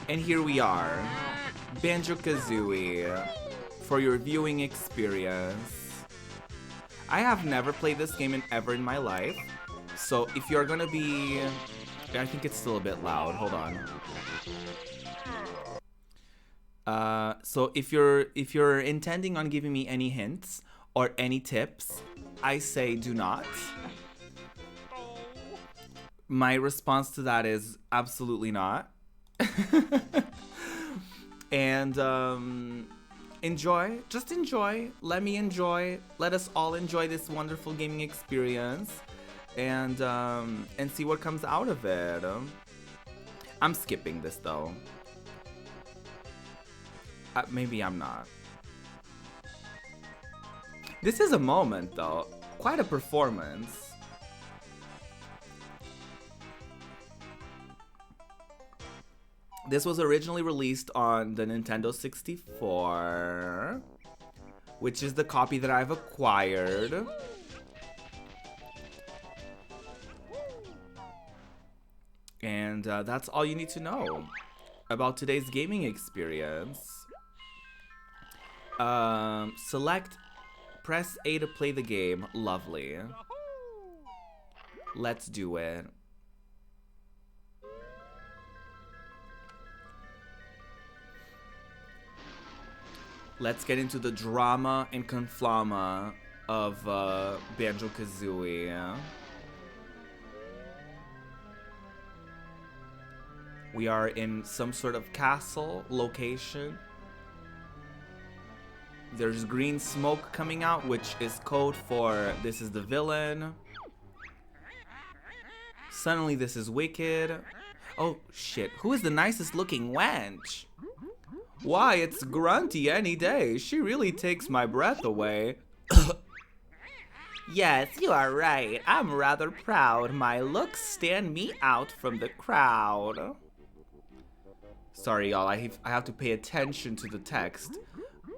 And here we are, Banjo-Kazooie, for your viewing experience. I have never played this game ever in my life, so if you're gonna be... I think it's still a bit loud, hold on. So if you're intending on giving me any hints or any tips, I say do not. My response to that is absolutely not. And enjoy, just enjoy. Let me enjoy. Let us all enjoy this wonderful gaming experience, and see what comes out of it. I'm skipping this though. Maybe I'm not. This is a moment though. Quite a performance. This was originally released on the Nintendo 64, which is the copy that I've acquired. And that's all you need to know about today's gaming experience. Press A to play the game. Lovely. Let's do it. Let's get into the drama and conflama of Banjo-Kazooie. We are in some sort of castle location. There's green smoke coming out, which is code for this is the villain. Suddenly this is wicked. Oh shit, who is the nicest looking wench? Why, it's Grunty any day. She really takes my breath away. Yes, you are right. I'm rather proud. My looks stand me out from the crowd. Sorry, y'all. I have to pay attention to the text.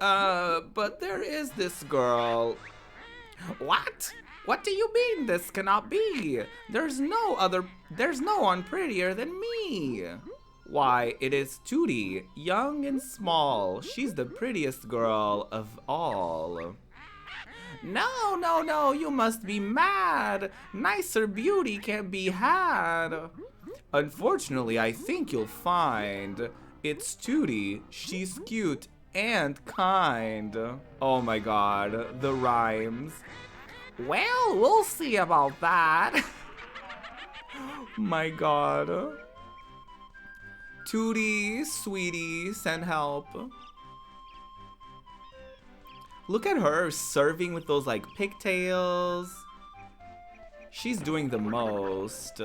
But there is this girl. What? What do you mean this cannot be? There's no one prettier than me. Why, it is Tootie, young and small. She's the prettiest girl of all. No, no, no, you must be mad. Nicer beauty can't be had. Unfortunately, I think you'll find it's Tootie. She's cute and kind. Oh my god, the rhymes. Well, we'll see about that. My god. Tootie, sweetie, send help. Look at her serving with those like pigtails. She's doing the most.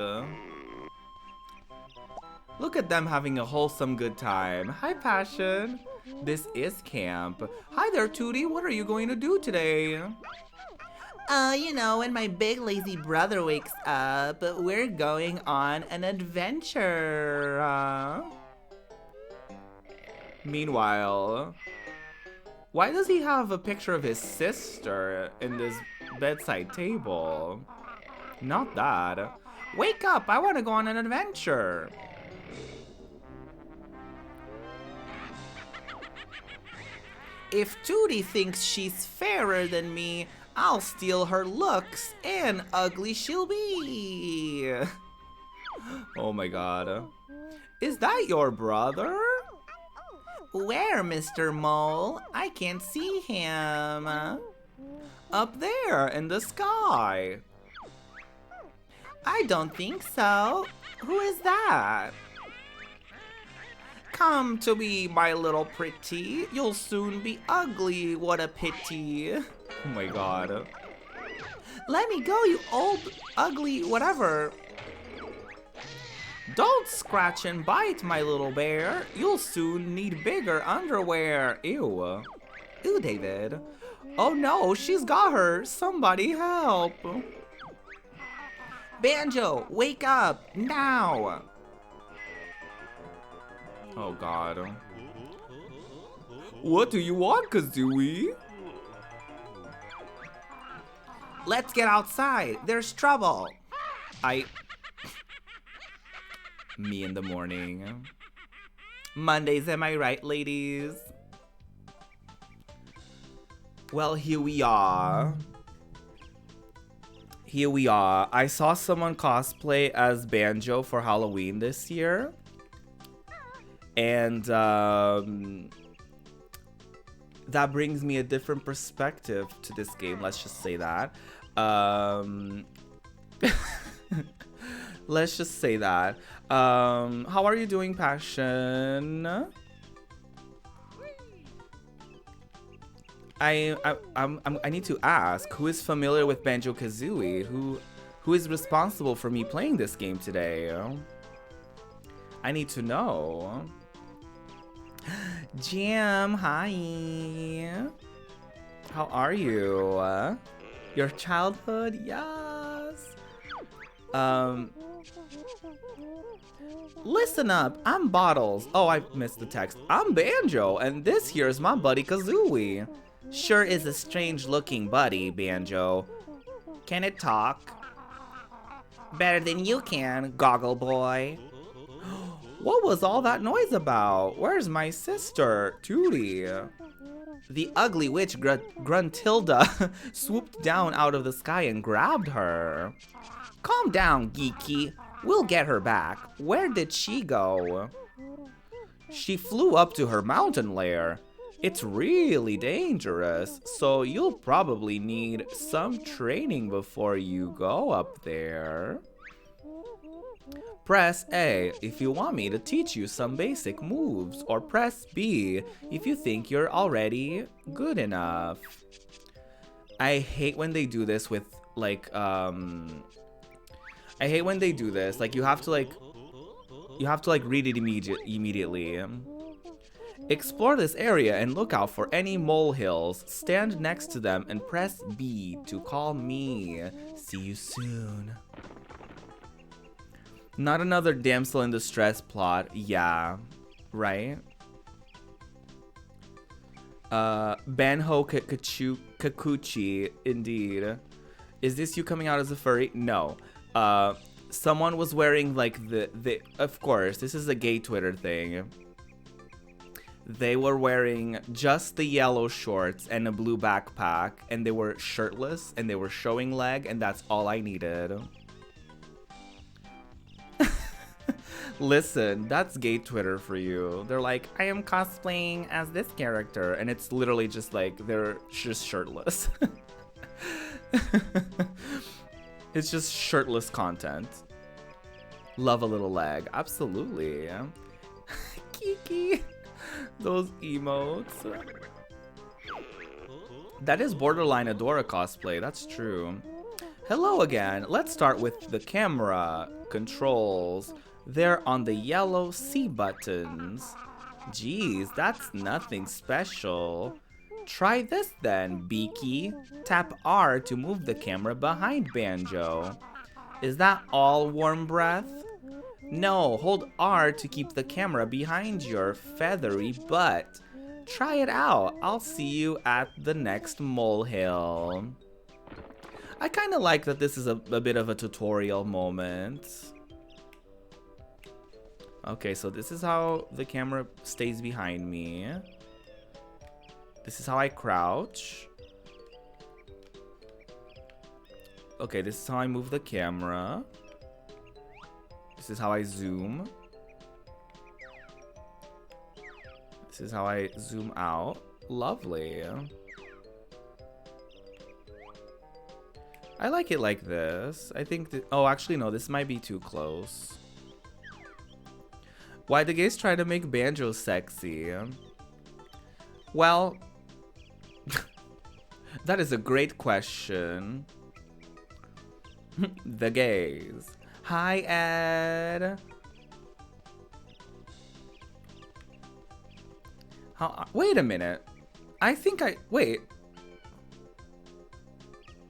Look at them having a wholesome good time. Hi, Passion. This is camp. Hi there, Tootie. What are you going to do today? You know, when my big lazy brother wakes up, we're going on an adventure. Meanwhile, why does he have a picture of his sister in this bedside table? Not that. Wake up, I want to go on an adventure. If Tootie thinks she's fairer than me, I'll steal her looks, and ugly she'll be. Oh my god. Is that your brother? Where, Mr. Mole? I can't see him. Up there, in the sky. I don't think so. Who is that? Come to me, my little pretty. You'll soon be ugly, what a pity. Oh my god. Let me go, you old, ugly, whatever. Don't scratch and bite, my little bear. You'll soon need bigger underwear. Ew. Ew, David. Oh no, she's got her. Somebody help. Banjo, wake up, now. Oh god. What do you want, Kazooie? Let's get outside. There's trouble. Me in the morning. Mondays, am I right, ladies? Well, here we are. Here we are. I saw someone cosplay as Banjo for Halloween this year. And that brings me a different perspective to this game. Let's just say that. Let's just say that. How are you doing, Passion? I need to ask, who is familiar with Banjo-Kazooie? Who is responsible for me playing this game today? I need to know. Jam, hi. How are you? Your childhood? Yes. Listen up, I'm Bottles. Oh, I missed the text. I'm Banjo, and this here's my buddy Kazooie. Sure is a strange looking buddy, Banjo. Can it talk? Better than you can, Goggle Boy. What was all that noise about? Where's my sister, Tootie? The ugly witch Gruntilda swooped down out of the sky and grabbed her. Calm down, Geeky. We'll get her back. Where did she go? She flew up to her mountain lair. It's really dangerous, so you'll probably need some training before you go up there. Press A if you want me to teach you some basic moves, or press B if you think you're already good enough. I hate when they do this with, like, I hate when they do this. Like, you have to read it immediately. Explore this area and look out for any molehills. Stand next to them and press B to call me. See you soon. Not another damsel in distress plot. Yeah, right? Banjo-Kazooie, indeed. Is this you coming out as a furry? No. Someone was wearing like of course, this is a gay Twitter thing. They were wearing just the yellow shorts and a blue backpack, and they were shirtless and they were showing leg, and that's all I needed. Listen, that's gay Twitter for you. They're like, I am cosplaying as this character, and it's literally just like they're just shirtless. It's just shirtless content. Love a little leg. Absolutely. Kiki. Those emotes. That is borderline Adora cosplay. That's true. Hello again. Let's start with the camera controls. They're on the yellow C buttons. Geez, that's nothing special. Try this then, Beaky. Tap R to move the camera behind Banjo. Is that all, Warm Breath? No, hold R to keep the camera behind your feathery butt. Try it out. I'll see you at the next molehill. I kind of like that this is a bit of a tutorial moment. Okay, so this is how the camera stays behind me. This is how I crouch. Okay, this is how I move the camera. This is how I zoom. This is how I zoom out. Lovely. I like it like this. I think that, oh, actually no, this might be too close. Why the gays try to make Banjo sexy? Well, that is a great question. The gays. Hi, Ed. Wait a minute. Wait.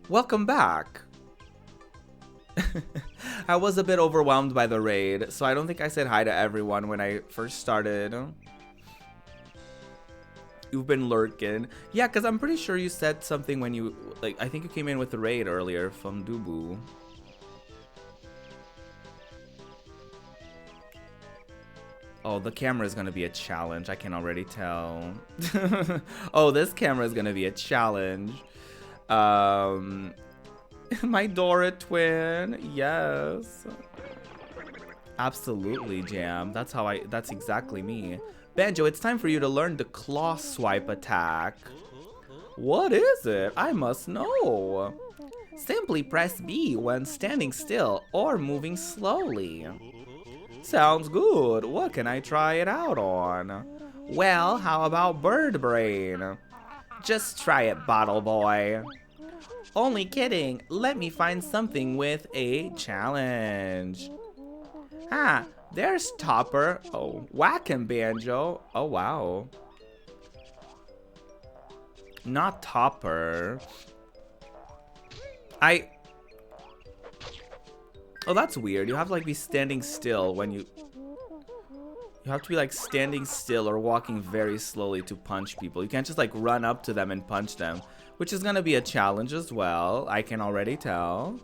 Welcome back. I was a bit overwhelmed by the raid, so I don't think I said hi to everyone when I first started. You've been lurking. Yeah, because I'm pretty sure you said something when you, like, I think you came in with the raid earlier from Dubu. Oh, the camera is gonna be a challenge. I can already tell. Oh, this camera is gonna be a challenge. My Dora twin. Yes. Absolutely, Jam. That's exactly me. Banjo, it's time for you to learn the claw swipe attack. What is it? I must know. Simply press B when standing still or moving slowly. Sounds good. What can I try it out on? Well, how about bird brain? Just try it, bottle boy. Only kidding. Let me find something with a challenge. Ah, there's Topper. Oh, whack him, Banjo. Oh, wow. Not Topper. Oh, that's weird. You have to like be standing still when you have to be like standing still or walking very slowly to punch people. You can't just like run up to them and punch them, which is gonna be a challenge as well. I can already tell.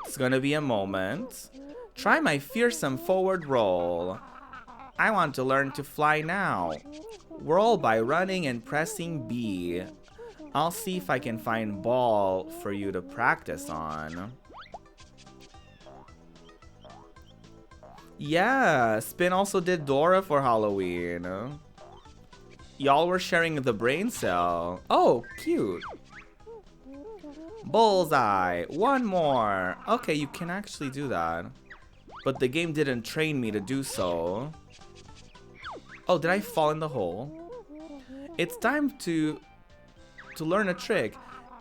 It's gonna be a moment. Try my fearsome forward roll. I want to learn to fly now. Roll by running and pressing B. I'll see if I can find ball for you to practice on. Yeah, Spin also did Dora for Halloween. Y'all were sharing the brain cell. Oh, cute. Bullseye. One more. Okay, you can actually do that. But the game didn't train me to do so. Oh, did I fall in the hole? It's time to learn a trick.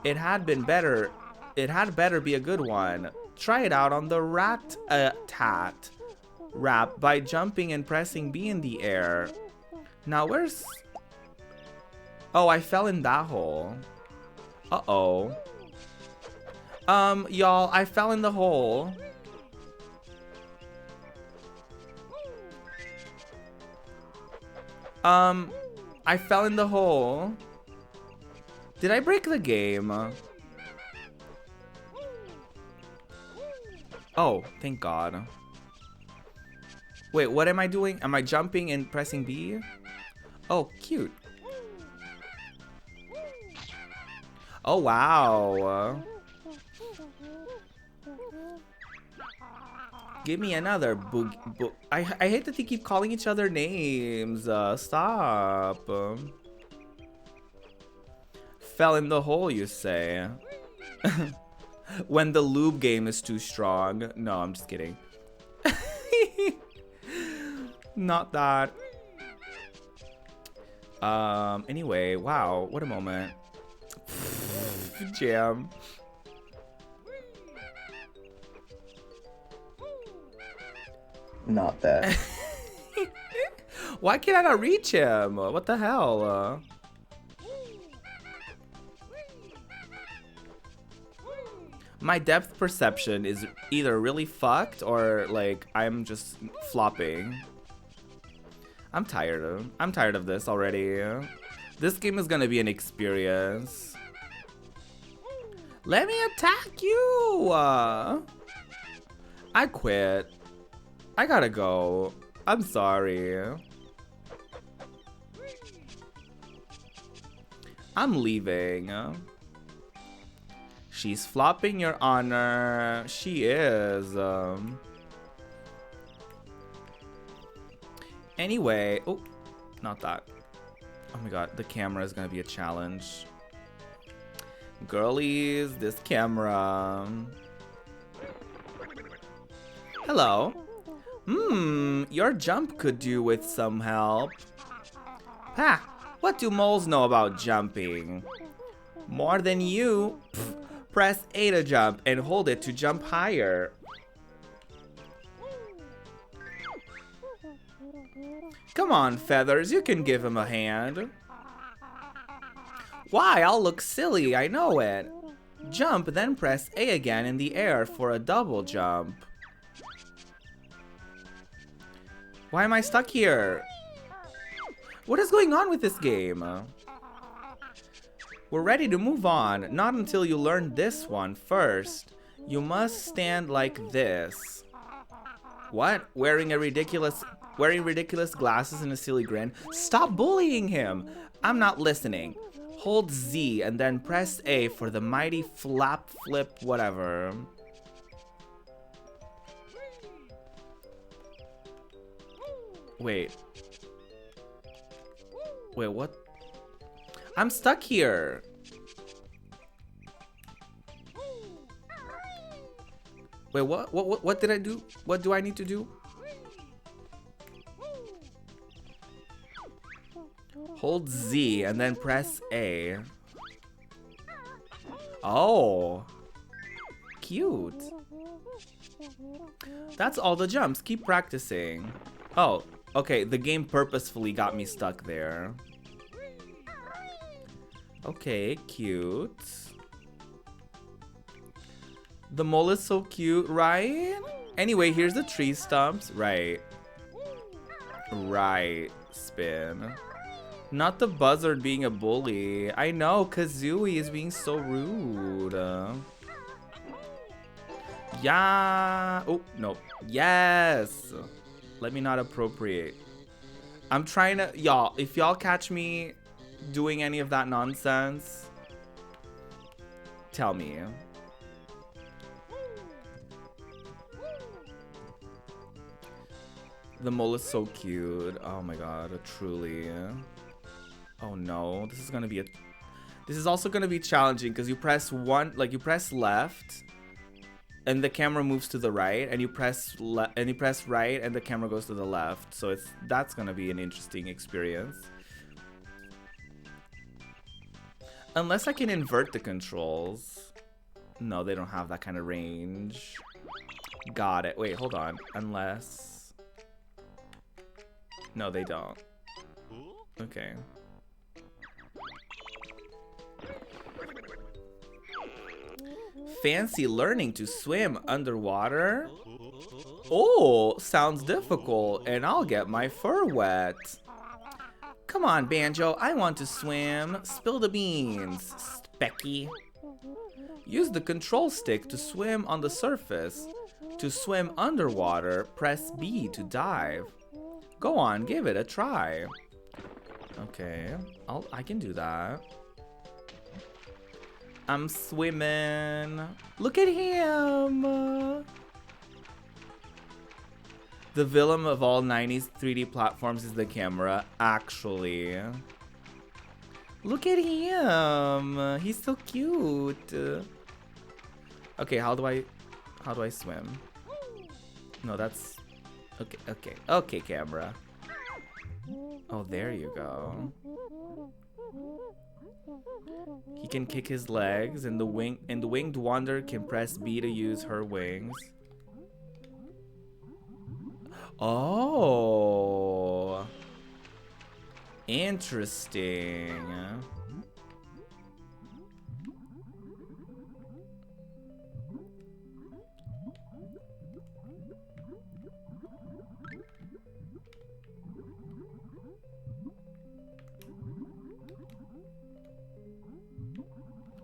It had better be a good one. Try it out on the rat-tat rap by jumping and pressing B in the air. Now where's... Oh, I fell in that hole. Uh-oh. Y'all, I fell in the hole. I fell in the hole. Did I break the game? Oh, thank God. Wait, what am I doing? Am I jumping and pressing B? Oh, cute. Oh, wow. Give me another boog. I hate that they keep calling each other names. Stop. Fell in the hole, you say? When the lube game is too strong. No, I'm just kidding. Not that. Anyway, wow, what a moment. Jam. Not that. Why can't I not reach him? What the hell? My depth perception is either really fucked or like I'm just flopping. I'm tired of this already. This game is gonna be an experience. Let me attack you! I quit. I gotta go. I'm sorry. I'm leaving. She's flopping, Your Honor. She is. Anyway. Oh, not that. Oh my God, the camera is gonna be a challenge. Girlies, this camera. Hello. Your jump could do with some help. Ha! What do moles know about jumping? More than you. Pfft. Press A to jump and hold it to jump higher. Come on, Feathers, you can give him a hand. Why, I'll look silly, I know it. Jump, then press A again in the air for a double jump. Why am I stuck here? What is going on with this game? We're ready to move on, not until you learn this one first. You must stand like this. What? Wearing ridiculous glasses and a silly grin? Stop bullying him! I'm not listening. Hold Z and then press A for the mighty flap flip whatever. Wait. Wait, what? I'm stuck here. Wait, what did I do? What do I need to do? Hold Z and then press A. Oh. Cute. That's all the jumps. Keep practicing. Oh, okay. The game purposefully got me stuck there. Okay, cute. The mole is so cute, right? Anyway, here's the tree stumps. Right. Right. Spin. Not the buzzard being a bully. I know, Kazooie is being so rude. Yeah. Oh, no. Yes. Let me not appropriate. I'm trying to... Y'all, if y'all catch me doing any of that nonsense, tell me. The mole is so cute. Oh my god, truly. Oh no, this is gonna be this is also gonna be challenging because you press one, like you press left and the camera moves to the right, and you press right and the camera goes to the left. So that's gonna be an interesting experience. Unless I can invert the controls. No, they don't have that kind of range. Got it. Wait, hold on. Unless... No, they don't. Okay. Fancy learning to swim underwater? Oh, sounds difficult, and I'll get my fur wet. Come on, Banjo, I want to swim. Spill the beans, Specky. Use the control stick to swim on the surface. To swim underwater, press B to dive. Go on, give it a try. Okay, I can do that. I'm swimming. Look at him. The villain of all 90s 3D platforms is the camera, actually. Look at him. He's so cute. Okay, how do I swim? No, that's okay, camera. Oh, there you go. He can kick his legs, and the winged wanderer can press B to use her wings. Oh, interesting.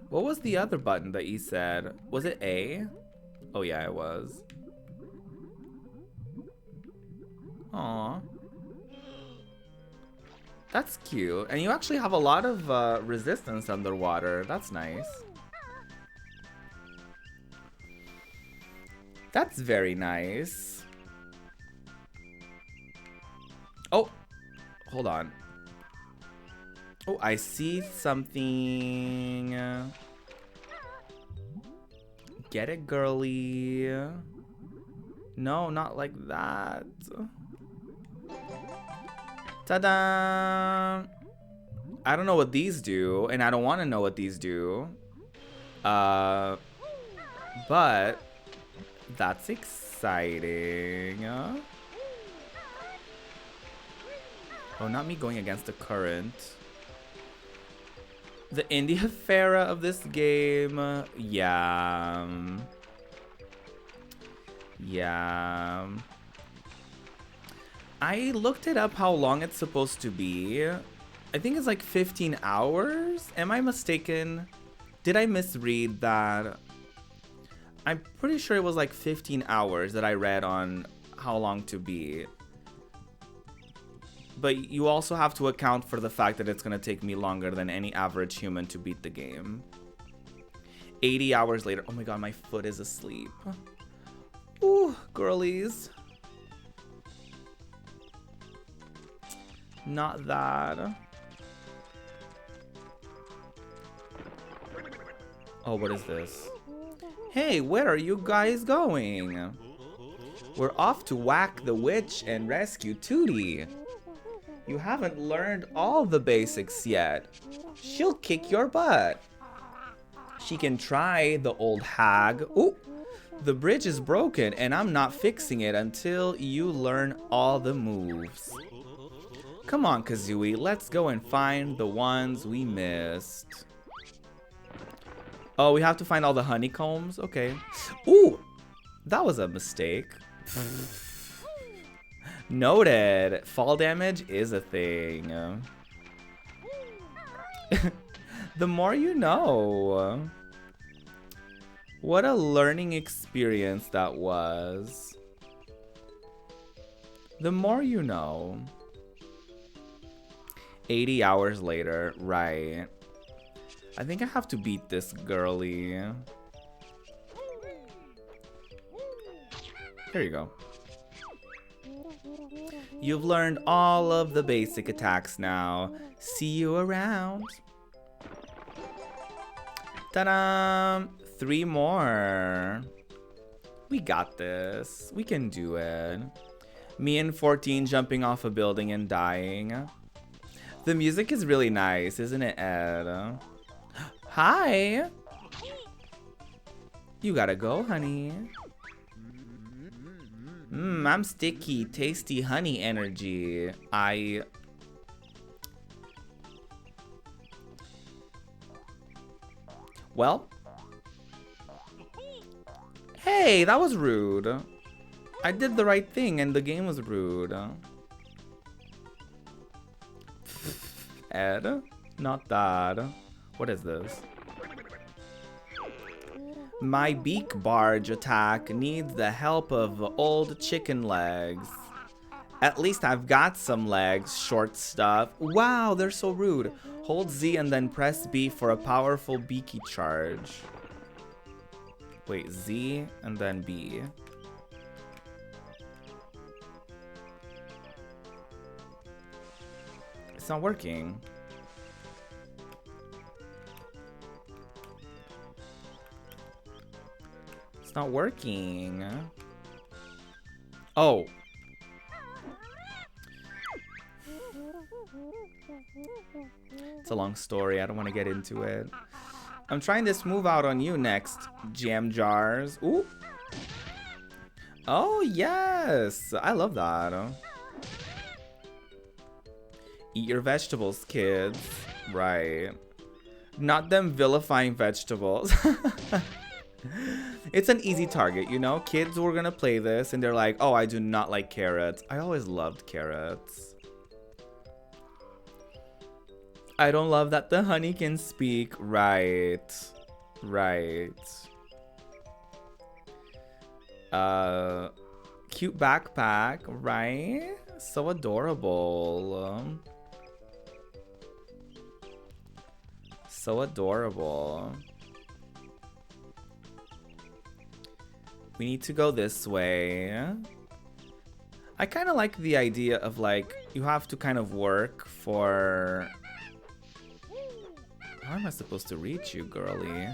What was the other button that you said? Was it A? Oh yeah, it was. Aww. That's cute. And you actually have a lot of resistance underwater. That's nice. That's very nice. Oh, hold on. Oh, I see something. Get it, girly. No, not like that. Ta-da! I don't know what these do, and I don't want to know what these do. But that's exciting. Oh, not me going against the current. The India Farah of this game, yeah. Yeah. I looked it up how long it's supposed to be. I think it's like 15 hours. Am I mistaken? Did I misread that? I'm pretty sure it was like 15 hours that I read on how long to beat. But you also have to account for the fact that it's gonna take me longer than any average human to beat the game. 80 hours later. Oh my god, my foot is asleep. Ooh, girlies. Not that. Oh, what is this? Hey, where are you guys going? We're off to whack the witch and rescue Tootie. You haven't learned all the basics yet. She'll kick your butt. She can try, the old hag. Ooh, the bridge is broken and I'm not fixing it until you learn all the moves. Come on, Kazooie, let's go and find the ones we missed. Oh, we have to find all the honeycombs? Okay. Ooh, that was a mistake. Noted. Fall damage is a thing. The more you know. What a learning experience that was. The more you know. 80 hours later, right. I think I have to beat this girly. Here you go. You've learned all of the basic attacks now. See you around. Ta-da! 3 more. We got this. We can do it. Me and 14 jumping off a building and dying. The music is really nice, isn't it, Ed? Hi! You gotta go, honey. I'm sticky, tasty honey energy. Well. Hey, that was rude. I did the right thing and the game was rude. Ed? Not that. What is this? My beak barge attack needs the help of old chicken legs. At least I've got some legs, short stuff. Wow, they're so rude. Hold Z and then press B for a powerful beaky charge. Wait, Z and then B. It's not working. It's not working. Oh. It's a long story. I don't want to get into it. I'm trying this move out on you next, Jam Jars. Ooh. Oh, yes. I love that. Eat your vegetables, kids. Right. Not them vilifying vegetables. It's an easy target, you know? Kids were gonna play this and they're like, oh, I do not like carrots. I always loved carrots. I don't love that the honey can speak. Right. Right. Cute backpack, right? So adorable. So adorable. We need to go this way. I kind of like the idea of like, you have to kind of work for... How am I supposed to reach you, girly?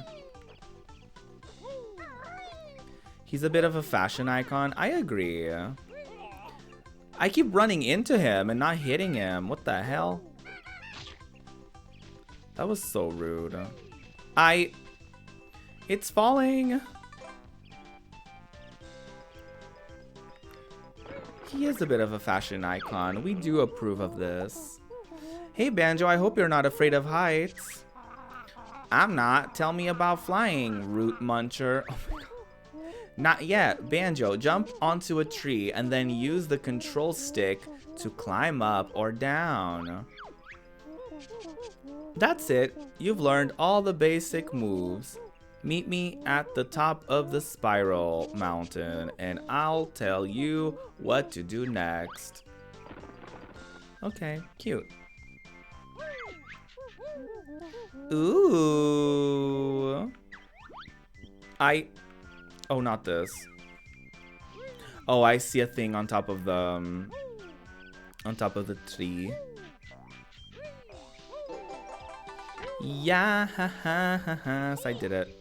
He's a bit of a fashion icon. I agree. I keep running into him and not hitting him. What the hell? That was so rude. It's falling. He is a bit of a fashion icon. We do approve of this. Hey, Banjo, I hope you're not afraid of heights. I'm not. Tell me about flying, root muncher. Oh my god. Not yet. Banjo, jump onto a tree and then use the control stick to climb up or down. That's it. You've learned all the basic moves. Meet me at the top of the spiral mountain and I'll tell you what to do next. Okay, cute. Ooh. Oh, not this. Oh, I see a thing on top of the tree. Yeah, ha ha ha ha. So I did it.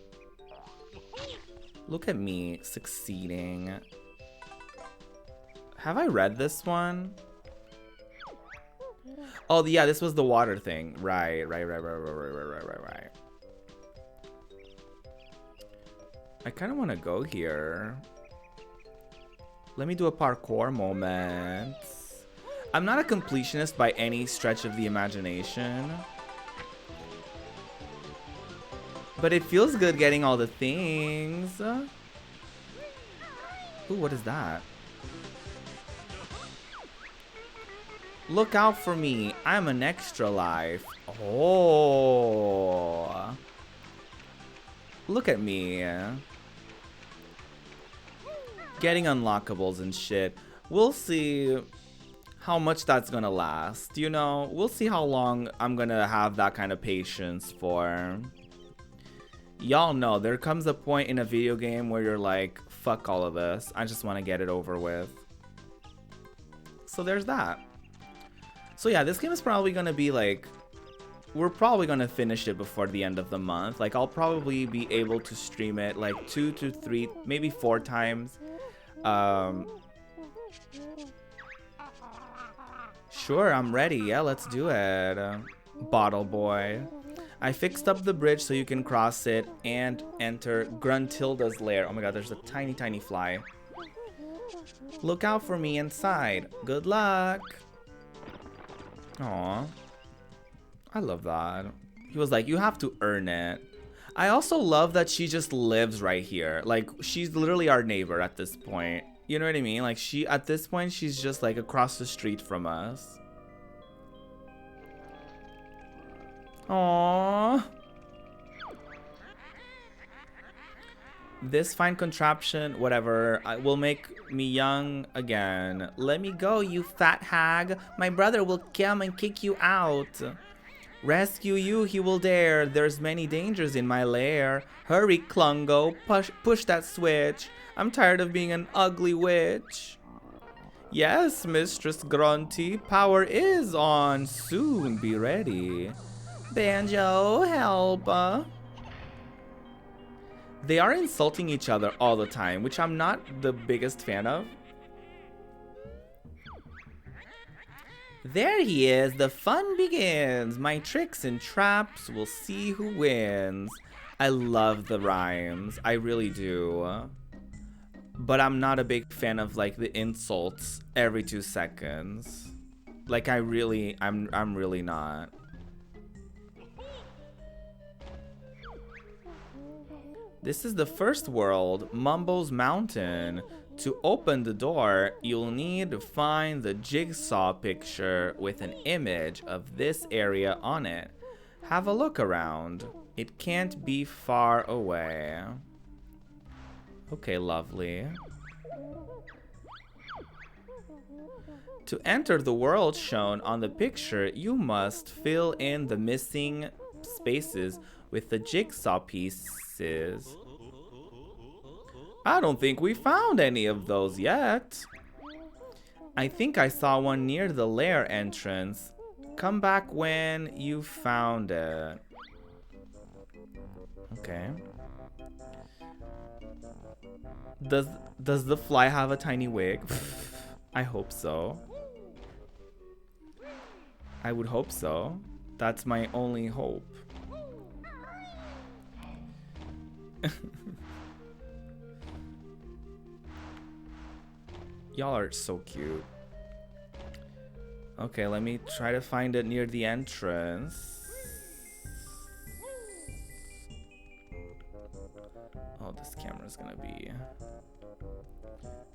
Look at me succeeding. Have I read this one? Oh, yeah, this was the water thing. Right. I kind of want to go here. Let me do a parkour moment. I'm not a completionist by any stretch of the imagination. But it feels good getting all the things. Ooh, what is that? Look out for me. I'm an extra life. Oh. Look at me. Getting unlockables and shit. We'll see how much that's gonna last. You know, we'll see how long I'm gonna have that kind of patience for. Y'all know there comes a point in a video game where you're like, fuck all of this. I just want to get it over with. So there's that. So yeah, this game is probably gonna be like, we're probably gonna finish it before the end of the month. Like, I'll probably be able to stream it like 2 to 3, maybe 4 times. Sure, I'm ready. Yeah, let's do it. Bottle boy. I fixed up the bridge so you can cross it and enter Gruntilda's lair. Oh my god, there's a tiny, tiny fly. Look out for me inside. Good luck. Aw. I love that. He was like, you have to earn it. I also love that she just lives right here. Like, she's literally our neighbor at this point. You know what I mean? Like, at this point, she's just like across the street from us. Aww. This fine contraption, whatever, will make me young again. Let me go, you fat hag. My brother will come and kick you out. Rescue you, he will dare. There's many dangers in my lair. Hurry, Klungo, push that switch. I'm tired of being an ugly witch. Yes, Mistress Grunty, power is on. Soon be ready. Banjo, help. They are insulting each other all the time, which I'm not the biggest fan of. There he is. The fun begins. My tricks and traps will see who wins. I love the rhymes. I really do. But I'm not a big fan of like the insults every 2 seconds. Like I'm really not. This is the first world, Mumbo's Mountain. To open the door, you'll need to find the jigsaw picture with an image of this area on it. Have a look around. It can't be far away. Okay, lovely. To enter the world shown on the picture, you must fill in the missing spaces with the jigsaw pieces. I don't think we found any of those yet. I think I saw one near the lair entrance. Come back when you found it. Okay. Does the fly have a tiny wig? I hope so. I would hope so. That's my only hope. Y'all are so cute. Okay, let me try to find it near the entrance. Oh, this camera's gonna be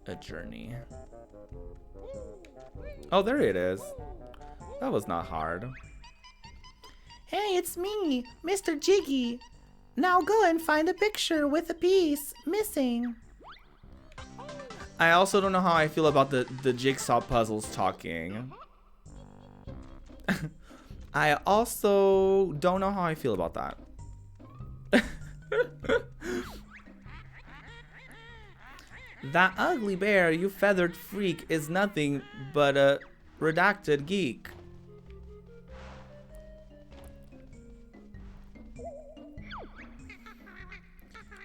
a journey. Oh, there it is. That was not hard. Hey, it's me, Mr. Jiggy. Now go and find the picture with the piece missing. I also don't know how I feel about the jigsaw puzzles talking. I also don't know how I feel about that. That ugly bear, you feathered freak, is nothing but a redacted geek.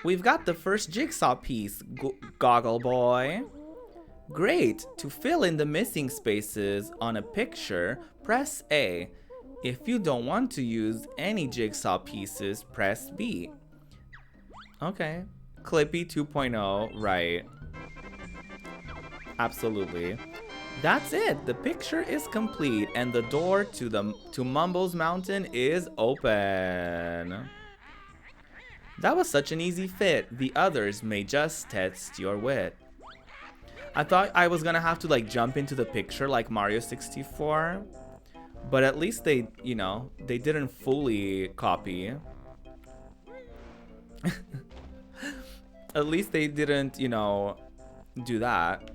We've got the first jigsaw piece, Goggle Boy. Great! To fill in the missing spaces on a picture, press A. If you don't want to use any jigsaw pieces, press B. Okay. Clippy 2.0, right. Absolutely. That's it. The picture is complete and the door to Mumbo's Mountain is open. That was such an easy fit. The others may just test your wit. I thought I was gonna have to like jump into the picture like Mario 64, but at least they, you know, they didn't fully copy. At least they didn't, you know, do that.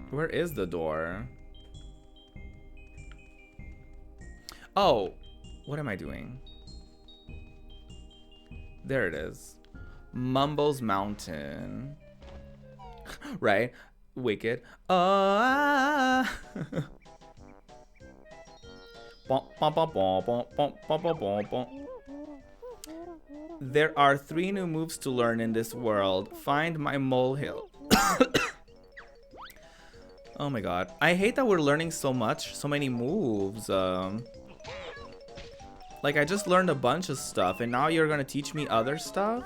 Where is the door? Oh, what am I doing? There it is. Mumbo's Mountain. Right? Wicked. There are 3 new moves to learn in this world. Find my molehill. Oh my god. I hate that we're learning so much. So many moves. Like, I just learned a bunch of stuff, and now you're gonna teach me other stuff?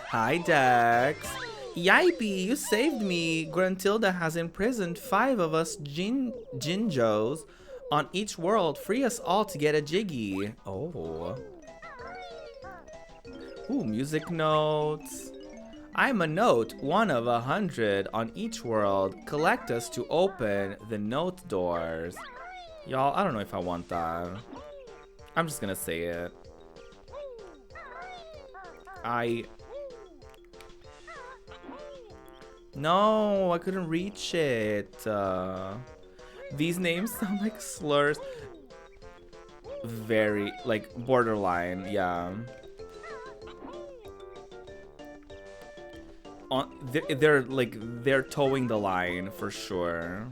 Hi, Dex. Yipey, you saved me. Gruntilda has imprisoned 5 of us Jinjos on each world. Free us all to get a jiggy. Oh. Ooh, music notes. I'm a note, 1 of 100 on each world. Collect us to open the note doors. Y'all, I don't know if I want that. I'm just gonna say it. No, I couldn't reach it. These names sound like slurs. Very, like, borderline, yeah. They're towing the line for sure.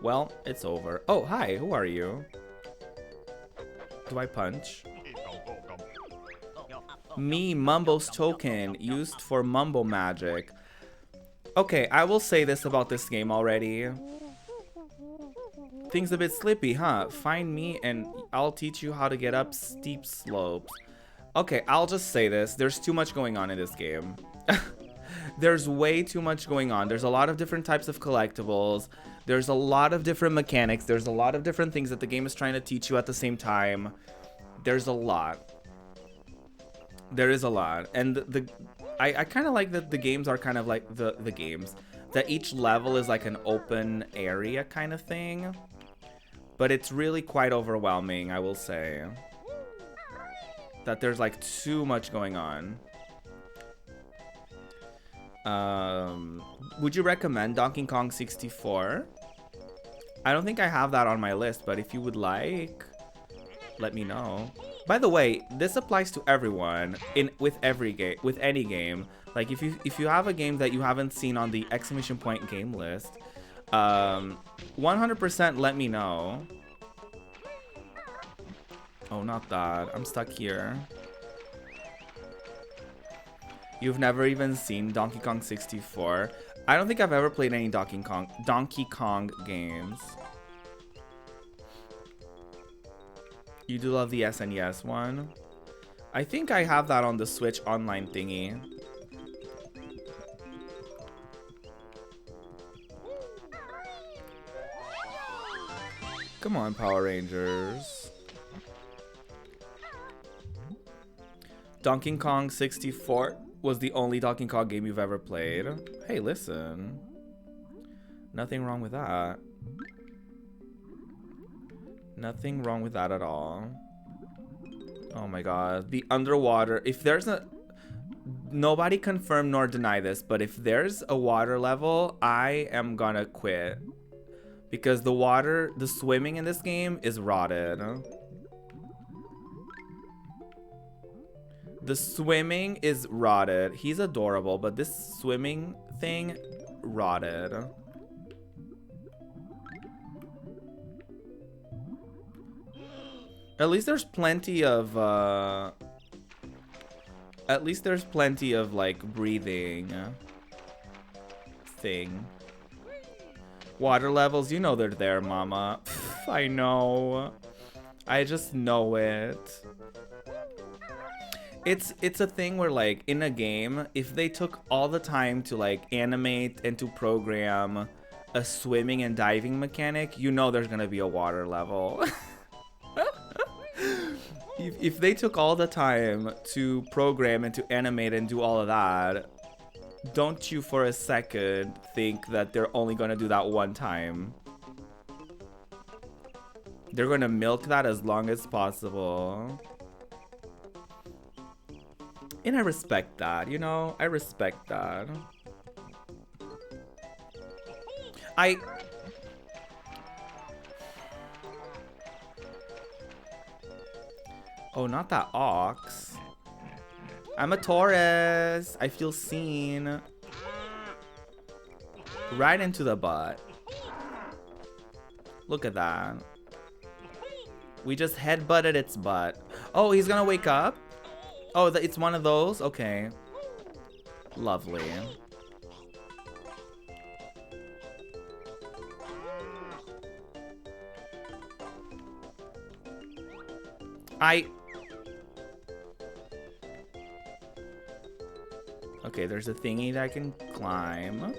Well, it's over. Oh, hi, who are you? Do I punch? Me, Mumbo's token, used for Mumbo magic. Okay, I will say this about this game already. Things a bit slippy, huh? Find me and I'll teach you how to get up steep slopes. Okay, I'll just say this. There's too much going on in this game. There's way too much going on. There's a lot of different types of collectibles. There's a lot of different mechanics. There's a lot of different things that the game is trying to teach you at the same time. There's a lot. There is a lot. And I kind of like that the games are kind of like the games. That each level is like an open area kind of thing. But it's really quite overwhelming, I will say. That there's like too much going on. Would you recommend Donkey Kong 64? I don't think I have that on my list, but if you would like, let me know. By the way, this applies to everyone with any game. Like if you have a game that you haven't seen on the exclamation point game list, 100% let me know. Oh, not that. I'm stuck here. You've never even seen Donkey Kong 64? I don't think I've ever played any Donkey Kong games. You do love the SNES one? I think I have that on the Switch online thingy. Come on, Power Rangers. Donkey Kong 64 was the only Donkey Kong game you've ever played. Hey, listen. Nothing wrong with that. Nothing wrong with that at all. Oh my god. The underwater. If there's a... Nobody confirm nor deny this, but if there's a water level, I am gonna quit. Because the water, the swimming in this game is rotted. The swimming is rotted. He's adorable, but this swimming thing, rotted. At least there's plenty of, like, breathing thing. Water levels, you know they're there, mama. I know. I just know it. It's a thing where, like, in a game, if they took all the time to, like, animate and to program a swimming and diving mechanic, you know there's gonna be a water level. If they took all the time to program and to animate and do all of that, don't you for a second think that they're only gonna do that one time. They're gonna milk that as long as possible. And I respect that, you know? I respect that. Oh, not that ox. I'm a Taurus. I feel seen. Right into the butt. Look at that. We just headbutted its butt. Oh, he's gonna wake up? Oh, it's one of those? Okay. Lovely. Okay, there's a thingy that I can climb.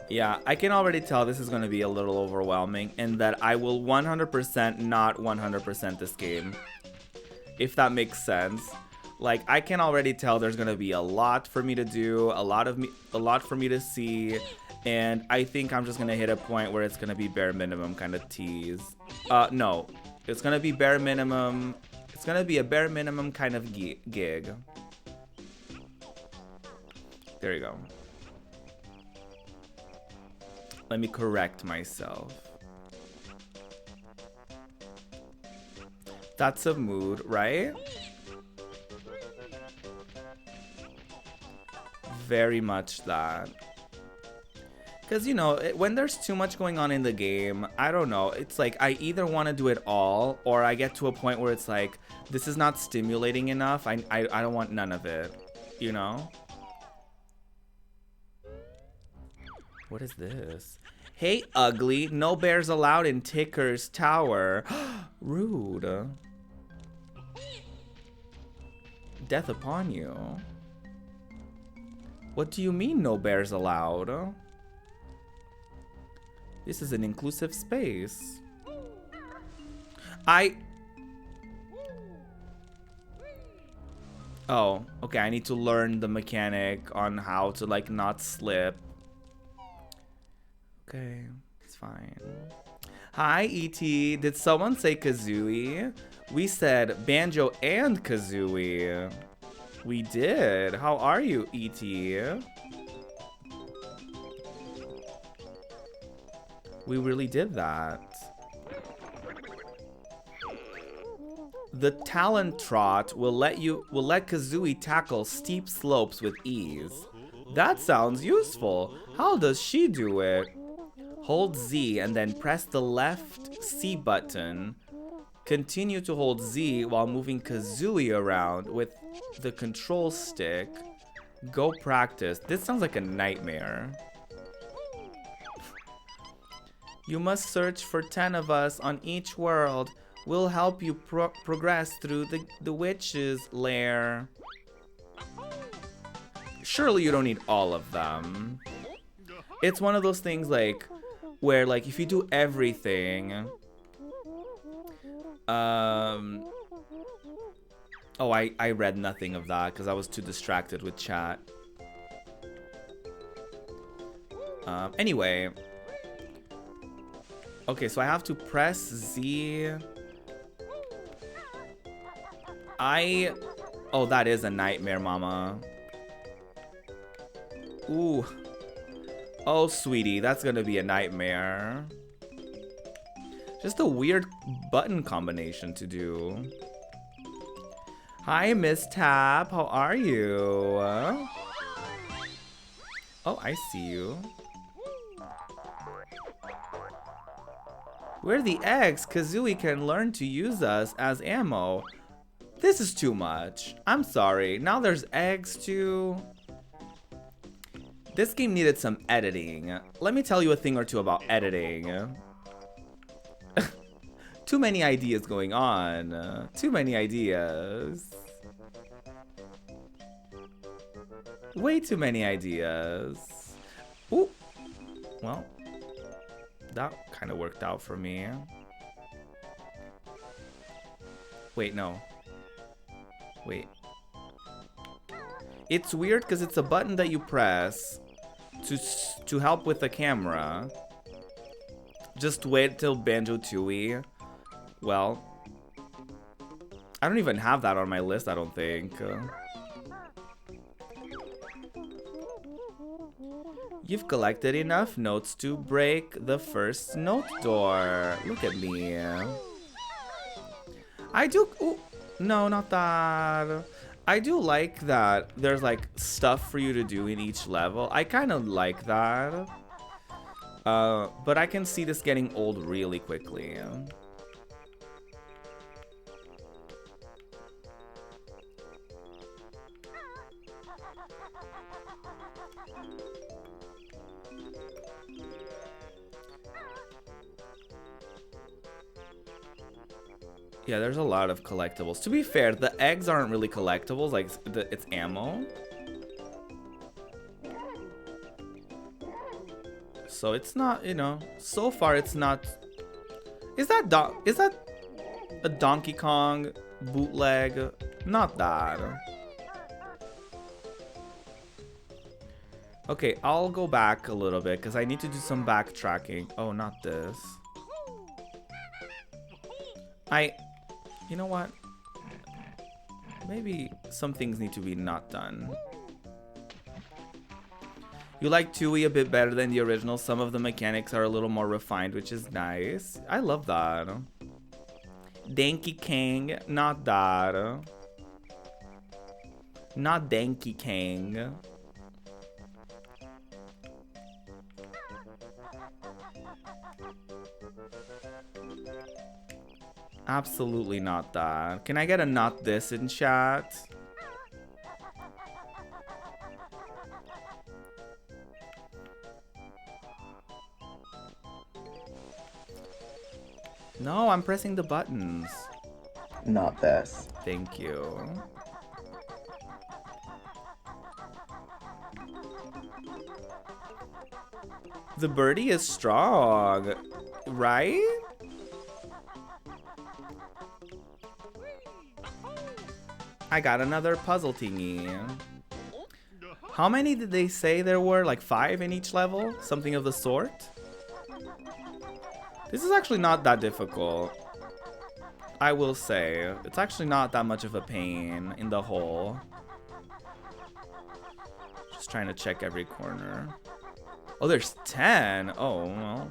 Yeah, I can already tell this is going to be a little overwhelming and that I will 100% not 100% this game. If that makes sense. Like, I can already tell there's going to be a lot for me to do, a lot for me to see, and I think I'm just going to hit a point where it's going to be bare minimum kind of tease. No. It's going to be bare minimum. It's going to be a bare minimum kind of gig. There you go. Let me correct myself. That's a mood, right? Very much that. Because, you know, when there's too much going on in the game, I don't know. It's like I either want to do it all or I get to a point where it's like, this is not stimulating enough. I don't want none of it, you know? What is this? Hey, ugly. No bears allowed in Ticker's Tower. Rude. Death upon you. What do you mean no bears allowed? This is an inclusive space. Oh, okay, I need to learn the mechanic on how to, like, not slip. Okay, it's fine. Hi, E.T. Did someone say Kazooie? We said Banjo and Kazooie. We did. How are you, E.T.? We really did that. The Talon Trot will let Kazooie tackle steep slopes with ease. That sounds useful. How does she do it? Hold Z and then press the left C button. Continue to hold Z while moving Kazooie around with the control stick. Go practice. This sounds like a nightmare. You must search for 10 of us on each world. We'll help you progress through the witch's lair. Surely you don't need all of them. It's one of those things like where, like, if you do everything, oh, I read nothing of that because I was too distracted with chat. Anyway. Okay, so I have to press Z. Oh, that is a nightmare, mama. Ooh. Oh, sweetie, that's gonna be a nightmare. Just a weird button combination to do. Hi, Miss Tap. How are you? Oh, I see you. We're the eggs. Kazooie can learn to use us as ammo. This is too much. I'm sorry. Now there's eggs too. This game needed some editing. Let me tell you a thing or two about editing. Too many ideas going on. Too many ideas. Way too many ideas. Ooh. Well, that kind of worked out for me. Wait, no. Wait. It's weird because it's a button that you press to help with the camera. Just wait till Banjo-Tooie. Well, I don't even have that on my list, I don't think. You've collected enough notes to break the first note door. Look at me. I do... Ooh, no, not that. I do like that there's like stuff for you to do in each level. I kind of like that. But I can see this getting old really quickly. Yeah, there's a lot of collectibles. To be fair, the eggs aren't really collectibles, like it's ammo. So it's not, you know, so far it's not. Is that a Donkey Kong bootleg? Not that. Okay, I'll go back a little bit because I need to do some backtracking. Oh, not this. You know what? Maybe some things need to be not done. You like Tooie a bit better than the original. Some of the mechanics are a little more refined, which is nice. I love that. Donkey Kong, not that. Not Donkey Kong. Absolutely not that. Can I get a not this in chat? No, I'm pressing the buttons. Not this. Thank you. The birdie is strong, right? I got another puzzle thingy. How many did they say there were? Like 5 in each level? Something of the sort? This is actually not that difficult. I will say. It's actually not that much of a pain in the hole. Just trying to check every corner. Oh, there's 10. Oh, well.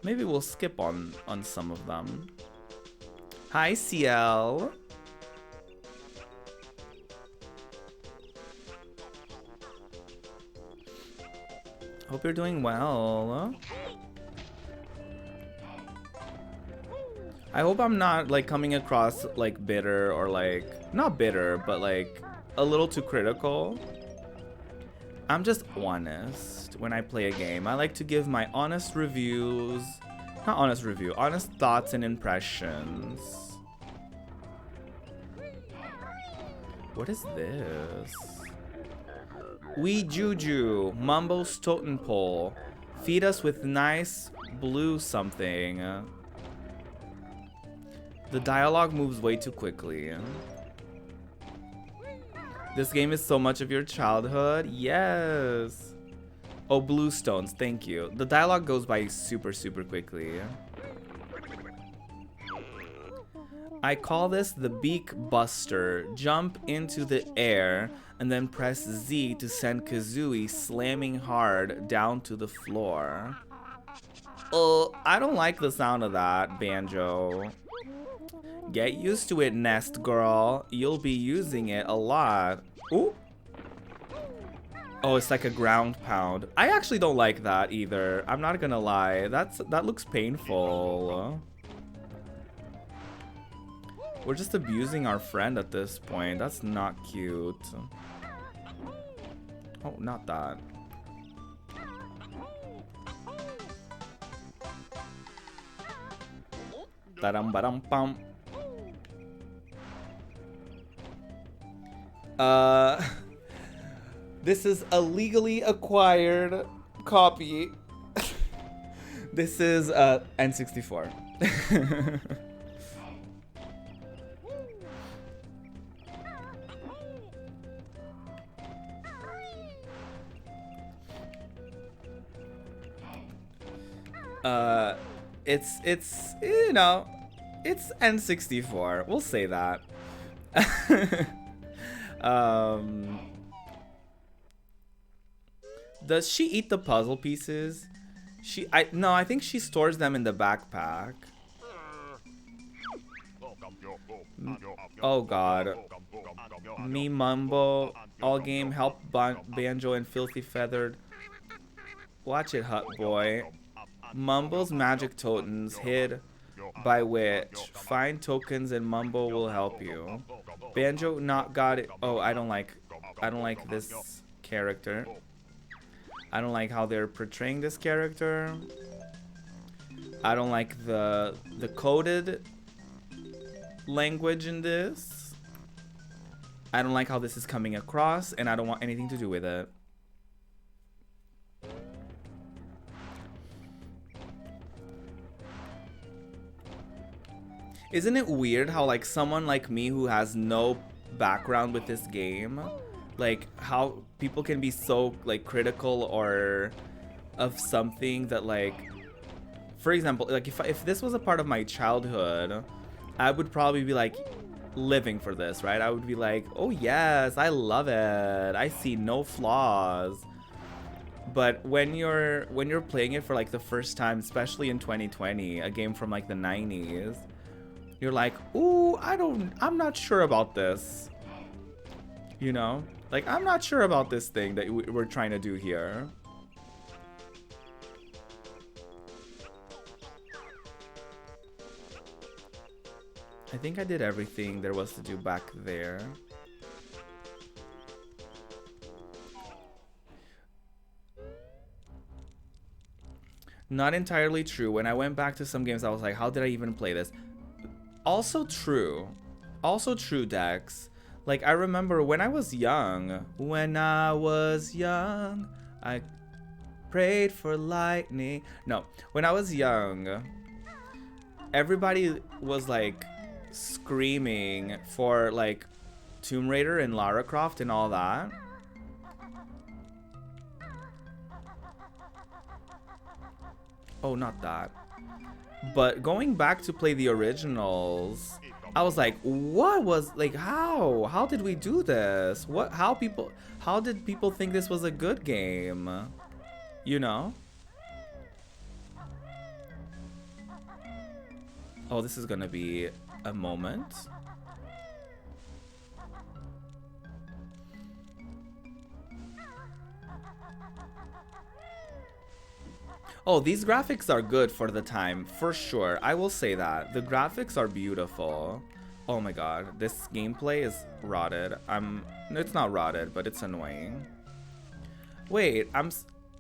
Maybe we'll skip on some of them. Hi, CL. Hope you're doing well. I hope I'm not like coming across like bitter or like not bitter, but like a little too critical. I'm just honest when I play a game. I like to give my honest reviews, not honest review, honest thoughts and impressions. What is this? We Juju, Mumbo's Totem Pole. Feed us with nice blue something. The dialogue moves way too quickly. This game is so much of your childhood. Yes. Oh, blue stones. Thank you. The dialogue goes by super quickly. I call this the Beak Buster. Jump into the air and then press Z to send Kazooie slamming hard down to the floor. Oh, I don't like the sound of that, Banjo. Get used to it, Nest Girl. You'll be using it a lot. Ooh. Oh, it's like a ground pound. I actually don't like that either. I'm not gonna lie. That looks painful. We're just abusing our friend at this point. That's not cute. Oh, not that. Da-dum-ba-dum-bum. This is a legally acquired copy. This is N64. It's you know, it's N64. We'll say that. Does she eat the puzzle pieces? No, I think she stores them in the backpack. Oh god. Me Mumbo, all game help Banjo and Filthy Feathered. Watch it, Hut Boy. Mumbo's magic totems hid by which find tokens and Mumbo will help you. Banjo not got it. Oh, I don't like this character. I don't like how they're portraying this character. I don't like the coded language in this. I don't like how this is coming across, and I don't want anything to do with it. Isn't it weird how like someone like me who has no background with this game, like how people can be so like critical or of something that, like, for example, like if this was a part of my childhood, I would probably be like living for this, right? I would be like, oh yes, I love it, I see no flaws. But when you're playing it for like the first time, especially in 2020, a game from like the 90s, you're like, ooh, I'm not sure about this. You know? Like, I'm not sure about this thing that we're trying to do here. I think I did everything there was to do back there. Not entirely true. When I went back to some games, I was like, how did I even play this? Also true. Also true, Dex. Like, I remember when I was young, I prayed for lightning. No, when I was young, everybody was like screaming for like Tomb Raider and Lara Croft and all that. Oh, not that. But going back to play the originals, I was like, what was, like, how did we do this? How did people think this was a good game? You know? Oh, this is gonna be a moment. Oh, these graphics are good for the time, for sure. I will say that. The graphics are beautiful. Oh my god, this gameplay is rotted. It's not rotted, but it's annoying. Wait,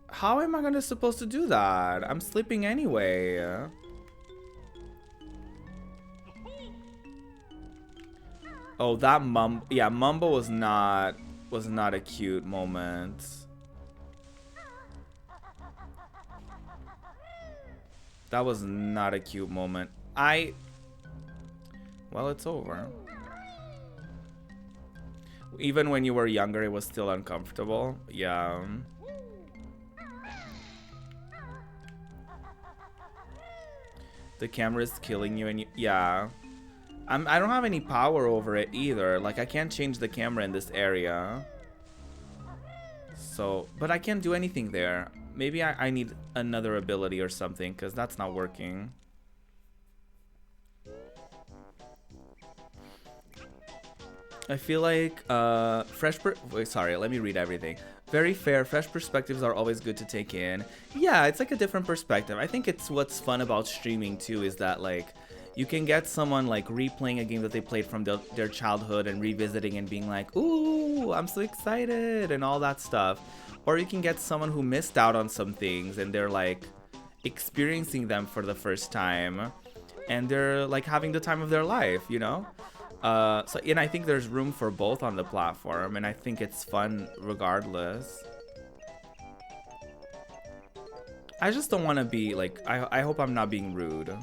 how am I gonna supposed to do that? I'm sleeping anyway. Oh, that Mumbo was not a cute moment. That was not a cute moment. Well, it's over. Even when you were younger, it was still uncomfortable. Yeah. The camera is killing you and you, yeah. I don't have any power over it either. Like, I can't change the camera in this area. So, but I can't do anything there. Maybe I need another ability or something, because that's not working. I feel like wait, sorry, let me read everything. Very fair, fresh perspectives are always good to take in. Yeah, it's like a different perspective. I think it's what's fun about streaming too, is that like you can get someone like replaying a game that they played from their childhood and revisiting and being like, ooh, I'm so excited and all that stuff. Or you can get someone who missed out on some things and they're like experiencing them for the first time and they're like having the time of their life, you know? So, and I think there's room for both on the platform, and I think it's fun regardless. I just don't want to be like, I hope I'm not being rude.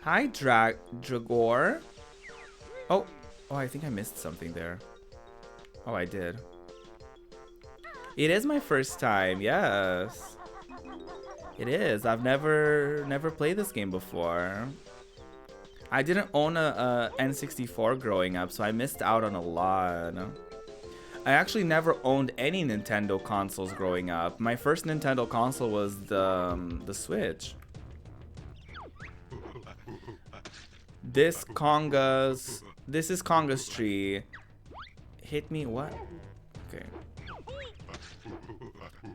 Hi, Dragor. Oh, I think I missed something there. Oh, I did. It is my first time, yes. It is. I've never played this game before. I didn't own a N64 growing up, so I missed out on a lot. I actually never owned any Nintendo consoles growing up. My first Nintendo console was the Switch. This is Conga's tree. Hit me, what? Okay.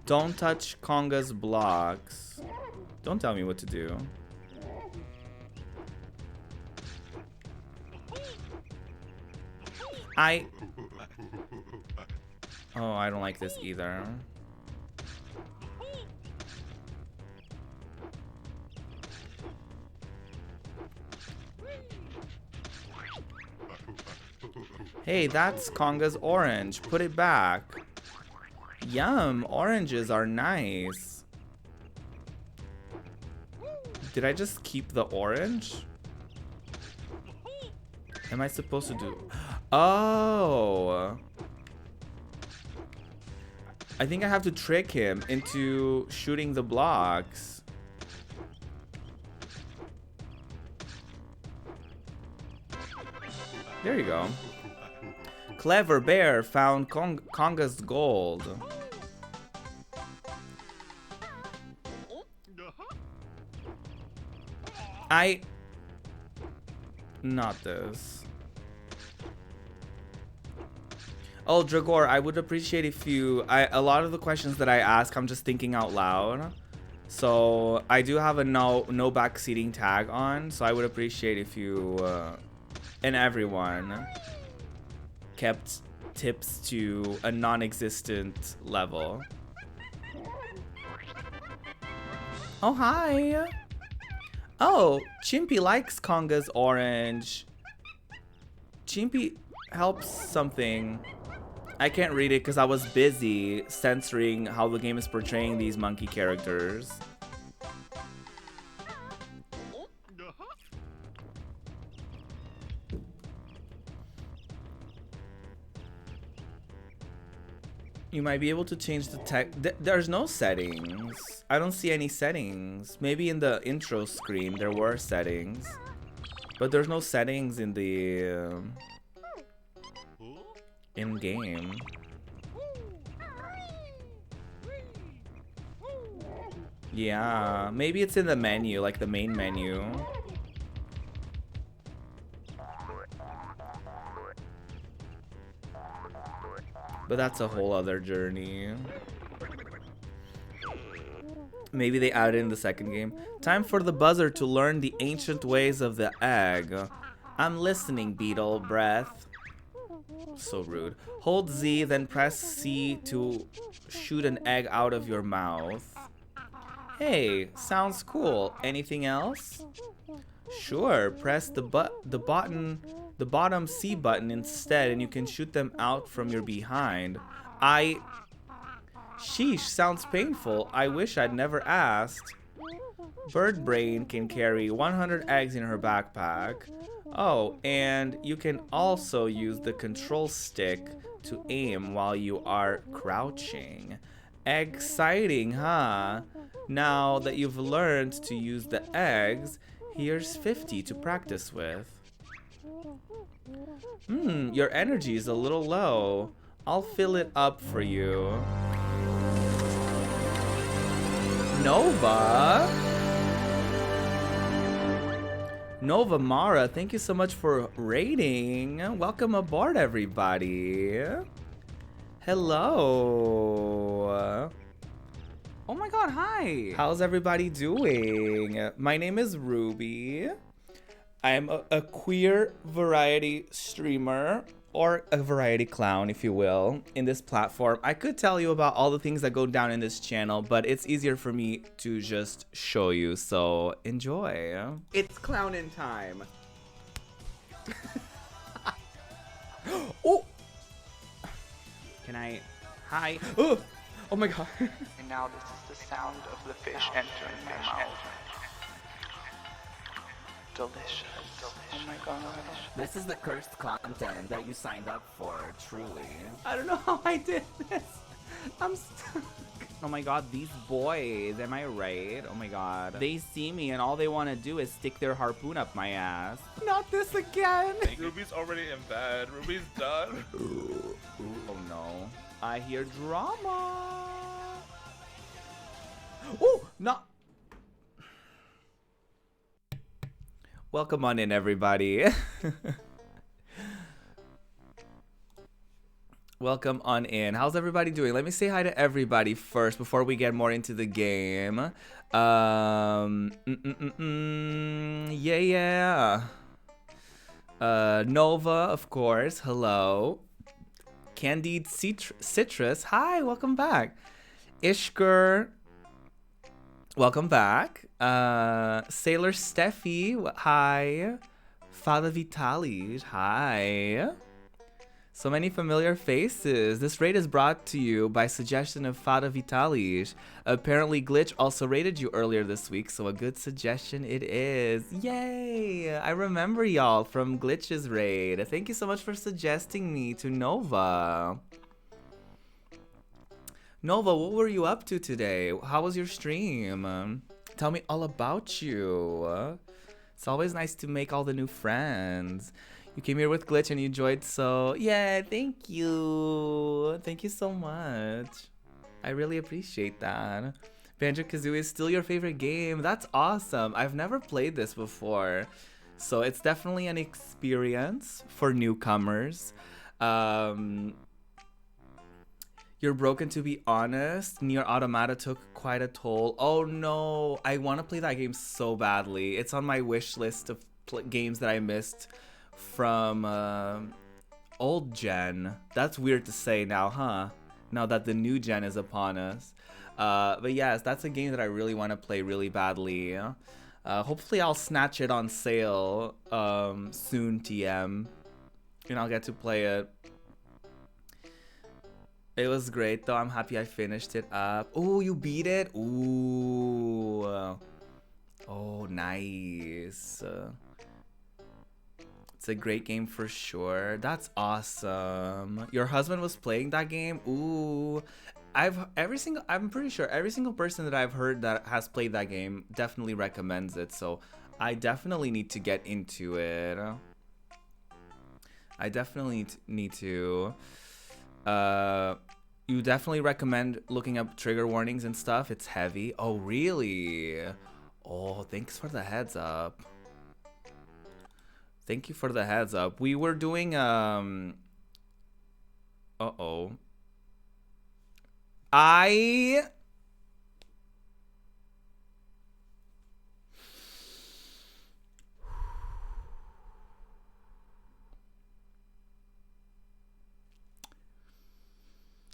Don't touch Conga's blocks. Don't tell me what to do. Oh, I don't like this either. Hey, that's Conga's orange. Put it back. Yum, oranges are nice. Did I just keep the orange? Am I supposed to do... Oh! I think I have to trick him into shooting the blocks. There you go. Clever bear found Conga's gold. Not this. Oh, Dragor, I would appreciate if you... a lot of the questions that I ask, I'm just thinking out loud. So, I do have a no backseating tag on, so I would appreciate if you... and everyone kept tips to a non-existent level. Oh, hi! Oh, Chimpy likes Conga's orange. Chimpy helps something. I can't read it because I was busy censoring how the game is portraying these monkey characters. You might be able to change the text. There's no settings. I don't see any settings. Maybe in the intro screen there were settings. But there's no settings in the in-game. Yeah, maybe it's in the menu, like the main menu. But that's a whole other journey. Maybe they added in the second game. Time for the buzzer to learn the ancient ways of the egg. I'm listening, Beetle Breath. So rude. Hold Z, then press C to shoot an egg out of your mouth. Hey, sounds cool. Anything else? Sure, press the bottom C button instead and you can shoot them out from your behind. Sheesh, sounds painful. I wish I'd never asked. Bird Brain can carry 100 eggs in her backpack. Oh, and you can also use the control stick to aim while you are crouching. Exciting, huh? Now that you've learned to use the eggs, here's 50 to practice with. Your energy is a little low. I'll fill it up for you. Nova Mara, thank you so much for raiding. Welcome aboard, everybody. Hello. Oh my god, hi. How's everybody doing? My name is Ruby. I'm a queer variety streamer, or a variety clown, if you will, in this platform. I could tell you about all the things that go down in this channel, but it's easier for me to just show you, so enjoy. It's clownin' time. Oh! Can I? Hi. Oh! Oh my god. And now this is the sound of the fish entering my mouth. Delicious. Oh my god. This is the cursed content that you signed up for, truly. I don't know how I did this. I'm stuck. Oh my god, these boys, am I right? Oh my god. They see me and all they want to do is stick their harpoon up my ass. Not this again. Ruby's already in bed. Ruby's done. Oh no. I hear drama. Oh, not. Welcome on in, everybody. Welcome on in. How's everybody doing? Let me say hi to everybody first before we get more into the game. Yeah. Nova, of course. Hello. Candied Citrus. Hi, welcome back. Ishker. Welcome back. Sailor Steffi. Hi. Father Vitalis. Hi. So many familiar faces. This raid is brought to you by suggestion of Father Vitalis. Apparently Glitch also raided you earlier this week, so a good suggestion it is. Yay! I remember y'all from Glitch's raid. Thank you so much for suggesting me to Nova. Nova, what were you up to today? How was your stream? Tell me all about you. It's always nice to make all the new friends. You came here with Glitch and you enjoyed, so yeah, thank you. Thank you so much. I really appreciate that. Banjo-Kazooie is still your favorite game. That's awesome. I've never played this before, so it's definitely an experience for newcomers. You're broken, to be honest. Nier Automata took quite a toll. Oh no, I want to play that game so badly. It's on my wish list of games that I missed from old gen. That's weird to say now, huh? Now that the new gen is upon us. But yes, that's a game that I really want to play really badly. Hopefully I'll snatch it on sale soon, TM. And I'll get to play it. It was great though. I'm happy I finished it up. Oh, you beat it? Ooh. Oh, nice. It's a great game for sure. That's awesome. Your husband was playing that game? Ooh. I'm pretty sure every single person that I've heard that has played that game definitely recommends it. So I definitely need to get into it. I definitely need to. You definitely recommend looking up trigger warnings and stuff. It's heavy. Oh, really? Oh, thanks for the heads up. Thank you for the heads up. We were doing uh-oh.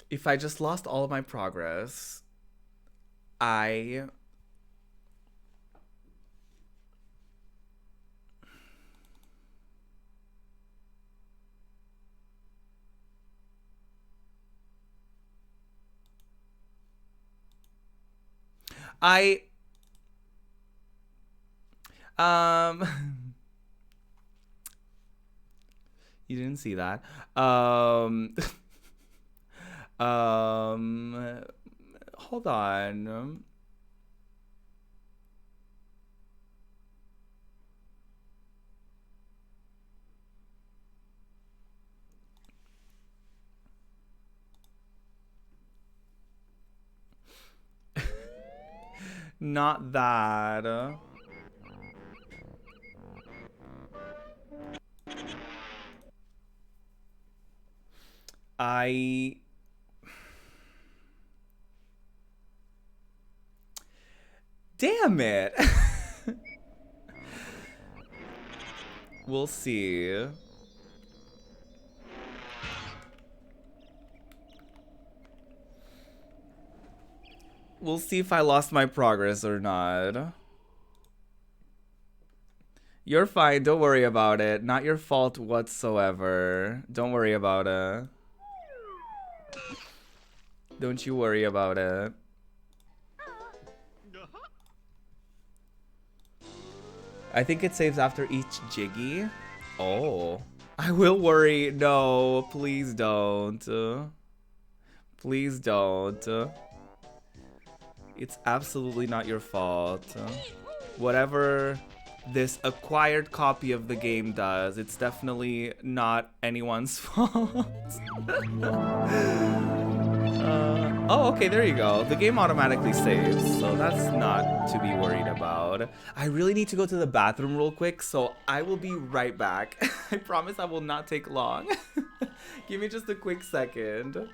If I just lost all of my progress, I you didn't see that. Hold on. Not that. Damn it! We'll see. We'll see if I lost my progress or not. You're fine, don't worry about it. Not your fault whatsoever. Don't worry about it. Don't you worry about it. I think it saves after each jiggy. Oh. I will worry. No, please don't. Please don't. It's absolutely not your fault. Whatever this acquired copy of the game does, it's definitely not anyone's fault. Oh, okay, there you go. The game automatically saves, so that's not to be worried about. I really need to go to the bathroom real quick, so I will be right back. I promise I will not take long. Give me just a quick second.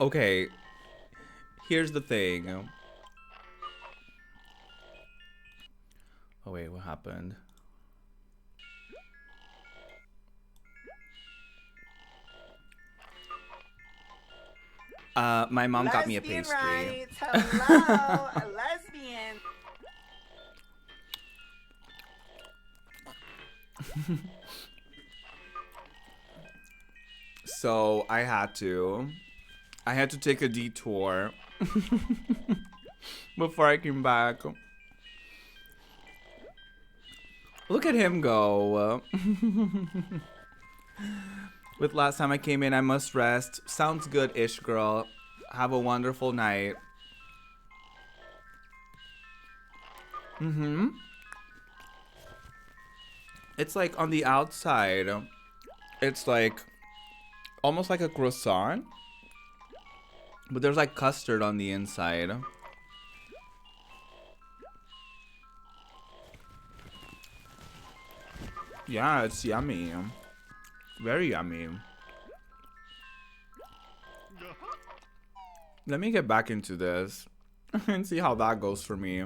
Okay, here's the thing. Oh wait, what happened? My mom got me a pastry. Rights. Hello, a lesbian. So I had to take a detour before I came back. Look at him go. With last time I came in, I must rest. Sounds good-ish, girl. Have a wonderful night. Mm-hmm. It's like on the outside. It's like almost like a croissant. But there's like custard on the inside. Yeah, it's yummy. Very yummy. Let me get back into this and see how that goes for me.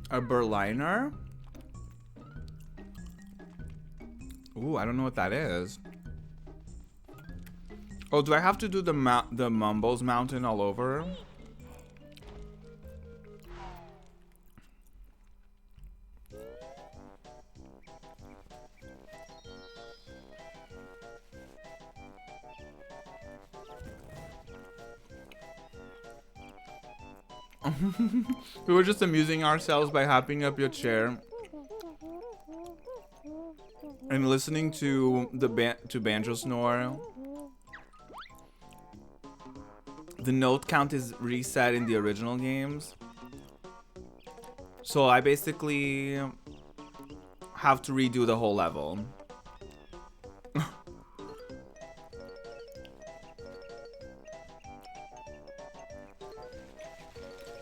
A Berliner? Ooh, I don't know what that is. Oh, do I have to do the Mumbles Mountain all over? We were just amusing ourselves by hopping up your chair and listening to the Banjo snore. The note count is reset in the original games, so I basically have to redo the whole level.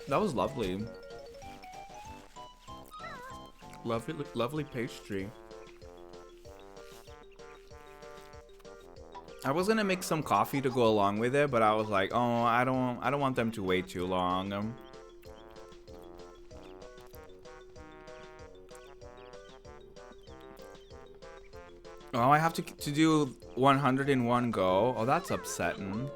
That was lovely. Lovely pastry. I was gonna make some coffee to go along with it, but I was like, oh, I don't want them to wait too long. Oh, I have to do 100 in one go. Oh, that's upsetting.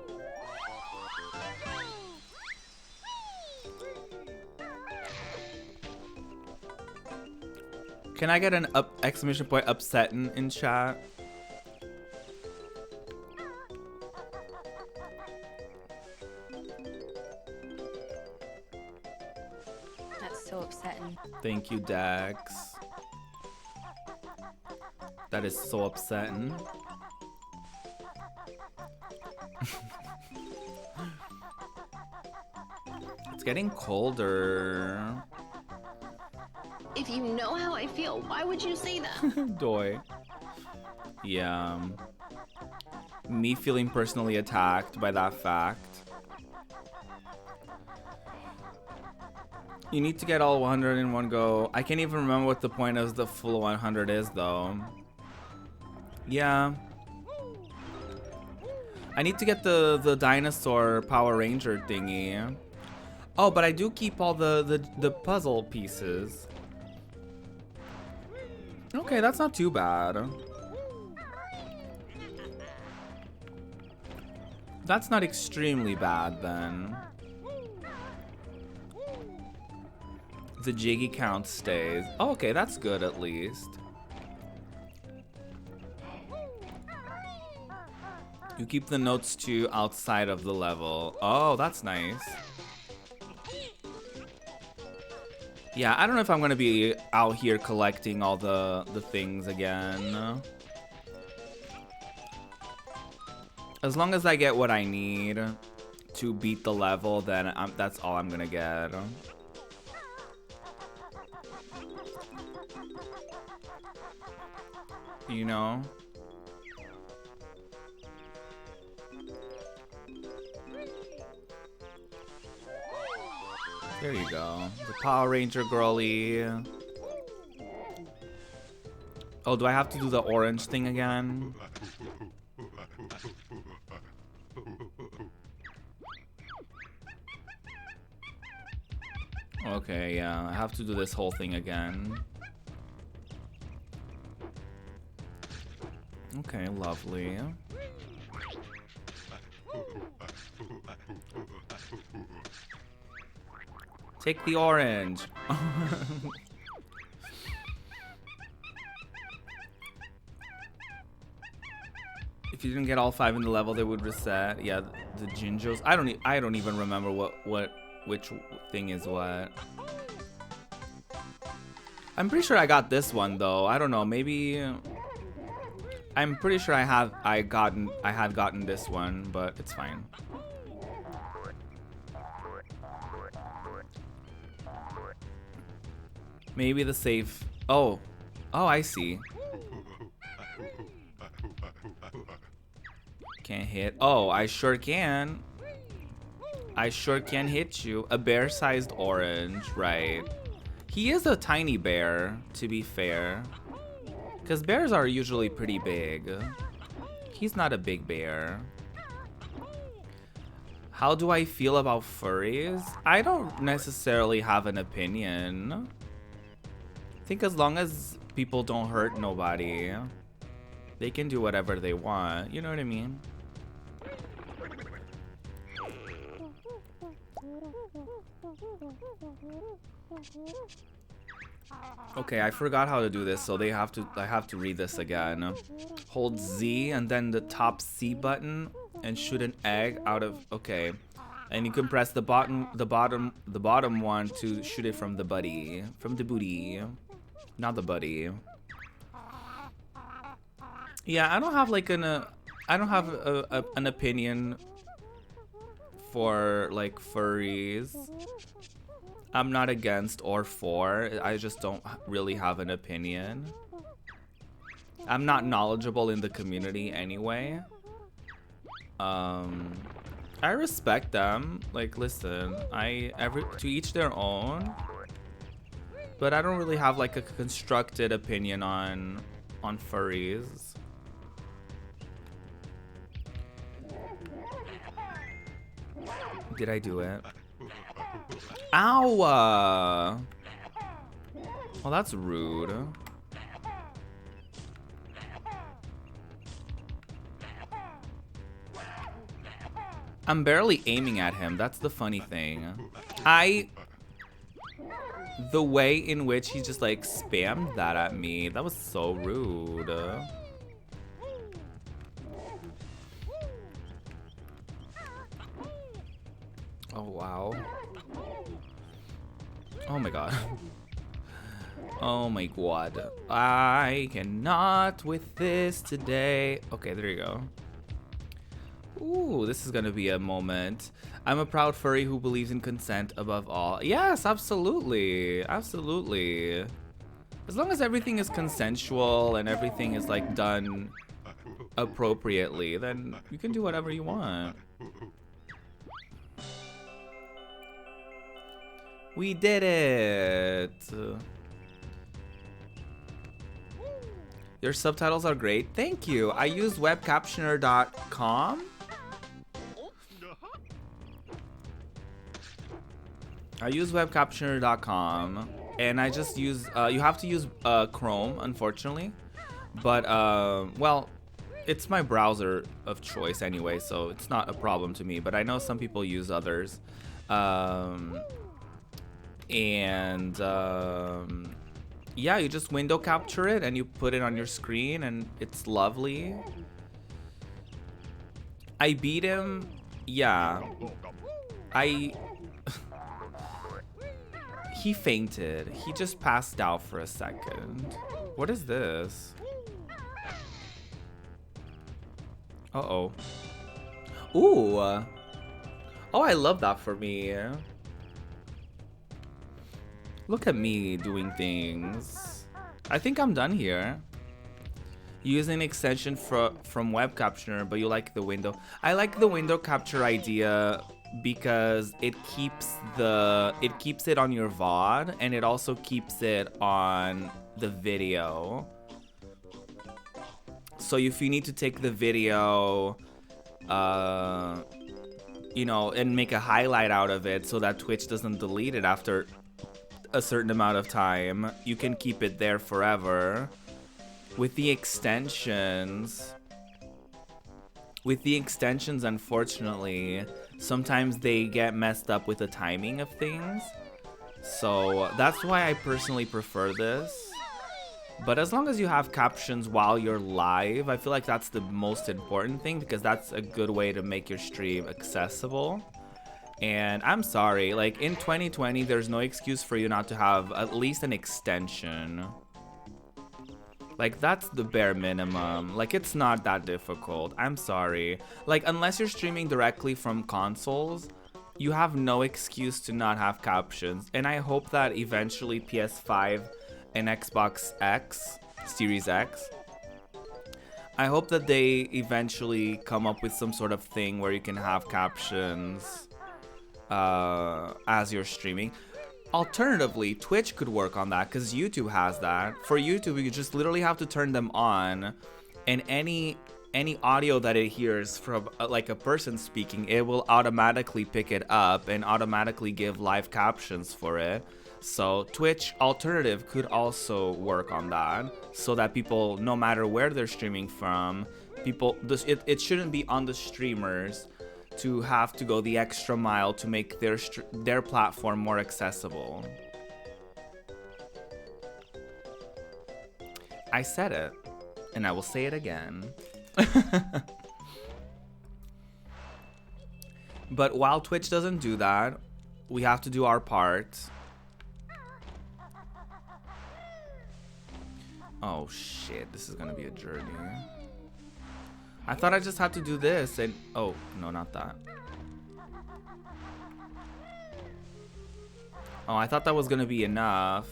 Can I get an exclamation point upsetting in chat? That's so upsetting. Thank you, Dax. That is so upsetting. It's getting colder. If you know how I feel, why would you say that? Doy. Yeah. Me feeling personally attacked by that fact. You need to get all 100 in one go. I can't even remember what the point of the full 100 is, though. Yeah. I need to get the dinosaur Power Ranger thingy. Oh, but I do keep all the puzzle pieces. Okay, that's not too bad. That's not extremely bad, then. The Jiggy count stays. Oh, okay, that's good at least. You keep the notes too outside of the level. Oh, that's nice. Yeah, I don't know if I'm gonna be out here collecting all the things again. As long as I get what I need to beat the level, then that's all I'm gonna get. You know? There you go. The Power Ranger girly. Oh, do I have to do the orange thing again? Okay, yeah, I have to do this whole thing again. Okay, lovely. Take the orange. If you didn't get all 5 in the level, they would reset. Yeah, the Jinjos. I don't even remember which thing is what. I'm pretty sure I got this one though. I don't know. Maybe I'm pretty sure I had gotten this one, but it's fine. Maybe the safe. Oh, I see. Can't hit. Oh, I sure can. I sure can hit you. A bear-sized orange, right? He is a tiny bear, to be fair. Because bears are usually pretty big. He's not a big bear. How do I feel about furries? I don't necessarily have an opinion. I think as long as people don't hurt nobody, they can do whatever they want. You know what I mean? Okay, I forgot how to do this, so I have to read this again. Hold Z and then the top C button and shoot an egg out of. Okay, and you can press the bottom one to shoot it from the booty, not the buddy. Yeah, I don't have like an opinion for like furries. I'm not against or for. I just don't really have an opinion. I'm not knowledgeable in the community anyway. I respect them. Like, listen, to each their own. But I don't really have like a constructed opinion on furries. Did I do it? Ow! Well, that's rude. I'm barely aiming at him. That's the funny thing. The way in which he just like spammed that at me, that was so rude. Oh, wow. Oh my god. Oh my god. I cannot with this today. Okay, there you go. Ooh, this is gonna be a moment. I'm a proud furry who believes in consent above all. Yes, absolutely. Absolutely. As long as everything is consensual and everything is like done appropriately, then you can do whatever you want. We did it! Your subtitles are great. Thank you. I use webcaptioner.com. I use webcaptioner.com and I just use, you have to use Chrome, unfortunately. But, well, it's my browser of choice anyway, so it's not a problem to me. But I know some people use others. Yeah, you just window capture it and you put it on your screen and it's lovely. I beat him. Yeah. He fainted. He just passed out for a second. What is this? Uh-oh. Ooh. Oh, I love that for me. Look at me doing things. I think I'm done here. Use an extension from Web Captioner, but you like the window. I like the window capture idea because it keeps it on your VOD, and it also keeps it on the video. So if you need to take the video, you know, and make a highlight out of it so that Twitch doesn't delete it after a certain amount of time, you can keep it there forever. With the extensions, unfortunately, sometimes they get messed up with the timing of things. So that's why I personally prefer this. But as long as you have captions while you're live, I feel like that's the most important thing, because that's a good way to make your stream accessible. And I'm sorry, like in 2020, there's no excuse for you not to have at least an extension. Like, that's the bare minimum. Like, it's not that difficult. I'm sorry. Like, unless you're streaming directly from consoles, you have no excuse to not have captions. And I hope that eventually PS5 and Xbox X, Series X, I hope that they eventually come up with some sort of thing where you can have captions as you're streaming. Alternatively, Twitch could work on that, because YouTube has that. For YouTube, you just literally have to turn them on, and any audio that it hears from like a person speaking, it will automatically pick it up and automatically give live captions for it. So Twitch alternative could also work on that, so that people, no matter where they're streaming from, it shouldn't be on the streamers to have to go the extra mile to make their platform more accessible. I said it, and I will say it again. But while Twitch doesn't do that, we have to do our part. Oh shit, this is gonna be a journey. I thought I just had to do this and... Oh, no, not that. Oh, I thought that was gonna be enough.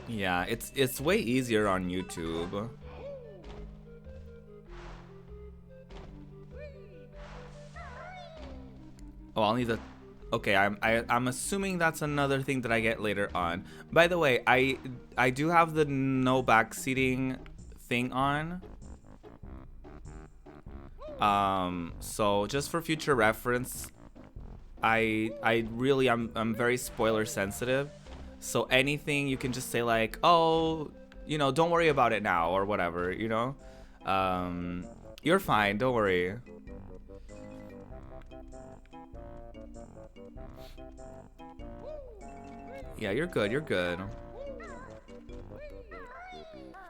Yeah, it's way easier on YouTube. Oh, I'll need the... Okay, I'm assuming that's another thing that I get later on. By the way, I do have the no backseating thing on. So just for future reference, I'm very spoiler sensitive. So anything you can just say like, oh, you know, don't worry about it now or whatever, you know. You're fine, don't worry. Yeah, you're good, you're good.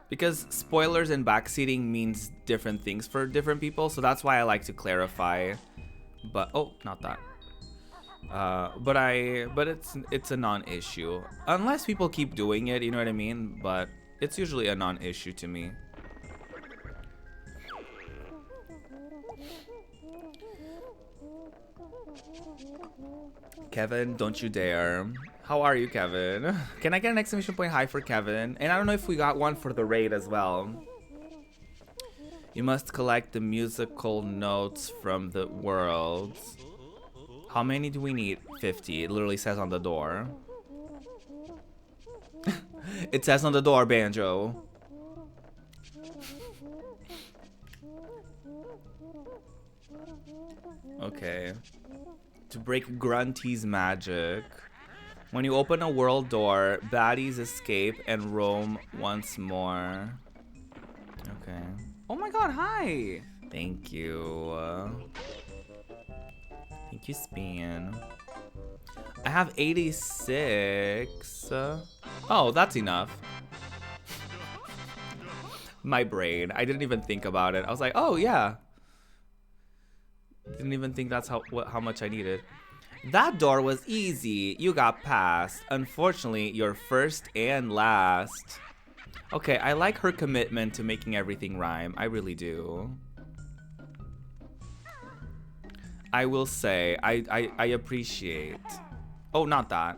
Because spoilers and backseating means different things for different people, so that's why I like to clarify. But, oh, not that. But it's a non-issue. Unless people keep doing it, you know what I mean? But it's usually a non-issue to me. Kevin, don't you dare. How are you, Kevin? Can I get an exclamation point high for Kevin? And I don't know if we got one for the raid as well. You must collect the musical notes from the worlds. How many do we need? 50. It literally says on the door. It says on the door, Banjo. Okay. To break Grunty's magic. When you open a world door, baddies escape and roam once more. Okay. Oh my god, hi! Thank you. Thank you, Span. I have 86. Oh, that's enough. My brain. I didn't even think about it. I was like, oh yeah. Didn't even think that's how much I needed. That door was easy. You got past. Unfortunately, you're first and last. Okay, I like her commitment to making everything rhyme. I really do. I will say, I appreciate. Oh, not that.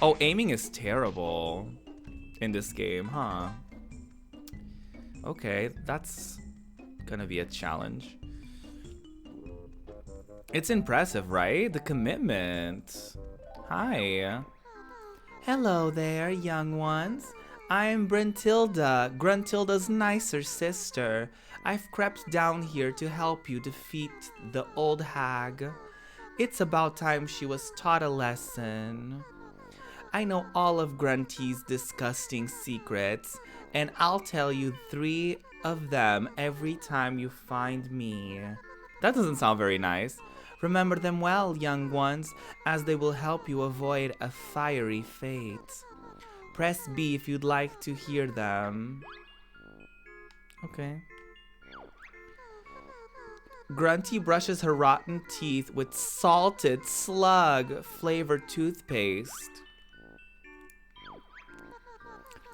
Oh, aiming is terrible in this game, huh? Okay, that's gonna be a challenge. It's impressive, right? The commitment. Hi. Hello there, young ones. I am Gruntilda, Gruntilda's nicer sister. I've crept down here to help you defeat the old hag. It's about time she was taught a lesson. I know all of Grunty's disgusting secrets, and I'll tell you 3 of them every time you find me. That doesn't sound very nice. Remember them well, young ones, as they will help you avoid a fiery fate. Press B if you'd like to hear them. Okay. Grunty brushes her rotten teeth with salted slug flavored toothpaste.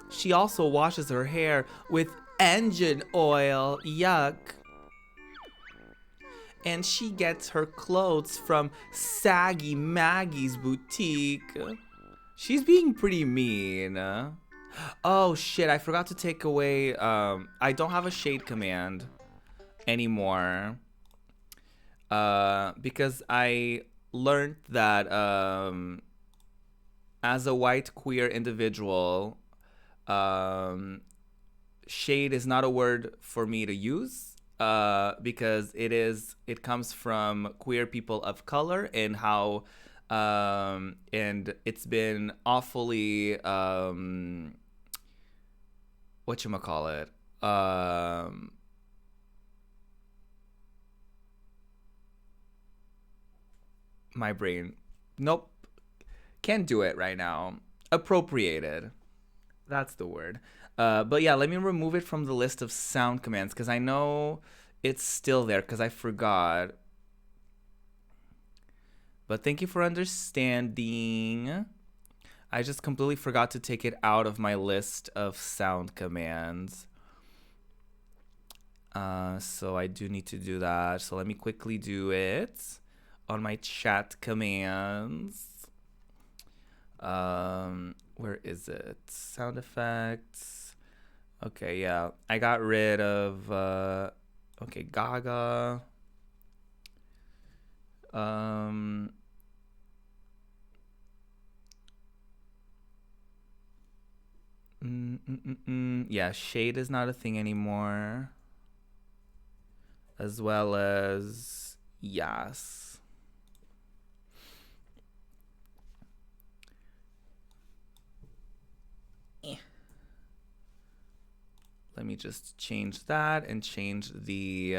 She also washes her hair with engine oil. Yuck. And she gets her clothes from Saggy Maggie's boutique. She's being pretty mean. Oh shit, I forgot to take away, I don't have a shade command anymore. Because I learned that as a white queer individual, shade is not a word for me to use, because it comes from queer people of color and how and it's been awfully whatchamacallit, my brain, nope, can't do it right now. Appropriated, that's the word. But yeah, let me remove it from the list of sound commands because I know it's still there because I forgot. But thank you for understanding. I just completely forgot to take it out of my list of sound commands. So I do need to do that. So let me quickly do it on my chat commands. Where is it? Sound effects. Okay, yeah. I got rid of okay, Gaga. Yeah, shade is not a thing anymore. As well as yes. Let me just change that and change the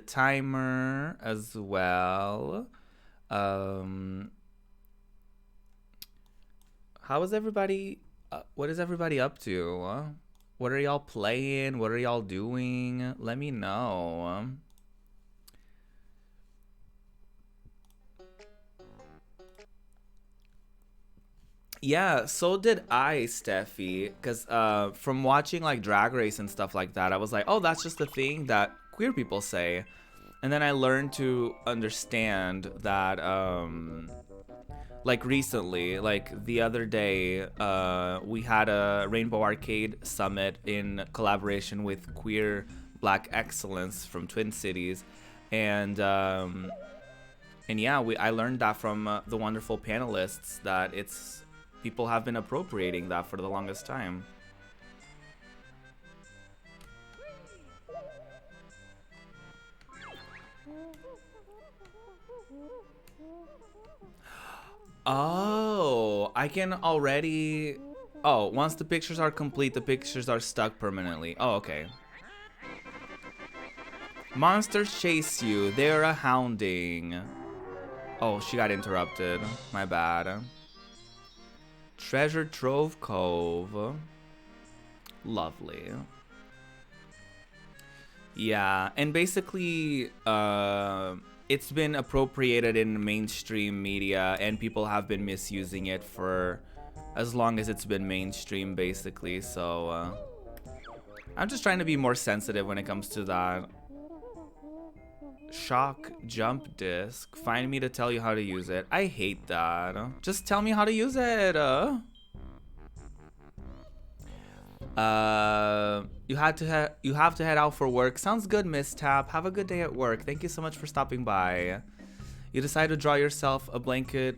timer as well. How is everybody? What is everybody up to? What are y'all playing? What are y'all doing? Let me know. Yeah, so did I, Steffi, because from watching like Drag Race and stuff like that, I was like, oh, that's just a thing that queer people say. And then I learned to understand that, like recently, like the other day, we had a Rainbow Arcade Summit in collaboration with Queer Black Excellence from Twin Cities. And yeah, I learned that from the wonderful panelists that people have been appropriating that for the longest time. Oh, I can already... Oh, once the pictures are complete, the pictures are stuck permanently. Oh, okay. Monsters chase you. They're a hounding. Oh, she got interrupted. My bad. Treasure Trove Cove. Lovely. Yeah, and basically, it's been appropriated in mainstream media, and people have been misusing it for as long as it's been mainstream, basically. So, I'm just trying to be more sensitive when it comes to that. Shock jump disc. Find me to tell you how to use it. I hate that. Just tell me how to use it. You have to head out for work. Sounds good, Miss Tap. Have a good day at work. Thank you so much for stopping by. You decide to draw yourself a blanket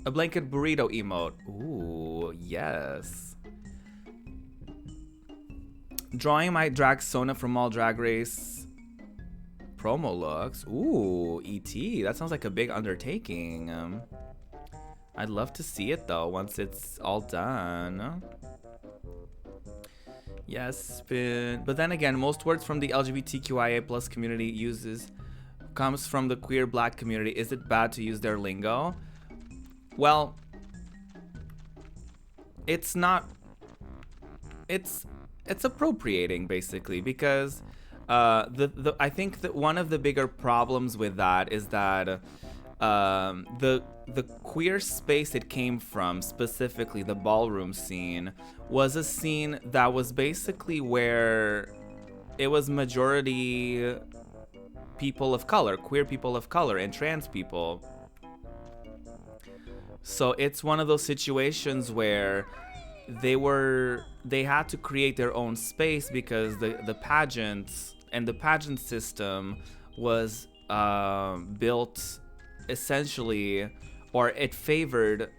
burrito emote. Ooh, yes. Drawing might drag Sona from all Drag Race promo looks. Ooh, ET. That sounds like a big undertaking. I'd love to see it though once it's all done. Yes, but then again, most words from the LGBTQIA+ community comes from the queer black community. Is it bad to use their lingo? Well, it's not. It's appropriating basically, because I think that one of the bigger problems with that is that the queer space it came from, specifically the ballroom scene, was a scene that was basically where it was majority people of color, queer people of color, and trans people. So it's one of those situations where they had to create their own space because the pageants and the pageant system was built essentially, or it favored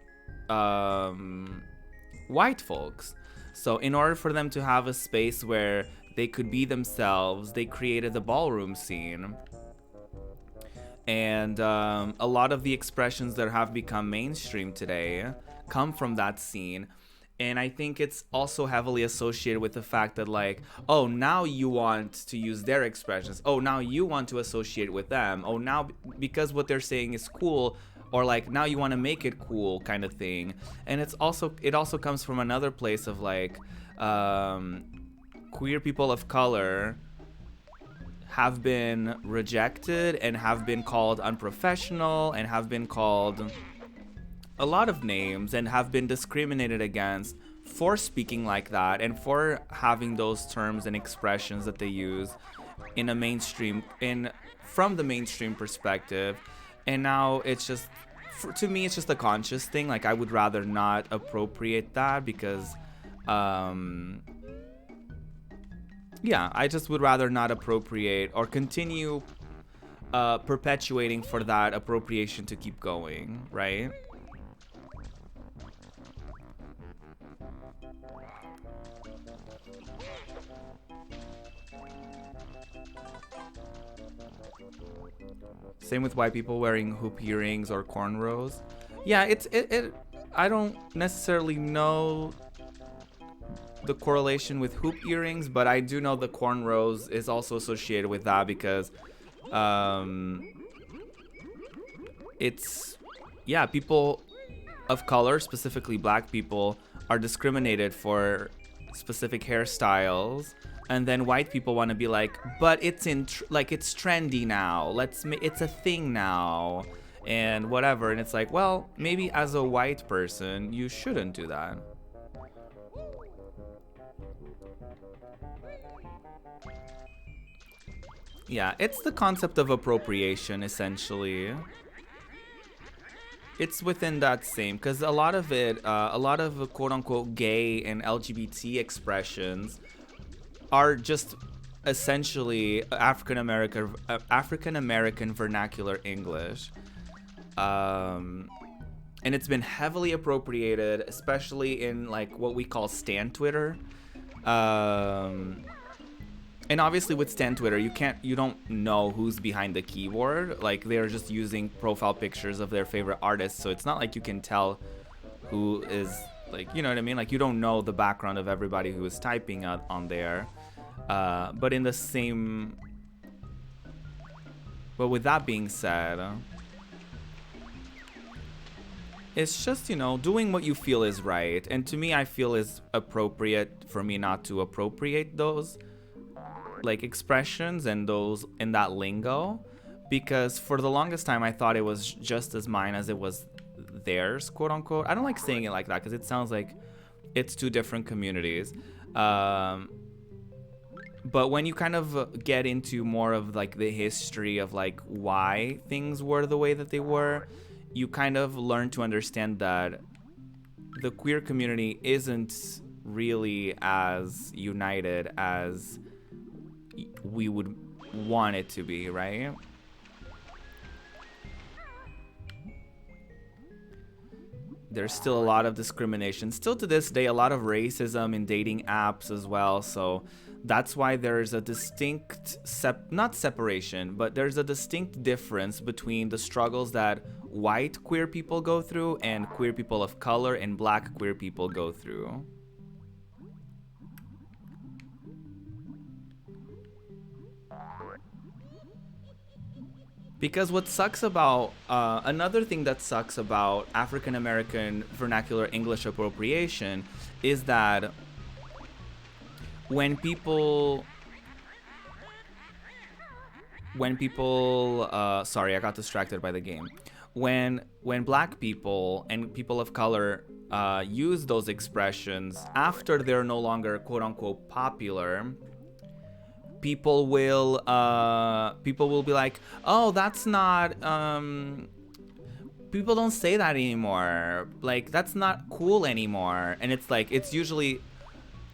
white folks. So in order for them to have a space where they could be themselves, they created the ballroom scene. And a lot of the expressions that have become mainstream today come from that scene. And I think it's also heavily associated with the fact that, like, oh, now you want to use their expressions. Oh, now you want to associate with them. Oh, now because what they're saying is cool, or like now you want to make it cool, kind of thing. And it also comes from another place of like queer people of color have been rejected and have been called unprofessional and have been called a lot of names and have been discriminated against for speaking like that and for having those terms and expressions that they use in a mainstream, from the mainstream perspective. And now it's just, to me, it's just a conscious thing. Like, I would rather not appropriate that because yeah, I just would rather not appropriate or continue perpetuating for that appropriation to keep going, right? Same with white people wearing hoop earrings or cornrows. Yeah, I don't necessarily know the correlation with hoop earrings, but I do know the cornrows is also associated with that because it's, yeah, people of color, specifically black people, are discriminated for specific hairstyles, and then white people want to be like, but it's it's trendy now, it's a thing now and whatever. And it's like, well, maybe as a white person you shouldn't do that. Yeah, it's the concept of appropriation, essentially. It's within that same, because a lot of quote-unquote gay and LGBT expressions are just essentially African American vernacular English. And it's been heavily appropriated, especially in like what we call Stan Twitter. And obviously with Stan Twitter, you don't know who's behind the keyboard. Like, they're just using profile pictures of their favorite artists, so it's not like you can tell who is, like, you know what I mean? Like, you don't know the background of everybody who is typing on there. But with that being said, it's just, you know, doing what you feel is right. And to me, I feel is appropriate for me not to appropriate those like expressions and those in that lingo, because for the longest time I thought it was just as mine as it was theirs, quote unquote. I don't like saying it like that because it sounds like it's two different communities. But when you kind of get into more of like the history of like why things were the way that they were, you kind of learn to understand that the queer community isn't really as united as we would want it to be, right? There's still a lot of discrimination. Still to this day, a lot of racism in dating apps as well. So that's why there's a distinct, not separation, but there's a distinct difference between the struggles that white queer people go through and queer people of color and black queer people go through. Because what sucks about, another thing that sucks about African American vernacular English appropriation is that when people, sorry, I got distracted by the game. When black people and people of color use those expressions after they're no longer quote unquote popular, people will be like, oh, that's not, people don't say that anymore, like that's not cool anymore. And it's like, it's usually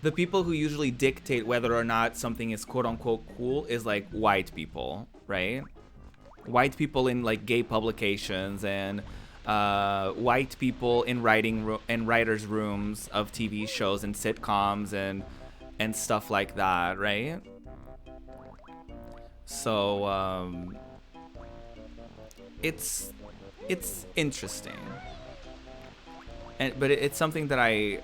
the people who usually dictate whether or not something is quote unquote cool is like white people, right? White people in like gay publications and white people in writers' rooms of TV shows and sitcoms and stuff like that, right? So it's interesting, but it's something that I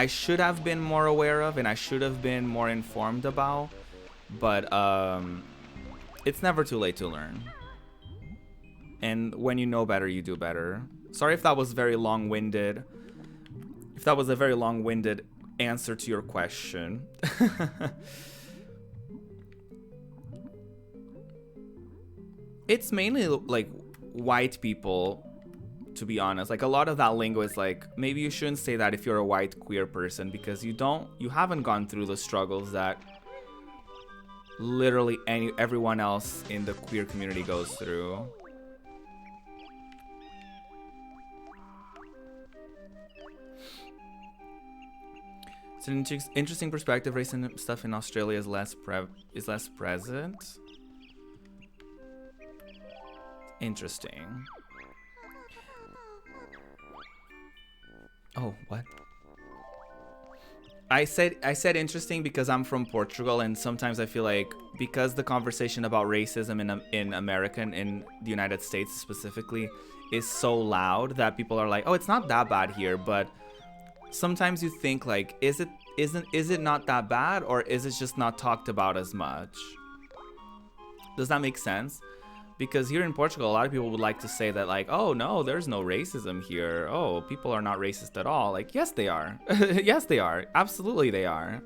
should have been more aware of and I should have been more informed about, but it's never too late to learn. And when you know better, you do better. Sorry if that was very long-winded. If that was a very long-winded answer to your question. It's mainly like white people, to be honest. Like a lot of that lingo is like, maybe you shouldn't say that if you're a white queer person, because you haven't gone through the struggles that literally everyone else in the queer community goes through. It's an interesting perspective. Race and stuff in Australia is less present. Interesting. Oh, what? I said interesting because I'm from Portugal, and sometimes I feel like because the conversation about racism in America, in the United States specifically, is so loud that people are like, oh, it's not that bad here. But sometimes you think like, is it not that bad, or is it just not talked about as much? Does that make sense? Because here in Portugal, a lot of people would like to say that like, oh no, there's no racism here. Oh, people are not racist at all. Like, yes, they are. Yes, they are. Absolutely, they are.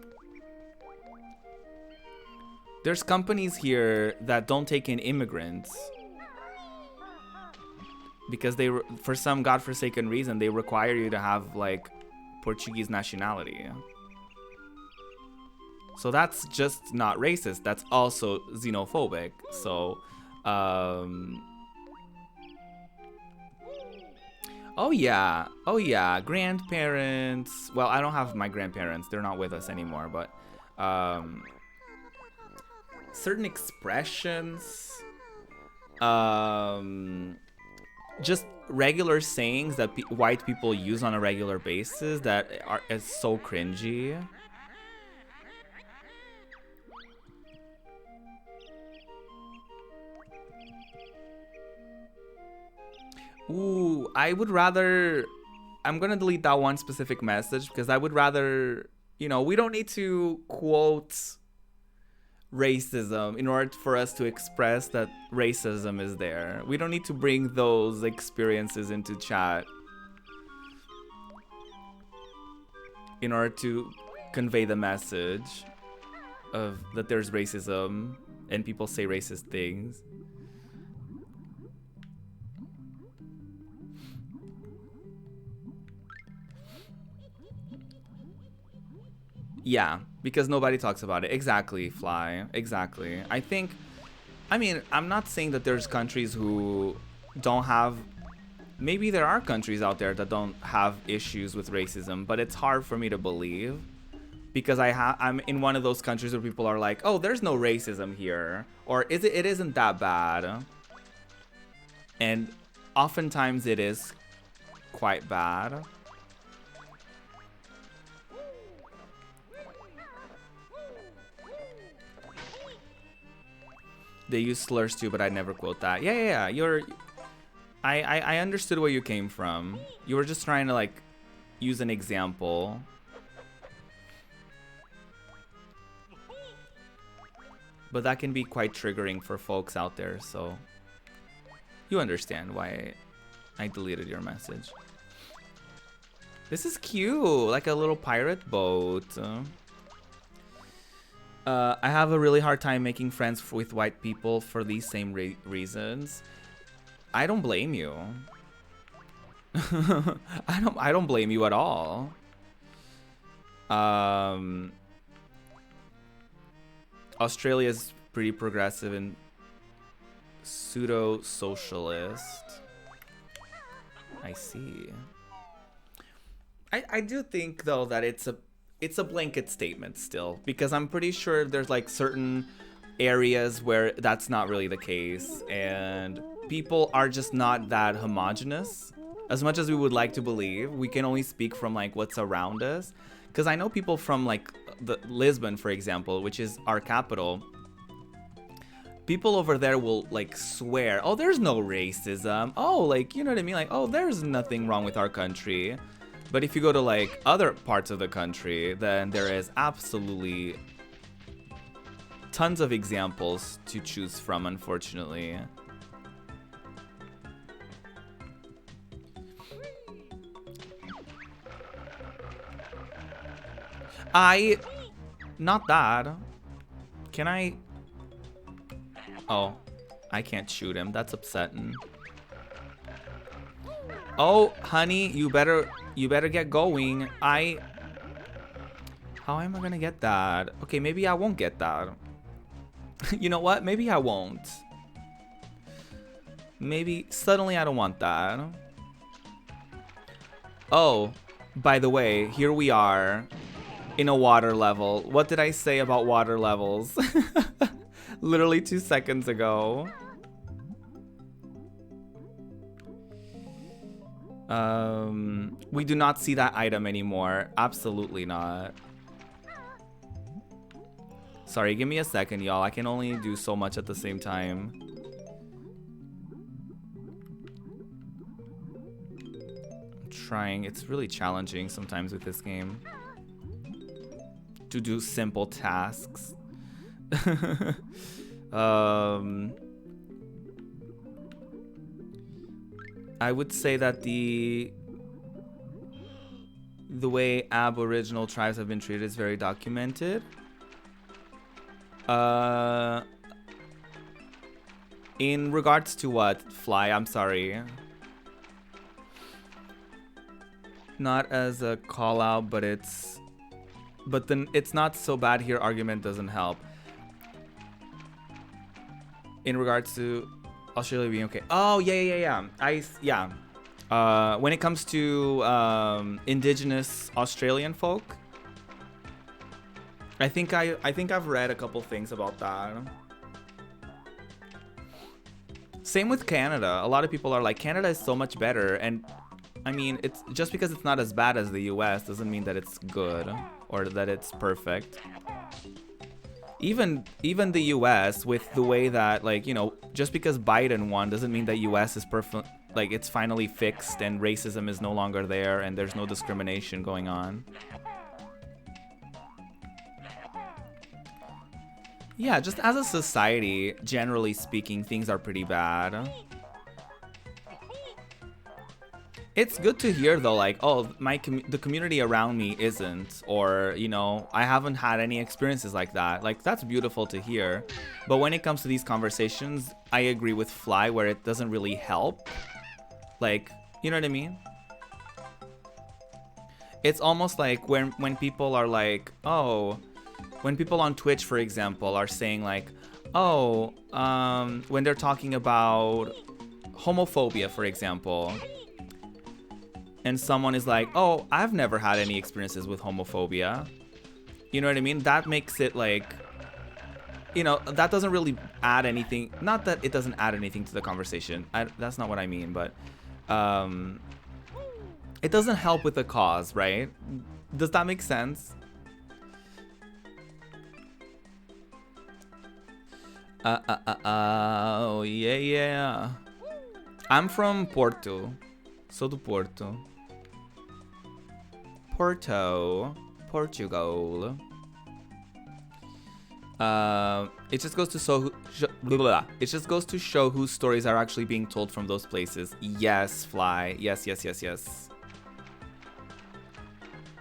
There's companies here that don't take in immigrants because they, for some godforsaken reason, they require you to have like Portuguese nationality. So that's just not racist. That's also xenophobic. So. Oh yeah, grandparents. Well, I don't have my grandparents, they're not with us anymore, but certain expressions, just regular sayings that white people use on a regular basis that is so cringy. Ooh, I would rather, I'm gonna delete that one specific message because I would rather, you know, we don't need to quote racism in order for us to express that racism is there. We don't need to bring those experiences into chat in order to convey the message of that there's racism and people say racist things. Yeah, because nobody talks about it. Exactly, Fly. Exactly. I mean, I'm not saying that there's countries who don't have maybe there are countries out there that don't have issues with racism, but it's hard for me to believe because I'm in one of those countries where people are like, oh, there's no racism here, or it isn't that bad. And oftentimes it is quite bad. They use slurs too, but I never quote that. Yeah. I understood where you came from. You were just trying to like use an example. But that can be quite triggering for folks out there, so you understand why I deleted your message. This is cute, like a little pirate boat. I have a really hard time making friends with white people for these same reasons. I don't blame you. I don't blame you at all. Australia's pretty progressive and pseudo-socialist. I see. I do think though that it's a blanket statement still, because I'm pretty sure there's like certain areas where that's not really the case, and people are just not that homogenous. As much as we would like to believe, we can only speak from like what's around us. Because I know people from like Lisbon, for example, which is our capital. People over there will like swear, oh, there's no racism. Oh, like, you know what I mean? Like, oh, there's nothing wrong with our country. But if you go to like other parts of the country, then there is absolutely tons of examples to choose from, unfortunately. Not that. Can I? Oh, I can't shoot him. That's upsetting. Oh, honey, you better get going. How am I gonna get that? Okay, maybe I won't get that. You know what? Maybe I won't. Maybe suddenly I don't want that. Oh, by the way, here we are in a water level. What did I say about water levels? Literally 2 seconds ago. We do not see that item anymore. Absolutely not. Sorry, give me a second, y'all. I can only do so much at the same time. I'm trying. It's really challenging sometimes with this game to do simple tasks. I would say that the way Aboriginal tribes have been treated is very documented. In regards to what? Fly, I'm sorry. Not as a call out, but then it's not so bad here. Argument doesn't help. In regards to Australia being okay. Oh, yeah. When it comes to indigenous Australian folk, I think I've read a couple things about that. Same with Canada. A lot of people are like, Canada is so much better, and I mean, it's just because it's not as bad as the US doesn't mean that it's good or that it's perfect. Even the US, with the way that, like, you know, just because Biden won doesn't mean that US is perfect, like it's finally fixed and racism is no longer there and there's no discrimination going on. Yeah, just as a society, generally speaking, things are pretty bad. It's good to hear though, like, oh, the community around me isn't, or, you know, I haven't had any experiences like that. Like, that's beautiful to hear. But when it comes to these conversations, I agree with Fly where it doesn't really help. Like, you know what I mean? It's almost like when people are like, oh, when people on Twitch, for example, are saying like, oh, when they're talking about homophobia, for example, and someone is like, oh, I've never had any experiences with homophobia. You know what I mean? That makes it like, you know, that doesn't really add anything. Not that it doesn't add anything to the conversation. That's not what I mean, but it doesn't help with the cause, right? Does that make sense? Oh, yeah. I'm from Porto. Sou do Porto. Portugal. It just goes to show whose stories are actually being told from those places. Yes, Fly. Yes.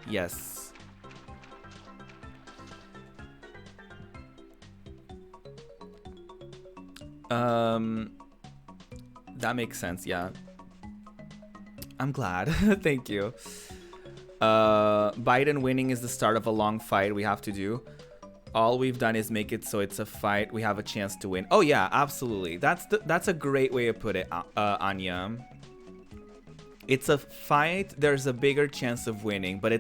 Yes. That makes sense, yeah. I'm glad. Thank you. Biden winning is the start of a long fight we have to do. All we've done is make it so it's a fight we have a chance to win. Oh yeah, absolutely. That's a great way to put it, Anya. It's a fight. There's a bigger chance of winning, but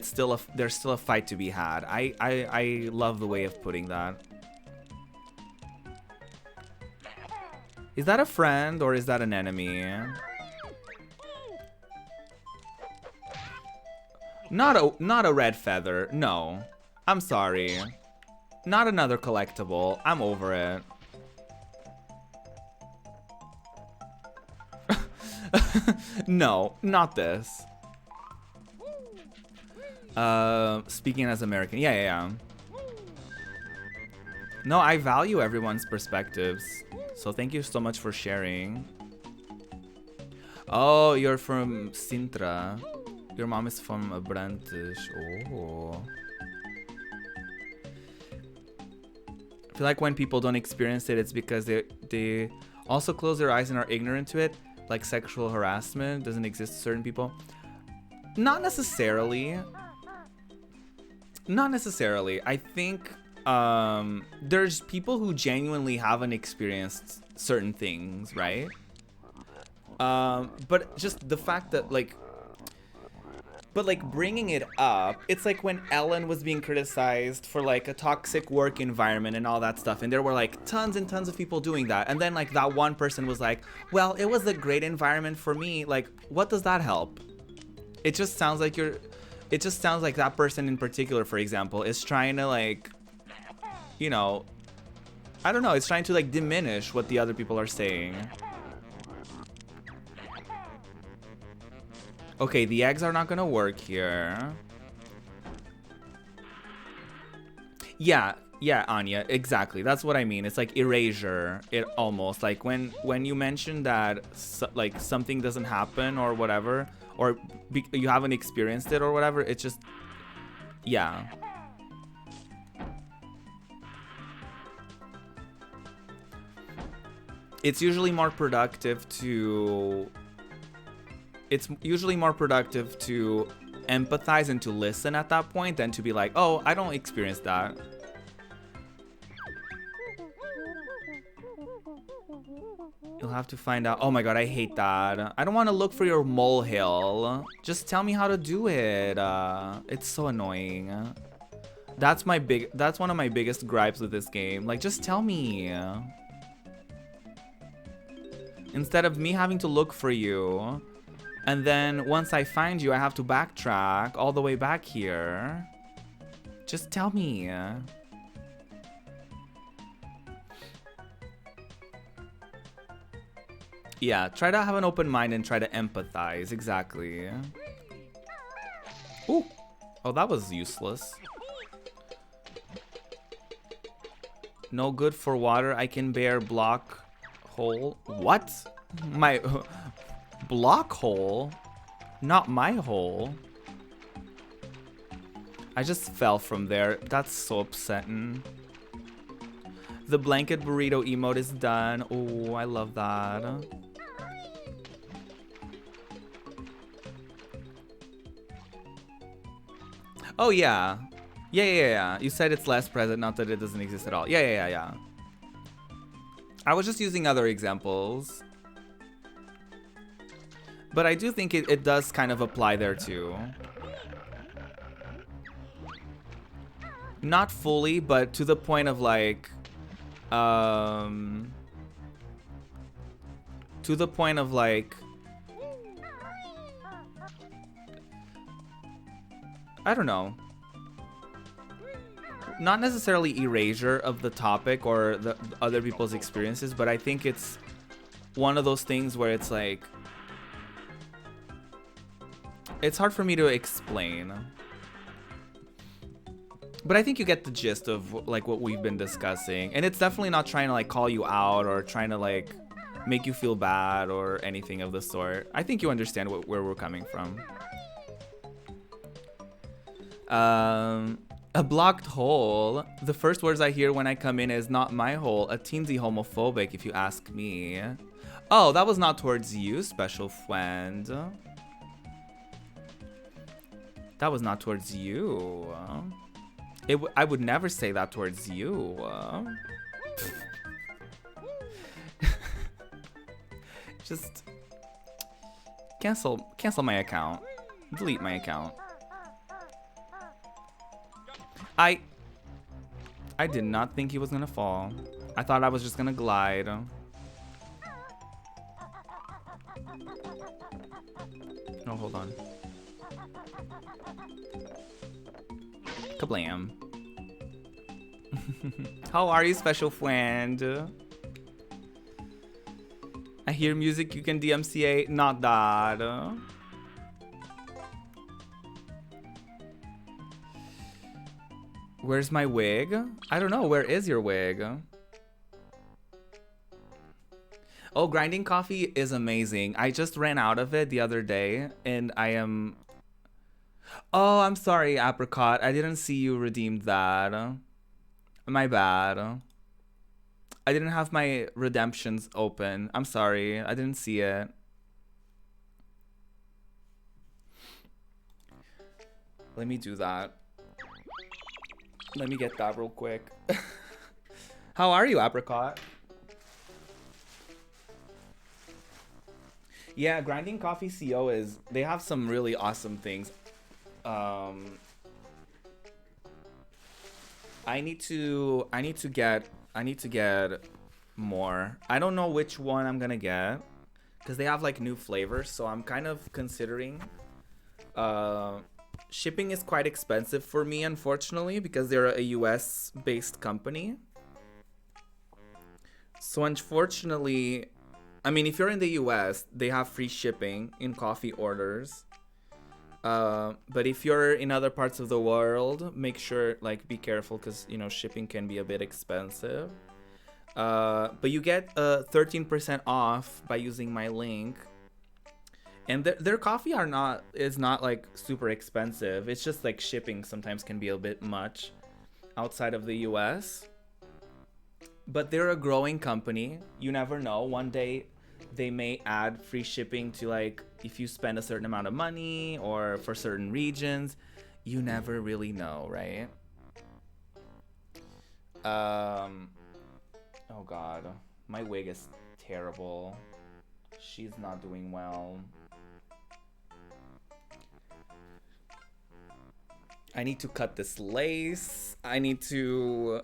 there's still a fight to be had. I love the way of putting that. Is that a friend or is that an enemy? Not a red feather. No. I'm sorry. Not another collectible. I'm over it. No, not this. Speaking as American. Yeah. No, I value everyone's perspectives. So thank you so much for sharing. Oh, you're from Sintra. Your mom is from Abrantes. Oh. I feel like when people don't experience it, it's because they also close their eyes and are ignorant to it. Like sexual harassment doesn't exist to certain people. Not necessarily. I think there's people who genuinely haven't experienced certain things, right? But just the fact that But bringing it up, it's like when Ellen was being criticized for like a toxic work environment and all that stuff, and there were like tons and tons of people doing that, and then like that one person was like, well, it was a great environment for me. Like, what does that help? It just sounds like that person in particular, for example, is trying to like, you know, I don't know, it's trying to like diminish what the other people are saying. Okay, the eggs are not gonna work here. Yeah, Anya, exactly. That's what I mean. It's like erasure. It almost like when you mention that like something doesn't happen or whatever, or you haven't experienced it or whatever. It's just, yeah. It's usually more productive to. It's usually more productive to empathize and to listen at that point than to be like, oh, I don't experience that. You'll have to find out. Oh my god, I hate that. I don't want to look for your molehill. Just tell me how to do it. It's so annoying. That's one of my biggest gripes with this game. Like, just tell me. Instead of me having to look for you. And then once I find you, I have to backtrack all the way back here. Just tell me. Yeah, try to have an open mind and try to empathize. Exactly. Ooh. Oh, that was useless. No good for water. I can bear block hole. What? My... block hole? Not my hole. I just fell from there. That's so upsetting. The blanket burrito emote is done. Oh, I love that. Oh, yeah. Yeah. You said it's less present, not that it doesn't exist at all. Yeah. I was just using other examples. But I do think it does kind of apply there too. Not fully, but to the point of like, to the point of like, I don't know. Not necessarily erasure of the topic or the other people's experiences, but I think it's one of those things where it's like, it's hard for me to explain. But I think you get the gist of like what we've been discussing. And it's definitely not trying to like call you out or trying to like make you feel bad or anything of the sort. I think you understand where we're coming from. A blocked hole. The first words I hear when I come in is not my hole. A teensy homophobic if you ask me. Oh, that was not towards you, special friend. That was not towards you. I would never say that towards you. Just cancel my account. Delete my account. I did not think he was gonna fall. I thought I was just gonna glide. Oh, hold on. Kablam. How are you, special friend? I hear music you can DMCA. Not that. Where's my wig? I don't know. Where is your wig? Oh, grinding coffee is amazing. I just ran out of it the other day and I am... Oh, I'm sorry, Apricot. I didn't see you redeemed that. My bad. I didn't have my redemptions open. I'm sorry. I didn't see it. Let me do that. Let me get that real quick. How are you, Apricot? Yeah, Grinding Coffee CO is... They have some really awesome things. I need to get more. I don't know which one I'm gonna get because they have like new flavors, so I'm kind of considering. Shipping is quite expensive for me, unfortunately, because they're a US based company. So unfortunately, I mean, if you're in the US, they have free shipping in coffee orders. But if you're in other parts of the world, make sure, like, be careful because, you know, shipping can be a bit expensive. But you get 13% off by using my link. And their coffee is not like super expensive. It's just like shipping sometimes can be a bit much outside of the US. But they're a growing company. You never know. One day they may add free shipping to, like, if you spend a certain amount of money or for certain regions. You never really know, right? Oh god, my wig is terrible. She's not doing well. I need to cut this lace. I need to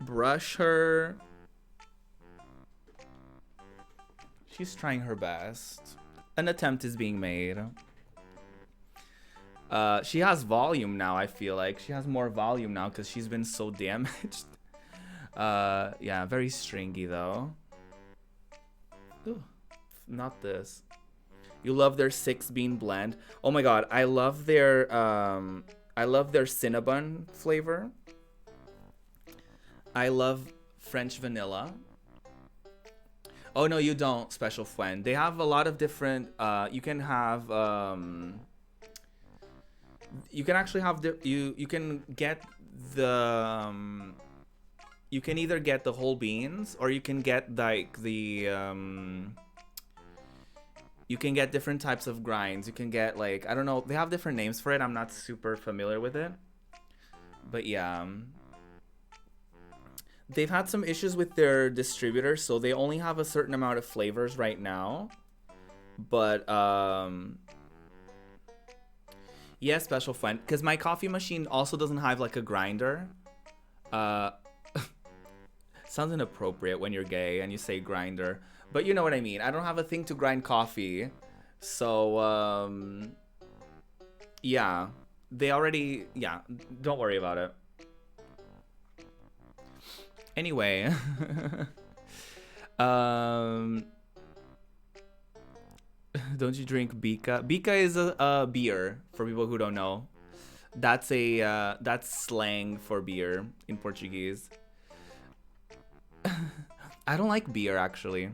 brush her. She's trying her best. An attempt is being made. She has volume now, I feel like. She has more volume now because she's been so damaged. Yeah, very stringy though. Ooh, not this. You love their 6-bean blend. Oh my god, I love their Cinnabon flavor. I love French vanilla. Oh no, you don't, special friend. They have a lot of different. You can have. You can actually have the. You can get the. You can either get the whole beans or you can get like the. You can get different types of grinds. You can get like, I don't know. They have different names for it. I'm not super familiar with it. But yeah. They've had some issues with their distributor, so they only have a certain amount of flavors right now. But yeah, special friend, because my coffee machine also doesn't have like a grinder. Sounds inappropriate when you're gay and you say grinder, but you know what I mean. I don't have a thing to grind coffee, so yeah, they already, yeah, don't worry about it. Anyway, don't you drink Bika? Bika is a beer, for people who don't know. That's a that's slang for beer in Portuguese. I don't like beer, actually.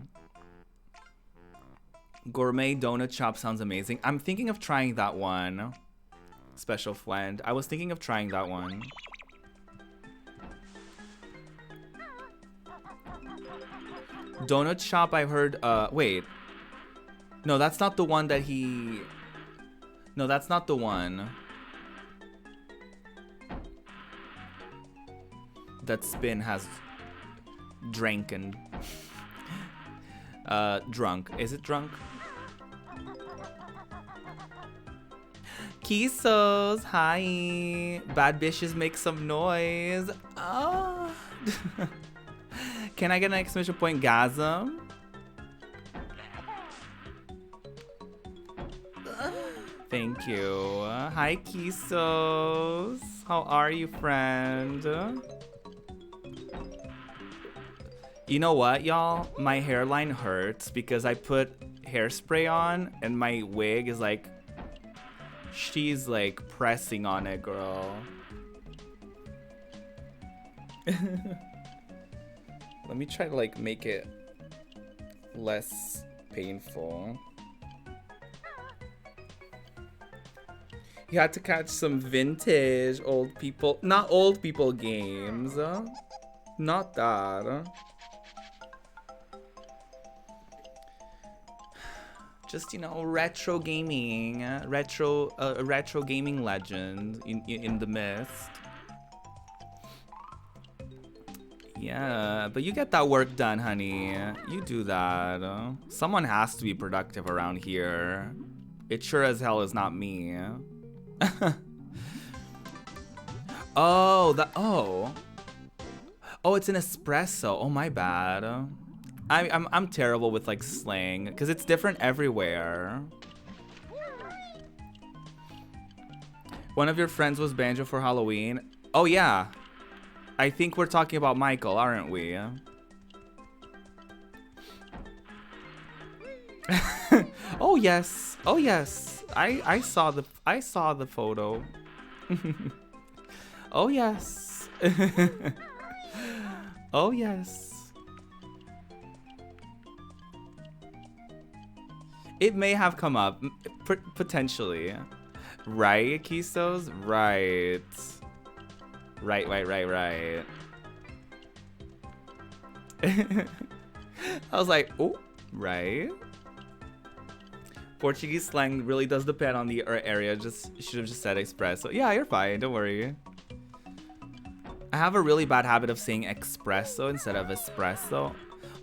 Gourmet donut shop sounds amazing. I'm thinking of trying that one. Special friend. I was thinking of trying that one. Donut shop, I've heard, wait. No, that's not the one that he... No, that's not the one that Spin has drank and... drunk. Is it drunk? Kisos, hi. Bad bitches make some noise. Oh. Can I get an exclamation point gasm? Thank you. Hi, Kisos. How are you, friend? You know what, y'all? My hairline hurts because I put hairspray on and my wig is like... She's like pressing on it, girl. Let me try to like make it less painful. You had to catch some vintage old people, not old people games. Not that. Just, you know, retro gaming, retro gaming legend in the mist. Yeah, but you get that work done, honey. You do that. Someone has to be productive around here. It sure as hell is not me. Oh, it's an espresso. Oh, my bad. I'm terrible with like slang because it's different everywhere. One of your friends was Banjo for Halloween. Oh yeah, I think we're talking about Michael, aren't we? Oh yes, oh yes. I saw the photo. Oh yes. Oh yes. It may have come up, potentially. Right, Kistos? Right. Right. I was like, oh, right. Portuguese slang really does depend on the area. Just should have just said espresso. Yeah, you're fine. Don't worry. I have a really bad habit of saying espresso instead of espresso.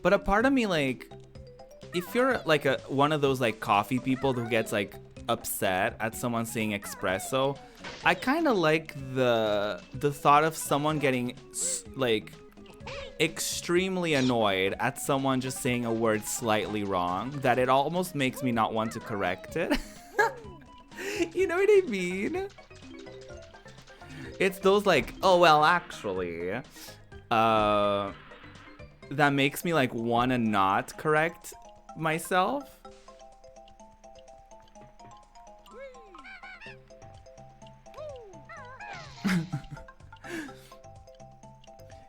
But a part of me, like... If you're like one of those like coffee people who gets like upset at someone saying espresso, I kind of like the thought of someone getting like extremely annoyed at someone just saying a word slightly wrong, that it almost makes me not want to correct it. You know what I mean? It's those like, oh well, actually, that makes me like want to not correct myself.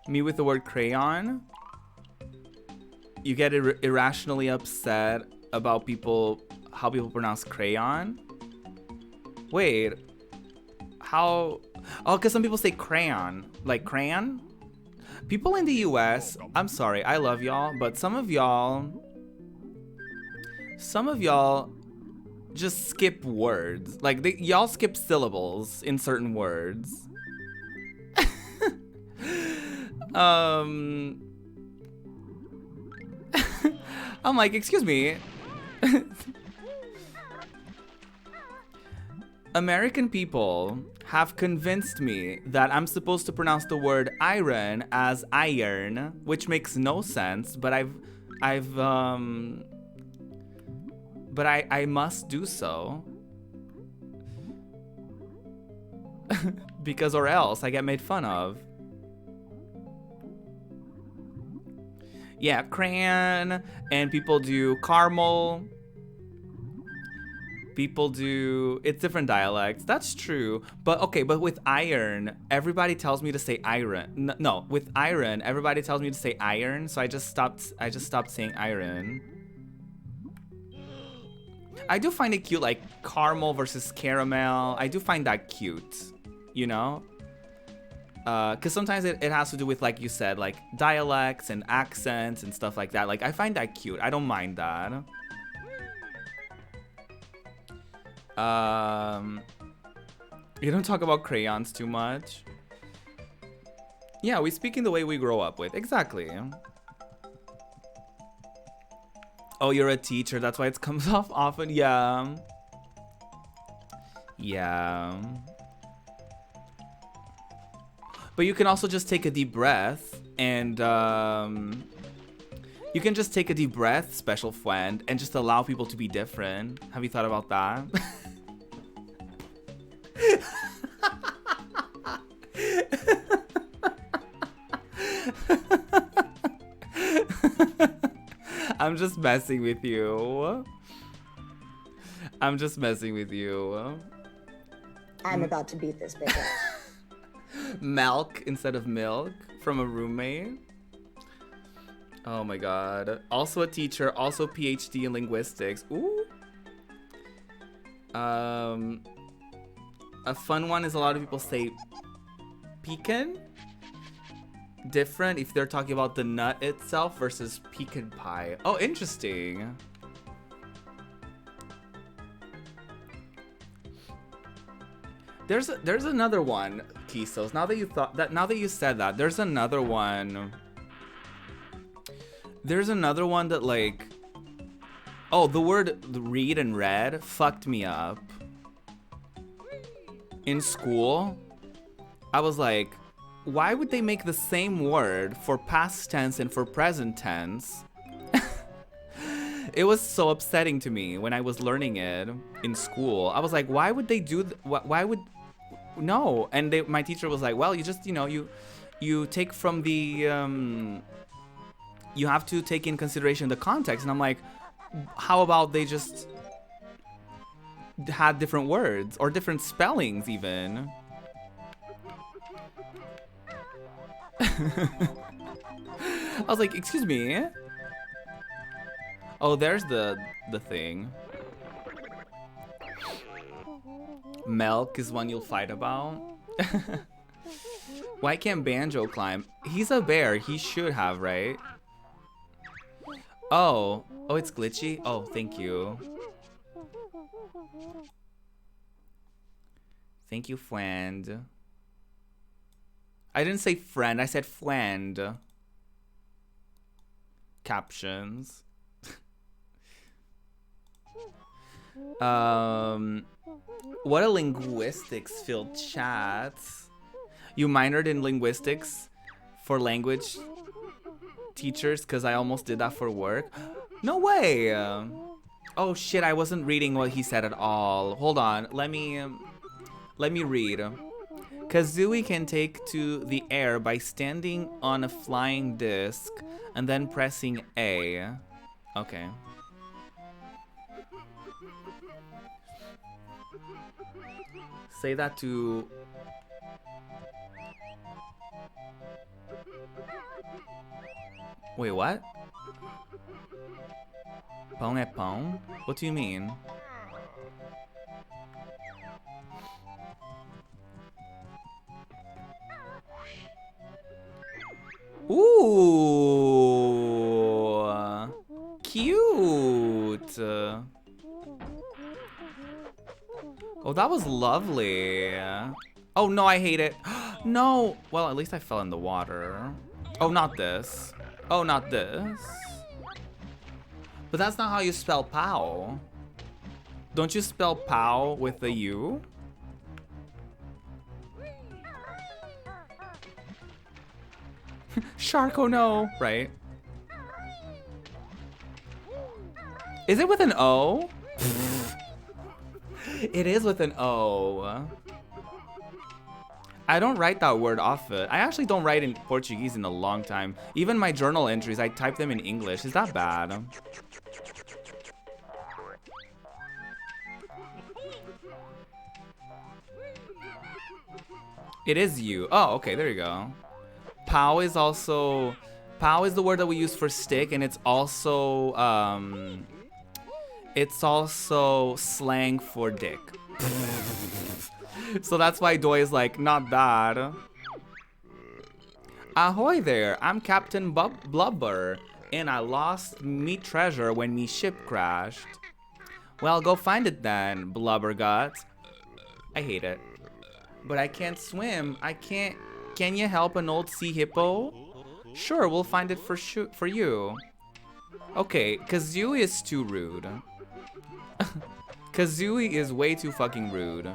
Me with the word crayon. You get irrationally upset about how people pronounce crayon. Wait, how? Oh, because some people say crayon, like crayon. People in the US, I'm sorry, I love y'all, but some of y'all just skip words. Like, y'all skip syllables in certain words. I'm like, excuse me. American people have convinced me that I'm supposed to pronounce the word iron as iron, which makes no sense, but I must do so. Because or else I get made fun of. Yeah, crayon, and people do caramel. People do, it's different dialects. That's true. But okay, but with iron, everybody tells me to say iron. No, with iron, everybody tells me to say iron, so I just stopped saying iron. I do find it cute, like caramel versus caramel. I do find that cute, you know? Because sometimes it has to do with, like you said, like dialects and accents and stuff like that. Like, I find that cute. I don't mind that. You don't talk about crayons too much. Yeah, we speak in the way we grow up with. Exactly. Oh, you're a teacher. That's why it comes off often. Yeah. Yeah. But you can also just take a deep breath and you can just take a deep breath, special friend, and just allow people to be different. Have you thought about that? I'm just messing with you. I'm just messing with you. I'm about to beat this bitch up. Milk instead of milk from a roommate. Oh my god. Also a teacher, also PhD in linguistics. Ooh. A fun one is a lot of people say pecan. Different if they're talking about the nut itself versus pecan pie. Oh, interesting. There's another one, Kisos. Now that you said that, there's another one. There's another one that, like, oh, the word read and read fucked me up. In school, I was like, why would they make the same word for past tense and for present tense? It was so upsetting to me when I was learning it in school. I was like, why would they do why would no? And my teacher was like, well, you just, you know, you take from the you have to take in consideration the context. And I'm like, how about they just had different words or different spellings even? I was like, excuse me. Oh, there's the thing. Milk is one you'll fight about. Why can't Banjo climb? He's a bear. He should have, right? Oh, it's glitchy? Oh, thank you. Thank you, friend. I didn't say friend, I said friend. Captions. What a linguistics filled chat. You minored in linguistics for language teachers because I almost did that for work. No way. Oh shit, I wasn't reading what he said at all. Hold on, let me read. Kazooie can take to the air by standing on a flying disc and then pressing A. Okay. Say that to... Wait, what? Pão é pão? What do you mean? Ooh, cute. Oh, that was lovely. Oh no, I hate it. No. Well, at least I fell in the water. Oh, not this. Oh, not this. But that's not how you spell pow. Don't you spell pow with a U? Shark, oh no, right? Is it with an O? It is with an O. I don't write that word off it. I actually don't write in Portuguese in a long time. Even my journal entries, I type them in English. Is that bad? It is you. Oh, okay, there you go. Pow is also... Pow is the word that we use for stick, and it's also slang for dick. So that's why Doi is like, not bad. Ahoy there, I'm Captain Blubber, and I lost me treasure when me ship crashed. Well, go find it then, Blubbergut. I hate it. But I can't swim. I can't. Can you help an old sea hippo? Sure, we'll find it for you. Okay, Kazooie is too rude. Kazooie is way too fucking rude.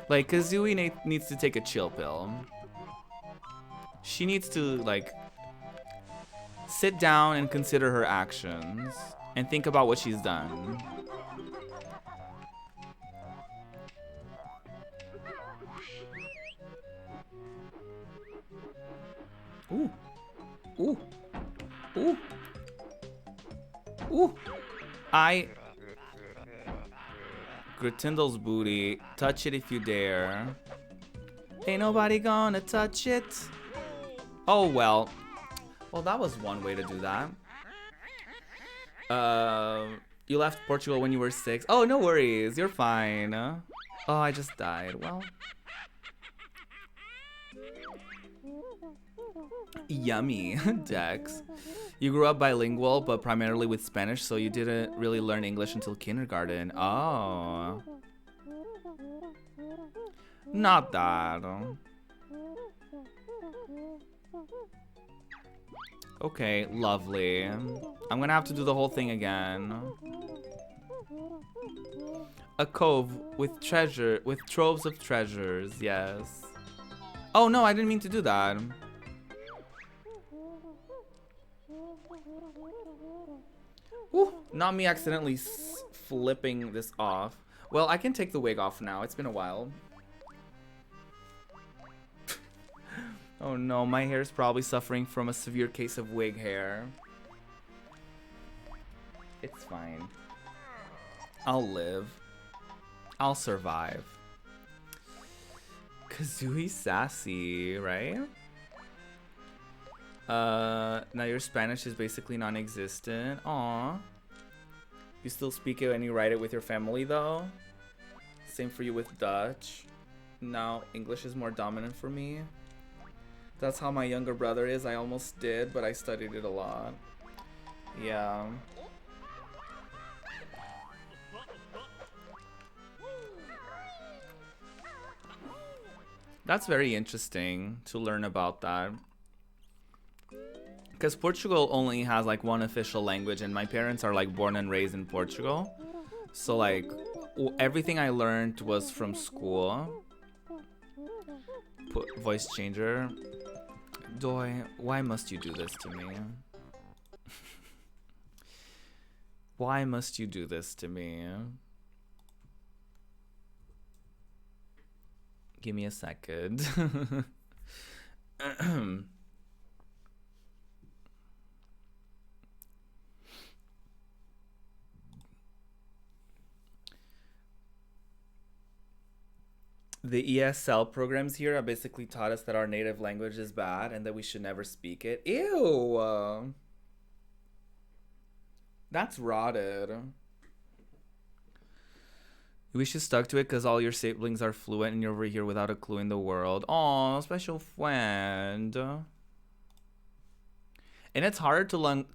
Like, Kazooie needs to take a chill pill. She needs to, like, sit down and consider her actions and think about what she's done. Ooh. Ooh. Ooh. Ooh. Gruntilda's booty. Touch it if you dare. Ain't nobody gonna touch it. Oh, well. Well, that was one way to do that. You left Portugal when you were 6. Oh, no worries. You're fine. Oh, I just died. Well. Yummy, Dex. You grew up bilingual, but primarily with Spanish, so you didn't really learn English until kindergarten. Oh. Not that. Okay, lovely. I'm gonna have to do the whole thing again. A cove with troves of treasures, yes. Oh no, I didn't mean to do that. Ooh, not me accidentally flipping this off. Well, I can take the wig off now. It's been a while. Oh no, my hair is probably suffering from a severe case of wig hair. It's fine. I'll live. I'll survive. Kazooie sassy, right? Now your Spanish is basically non-existent. Aw. You still speak it and you write it with your family though? Same for you with Dutch. Now English is more dominant for me. That's how my younger brother is. I almost did, but I studied it a lot. Yeah. That's very interesting to learn about that. Because Portugal only has like one official language, and my parents are like born and raised in Portugal. So like everything I learned was from school. Voice changer. Doi, why must you do this to me? Why must you do this to me? Give me a second. The ESL programs here have basically taught us that our native language is bad and that we should never speak it. Ew! That's rotted. You wish you stuck to it because all your siblings are fluent and you're over here without a clue in the world. Aw, special friend. And it's harder to learn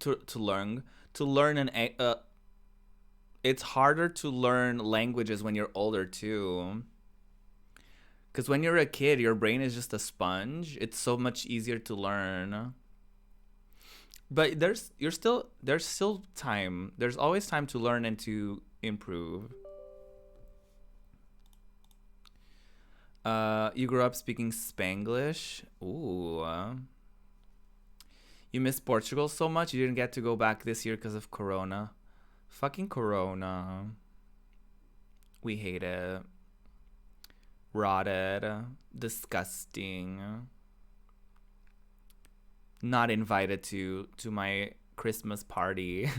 it's harder to learn languages when you're older too. Because when you're a kid, your brain is just a sponge. It's so much easier to learn. But there's still time. There's always time to learn and to improve. You grew up speaking Spanglish? Ooh. You miss Portugal so much you didn't get to go back this year because of Corona. Fucking Corona. We hate it. Rotted. Disgusting. Not invited to my Christmas party.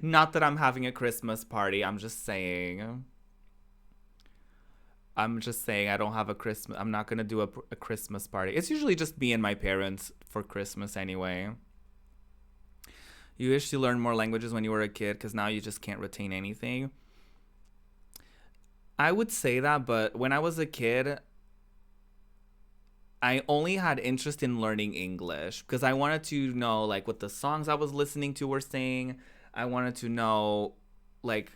Not that I'm having a Christmas party. I'm just saying I don't have a Christmas. I'm not gonna do a Christmas party. It's usually just me and my parents for Christmas anyway. You wish you learned more languages when you were a kid because now you just can't retain anything. I would say that, but when I was a kid, I only had interest in learning English because I wanted to know like what the songs I was listening to were saying. I wanted to know like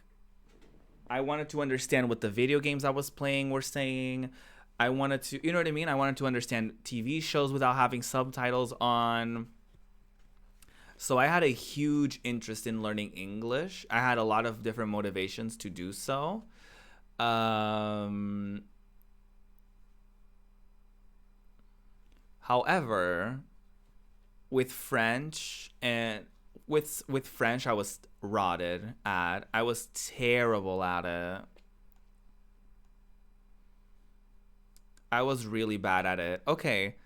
I wanted to understand what the video games I was playing were saying. I wanted to, you know what I mean? I wanted to understand TV shows without having subtitles on. So I had a huge interest in learning English. I had a lot of different motivations to do so. However, with French and with French, I was rotted at. I was terrible at it. I was really bad at it. Okay.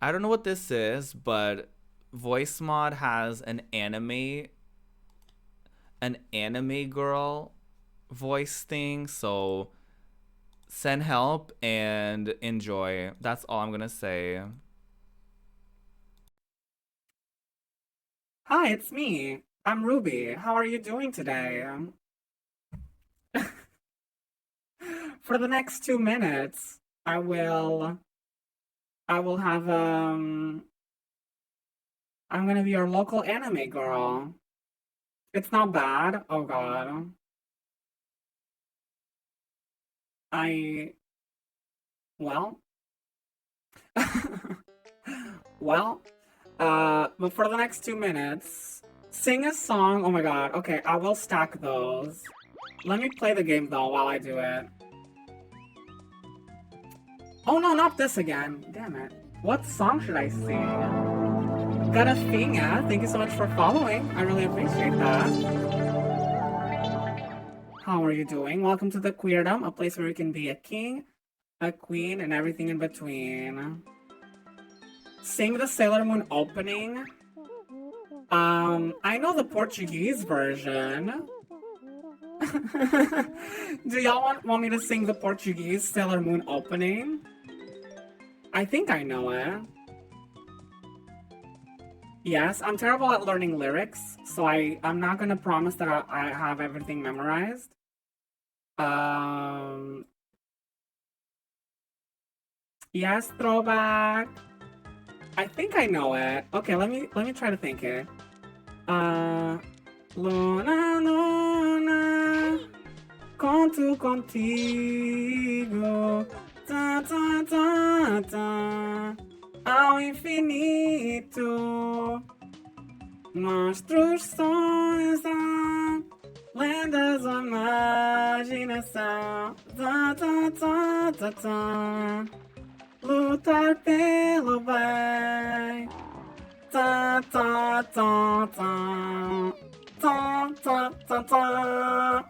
I don't know what this is, but VoiceMod has an anime girl voice thing, so send help and enjoy. That's all I'm gonna say. Hi, it's me. I'm Ruby. How are you doing today? For the next 2 minutes, I will have I'm gonna be your local anime girl. It's not bad. Oh god. Well. Well, but for the next 2 minutes, sing a song. Oh my god. Okay, I will stack those. Let me play the game though while I do it. Oh no, not this again. Damn it. What song should I sing? Got a thing, yeah? Thank you so much for following. I really appreciate that. How are you doing? Welcome to the Queerdom, a place where you can be a king, a queen, and everything in between. Sing the Sailor Moon opening. I know the Portuguese version. Do y'all want me to sing the Portuguese Sailor Moon opening? I think I know it. Yes, I'm terrible at learning lyrics, so I'm not gonna promise that I have everything memorized. Yes, throwback. I think I know it. Okay, let me try to think it. Luna, Luna, conto contigo, ta ta ta ta, ao infinito, nossos sonhos, lendas da imaginação, ta ta ta ta ta, lutar pelo bem, ta ta ta ta. Ta, ta, ta, ta.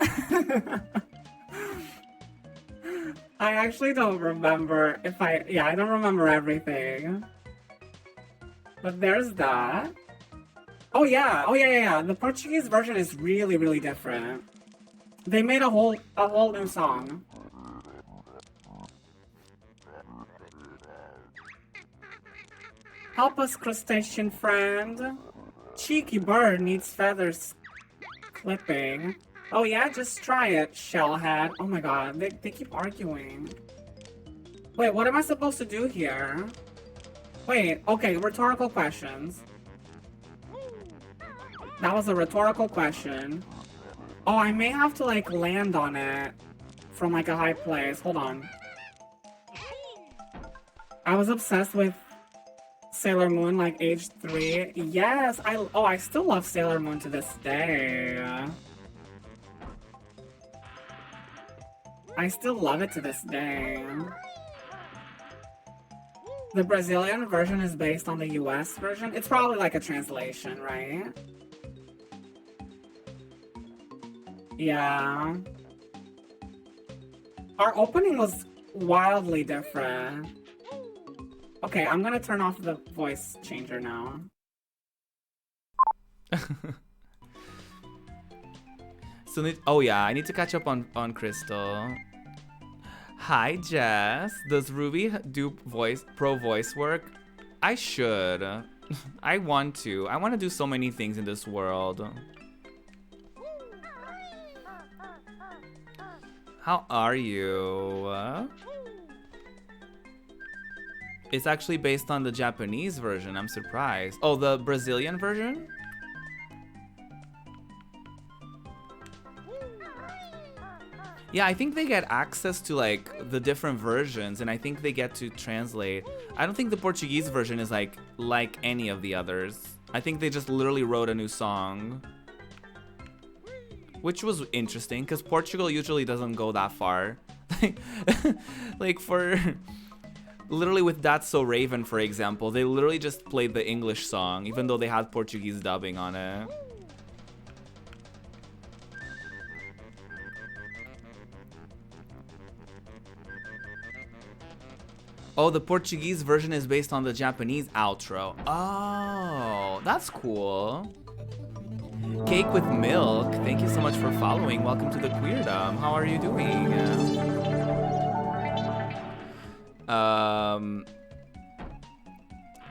I actually don't remember I don't remember everything. But there's that. Oh yeah. The Portuguese version is really, really different. They made a whole new song. Help us, crustacean friend. Cheeky bird needs feathers clipping. Oh yeah, just try it, shellhead. Oh my god, they keep arguing. Wait, what am I supposed to do here? Wait, okay, rhetorical questions. That was a rhetorical question. Oh, I may have to like land on it from like a high place. Hold on. I was obsessed with Sailor Moon, like, age 3. Yes, I still love Sailor Moon to this day. I still love it to this day. The Brazilian version is based on the US version. It's probably like a translation, right? Yeah. Our opening was wildly different. Okay, I'm gonna turn off the voice changer now. So, oh yeah, I need to catch up on Crystal. Hi, Jess. Does Ruby do pro voice work? I should. I want to. I want to do so many things in this world. How are you? It's actually based on the Japanese version. I'm surprised. Oh, the Brazilian version? Yeah, I think they get access to like the different versions, and I think they get to translate. I don't think the Portuguese version is like any of the others. I think they just literally wrote a new song, which was interesting because Portugal usually doesn't go that far. Like for literally with That's So Raven, for example, they literally just played the English song even though they had Portuguese dubbing on it. Oh, the Portuguese version is based on the Japanese outro. Oh, that's cool. Cake with Milk, thank you so much for following. Welcome to the Queerdom. How are you doing?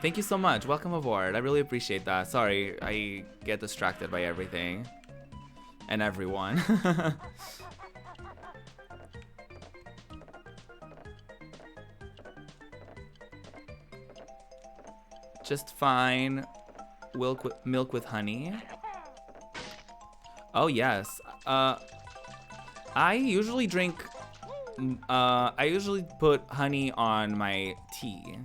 Thank you so much. Welcome aboard. I really appreciate that. Sorry, I get distracted by everything and everyone. Just fine. Milk with honey. Oh yes. I usually drink. I usually put honey on my tea.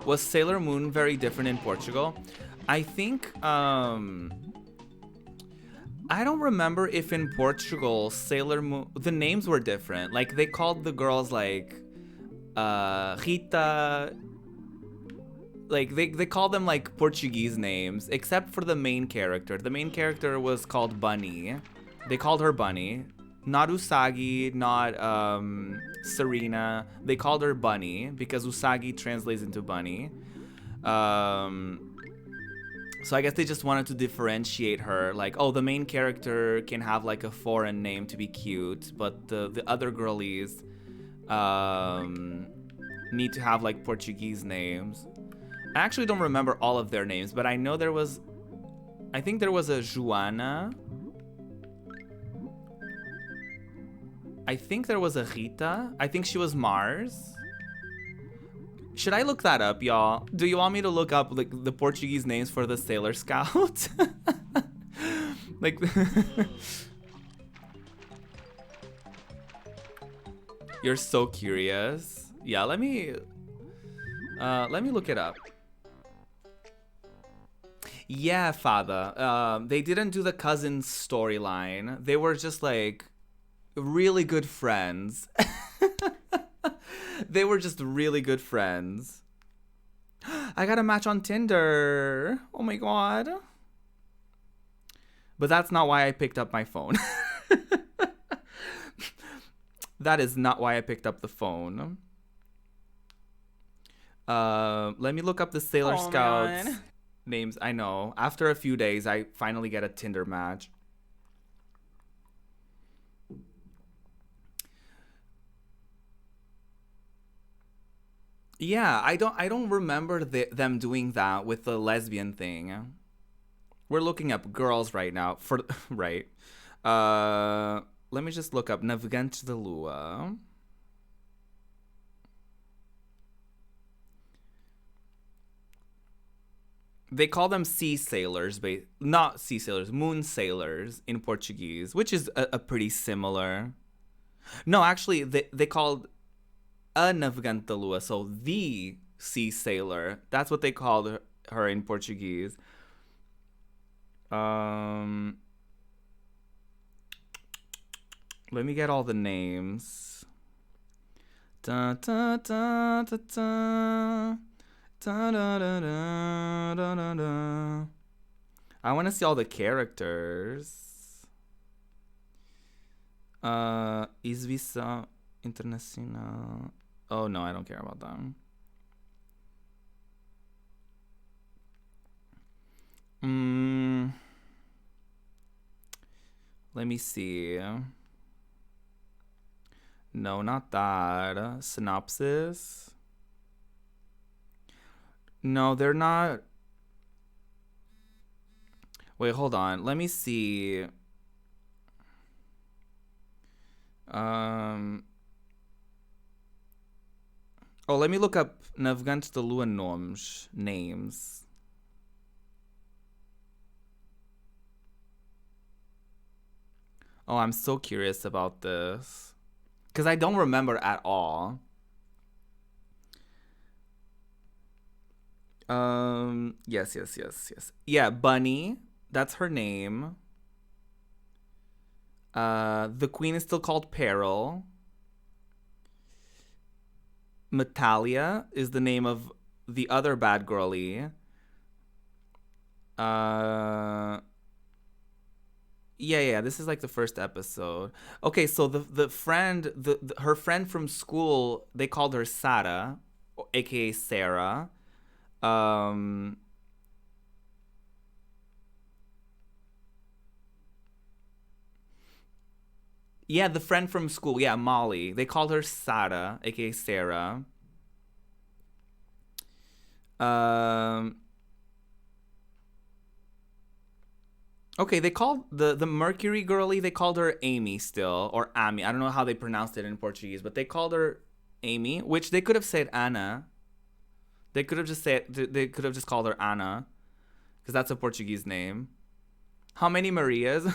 Was Sailor Moon very different in Portugal? I think. I don't remember if in Portugal Sailor Moon the names were different. Like they called the girls like Rita. Like they called them like Portuguese names, except for the main character. The main character was called Bunny. They called her Bunny. Not Usagi, not Serena. They called her Bunny because Usagi translates into bunny. So I guess they just wanted to differentiate her. Like, oh, the main character can have like a foreign name to be cute, but the other girlies need to have like Portuguese names. I actually don't remember all of their names, but I know there was, I think there was a Joana. I think there was a Rita. I think she was Mars. Should I look that up, y'all? Do you want me to look up like the Portuguese names for the Sailor Scout? Like you're so curious. Yeah, let me look it up. Yeah, Father. They didn't do the cousins storyline. They were just like really good friends. They were just really good friends. I got a match on Tinder. Oh my god. But that's not why I picked up my phone. That is not why I picked up the phone. Let me look up the Sailor Scouts names. I know. After a few days, I finally get a Tinder match. Yeah, I don't remember them doing that with the lesbian thing. We're looking up girls right now for right. Let me just look up Navegante da Lua. They call them sea sailors, not sea sailors, moon sailors in Portuguese, which is a pretty similar. No, actually, they called a Navegante da Lua, so the sea sailor. That's what they called her in Portuguese. Let me get all the names. Da, da, da, da, da. Da, da, da, da, da, da, da. I want to see all the characters. Isvisa Internacional. Oh no, I don't care about them. Let me see. No, not that. Synopsis. No, they're not. Wait, hold on. Let me see. Oh, let me look up Navgant de Lua Noms names. Oh, I'm so curious about this. Because I don't remember at all. Yes. Yeah, Bunny. That's her name. The queen is still called Peril. Metalia is the name of the other bad girlie. Yeah, this is like the first episode. Okay, so the friend, her friend from school, they called her Sara, aka Sarah. Yeah, the friend from school, yeah, Molly. They called her Sara, aka Sarah. Okay, they called the Mercury girlie, they called her Amy still, or Amy. I don't know how they pronounced it in Portuguese, but they called her Amy, which they could have said Anna. They could have just called her Anna, because that's a Portuguese name. How many Marias?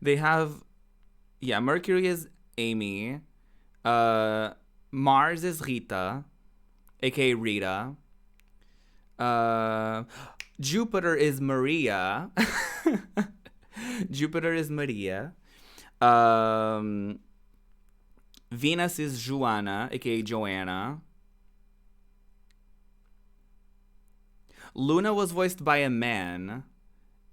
They have, yeah, Mercury is Amy. Mars is Rita, aka Rita. Jupiter is Maria. Jupiter is Maria. Venus is Joanna, aka Joanna. Luna was voiced by a man,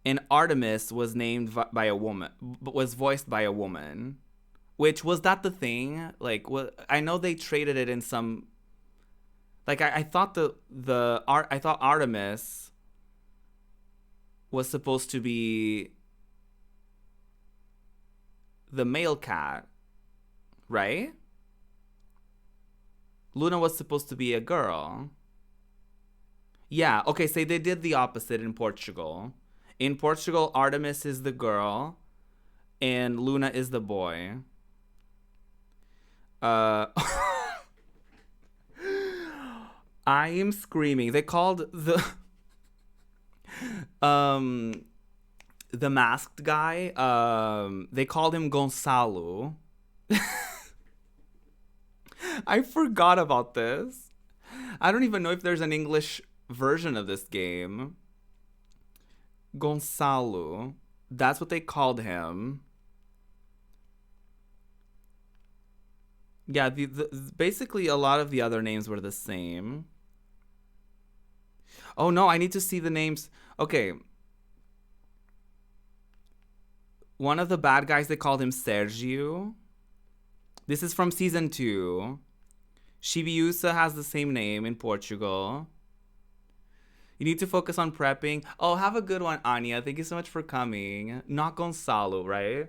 and Artemis was named by a woman. Was voiced by a woman. Which, was that the thing? Like, I know they traded it in some. Like, I thought I thought Artemis was supposed to be the male cat, right? Luna was supposed to be a girl. Yeah, okay, so they did the opposite in Portugal. In Portugal, Artemis is the girl, and Luna is the boy. I am screaming. They called the masked guy, they called him Gonçalo. I forgot about this. I don't even know if there's an English version of this game. Gonçalo. That's what they called him. Yeah, basically a lot of the other names were the same. Oh no, I need to see the names. Okay. One of the bad guys, they called him Sergio. This is from season 2. Chibiusa has the same name in Portugal. You need to focus on prepping. Oh, have a good one, Anya. Thank you so much for coming. Not Gonçalo, right?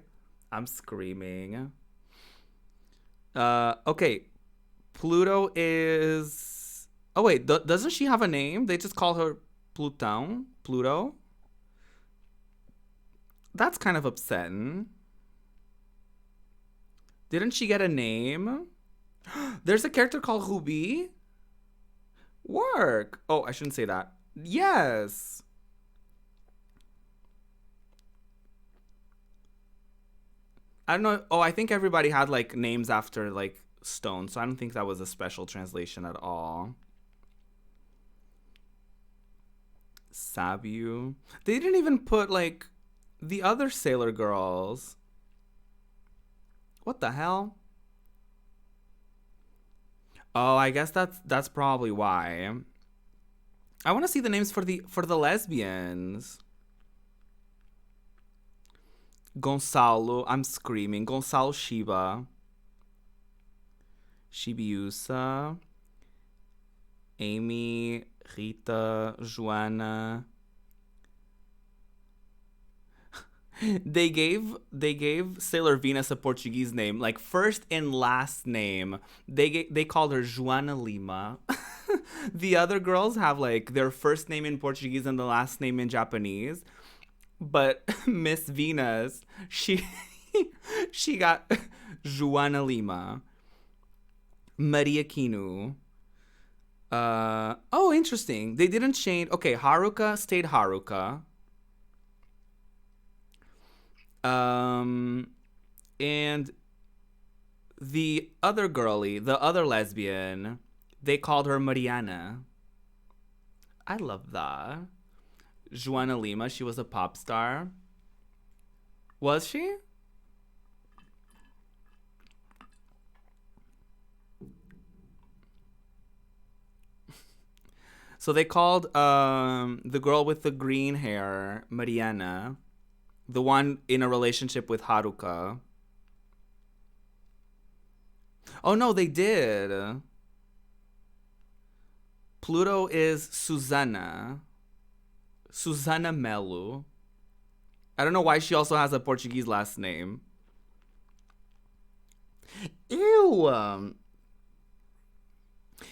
I'm screaming. Okay. Pluto is... Oh, wait. Doesn't she have a name? They just call her Plutão? Pluto? That's kind of upsetting. Didn't she get a name? There's a character called Ruby? Work! Oh, I shouldn't say that. Yes! I don't know. Oh, I think everybody had, like, names after, like, stones. So I don't think that was a special translation at all. Sabu. They didn't even put, like, the other Sailor girls. What the hell? Oh, I guess that's probably why. I want to see the names for the lesbians. Gonçalo, I'm screaming. Gonçalo Shiba. Shibiusa. Amy, Rita, Joanna. They gave Sailor Venus a Portuguese name, like first and last name. They called her Joana Lima. The other girls have like their first name in Portuguese and the last name in Japanese. But Miss Venus, she got Joana Lima. Maria Kinu. Oh, interesting. They didn't change. Okay, Haruka stayed Haruka. And the other girly, the other lesbian, they called her Mariana. I love that. Joana Lima, she was a pop star. Was she? So they called the girl with the green hair Mariana. The one in a relationship with Haruka. Oh no, they did. Pluto is Susana. Susana Melu. I don't know why she also has a Portuguese last name. Ew.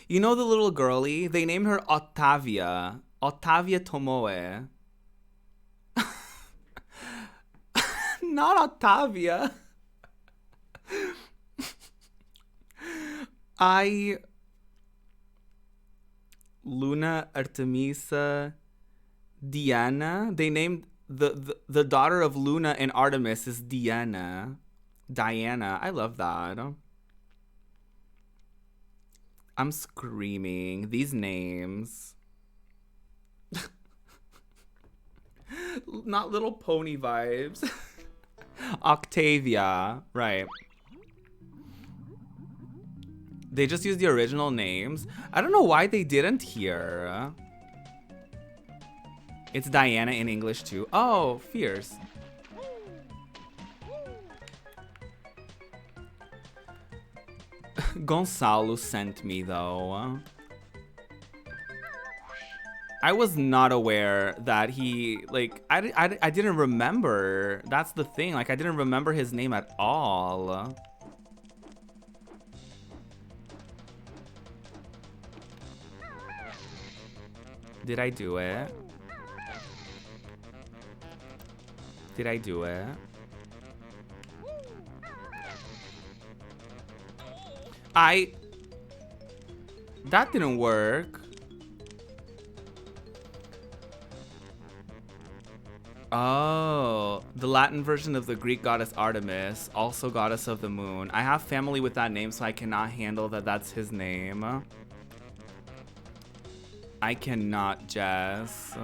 You know the little girlie? They named her Otavia. Otavia Tomoe. Not Otavia. Luna, Artemisa, Diana. They named the daughter of Luna and Artemis is Diana. Diana. I love that. I'm screaming. These names. Not Little Pony vibes. Octavia. Right. They just used the original names. I don't know why they didn't here. It's Diana in English too. Oh, fierce. Gonçalo sent me though. I was not aware that he, like, I didn't remember. That's the thing. Like, I didn't remember his name at all. Did I do it? Did I do it? That didn't work. Oh, the Latin version of the Greek goddess Artemis, also goddess of the moon. I have family with that name, so I cannot handle that that's his name. I cannot, Jess.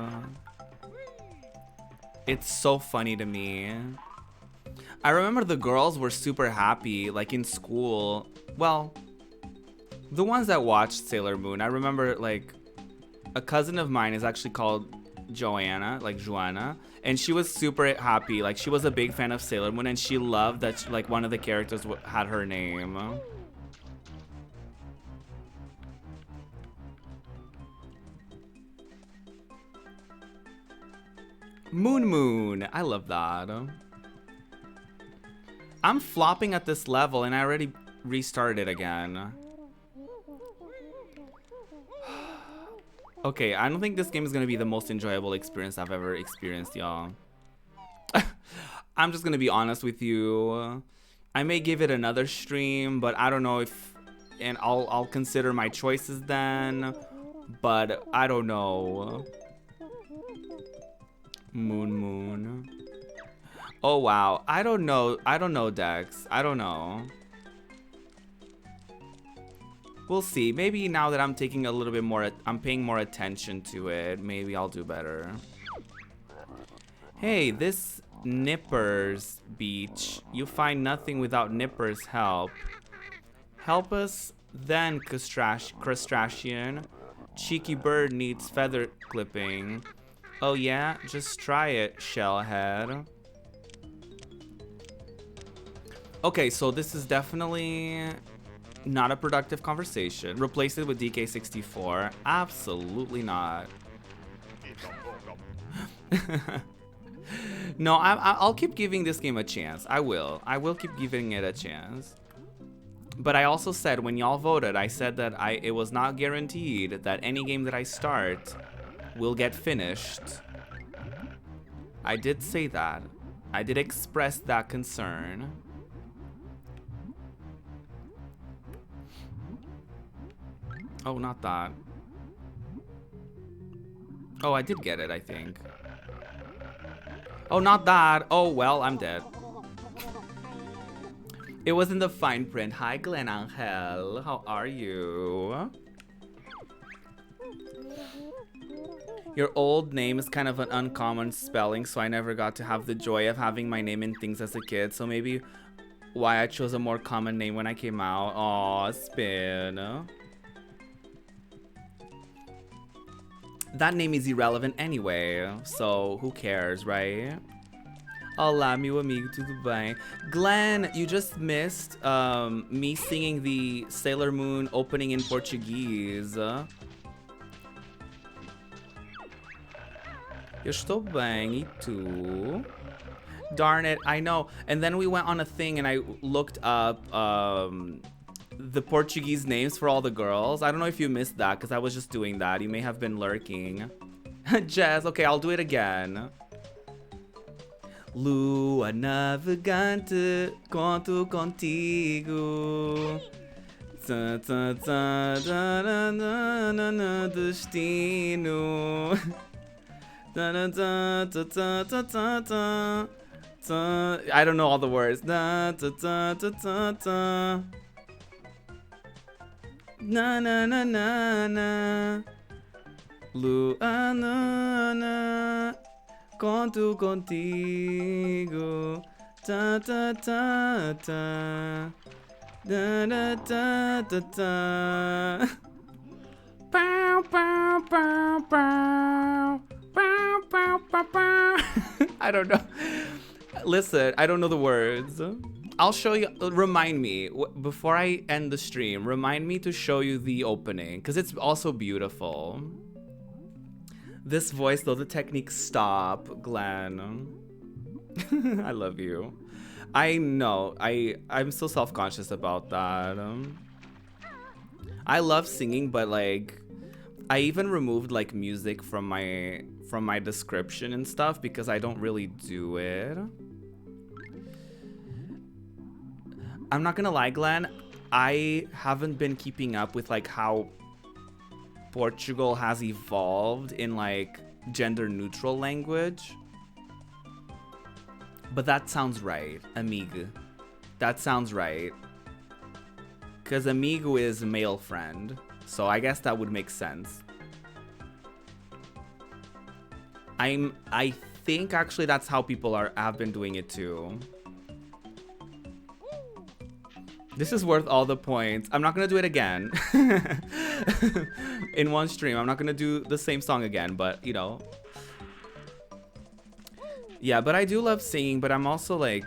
It's so funny to me. I remember the girls were super happy, like in school. Well, the ones that watched Sailor Moon. I remember, like, a cousin of mine is actually called Joanna, like Joanna, and she was super happy. Like, she was a big fan of Sailor Moon, and she loved that, like, one of the characters had her name. Moon Moon. I love that. I'm flopping at this level, and I already restarted again. Okay, I don't think this game is gonna be the most enjoyable experience I've ever experienced, y'all. I'm just gonna be honest with you. I may give it another stream, but I don't know if, and I'll consider my choices then. But I don't know. Moon Moon. Oh wow, I don't know, Dex. I don't know. We'll see. Maybe now that I'm taking a little bit more, I'm paying more attention to it, maybe I'll do better. Hey, this Nipper's beach. You find nothing without Nipper's help. Help us then, Crustacean. Cheeky bird needs feather clipping. Oh yeah? Just try it, Shellhead. Okay, so this is definitely not a productive conversation. Replace it with DK64. Absolutely not. No, I'll keep giving this game a chance. I will keep giving it a chance. But I also said, when y'all voted, I said that it was not guaranteed that any game that I start will get finished. I did say that. I did express that concern. Oh, not that. Oh, I did get it, I think. Oh, not that. Oh, well, I'm dead. It was in the fine print. Hi, Glen Angel. How are you? Your old name is kind of an uncommon spelling, so I never got to have the joy of having my name in things as a kid. So maybe why I chose a more common name when I came out. Aw, Spin. That name is irrelevant anyway, so who cares, right? Olá, meu amigo, tudo bem? Glenn, you just missed me singing the Sailor Moon opening in Portuguese. Eu estou bem, e tu? Darn it, I know. And then we went on a thing and I looked up the Portuguese names for all the girls. I don't know if you missed that because I was just doing that. You may have been lurking. Jess, okay, I'll do it again. Lua navegante, conto contigo. Tã, tã, tã, tã, tã, tã, tã, destino. Tã, tã, tã, tã, tã, tã, tã, tã. I don't know all the words. Tã, tã, tã, tã, tã, tã. Na na na na na. Lua na na. Conto contigo. Ta ta ta ta. Da da da da da. Bow bow bow bow. Bow bow bow bow. I don't know. Listen, I don't know the words. I'll show you, remind me, before I end the stream, remind me to show you the opening, because it's also beautiful. This voice, though, the technique, stop, Glenn. I love you. I know, I'm so self-conscious about that. I love singing, but like, I even removed like music from my description and stuff because I don't really do it. I'm not gonna lie, Glenn, I haven't been keeping up with like how Portugal has evolved in like gender neutral language. But that sounds right, amigo. That sounds right. Cause amigo is male friend, so I guess that would make sense. I think actually that's how people have been doing it too. This is worth all the points. I'm not gonna do it again. In one stream, I'm not gonna do the same song again, but you know. Yeah, but I do love singing, but I'm also like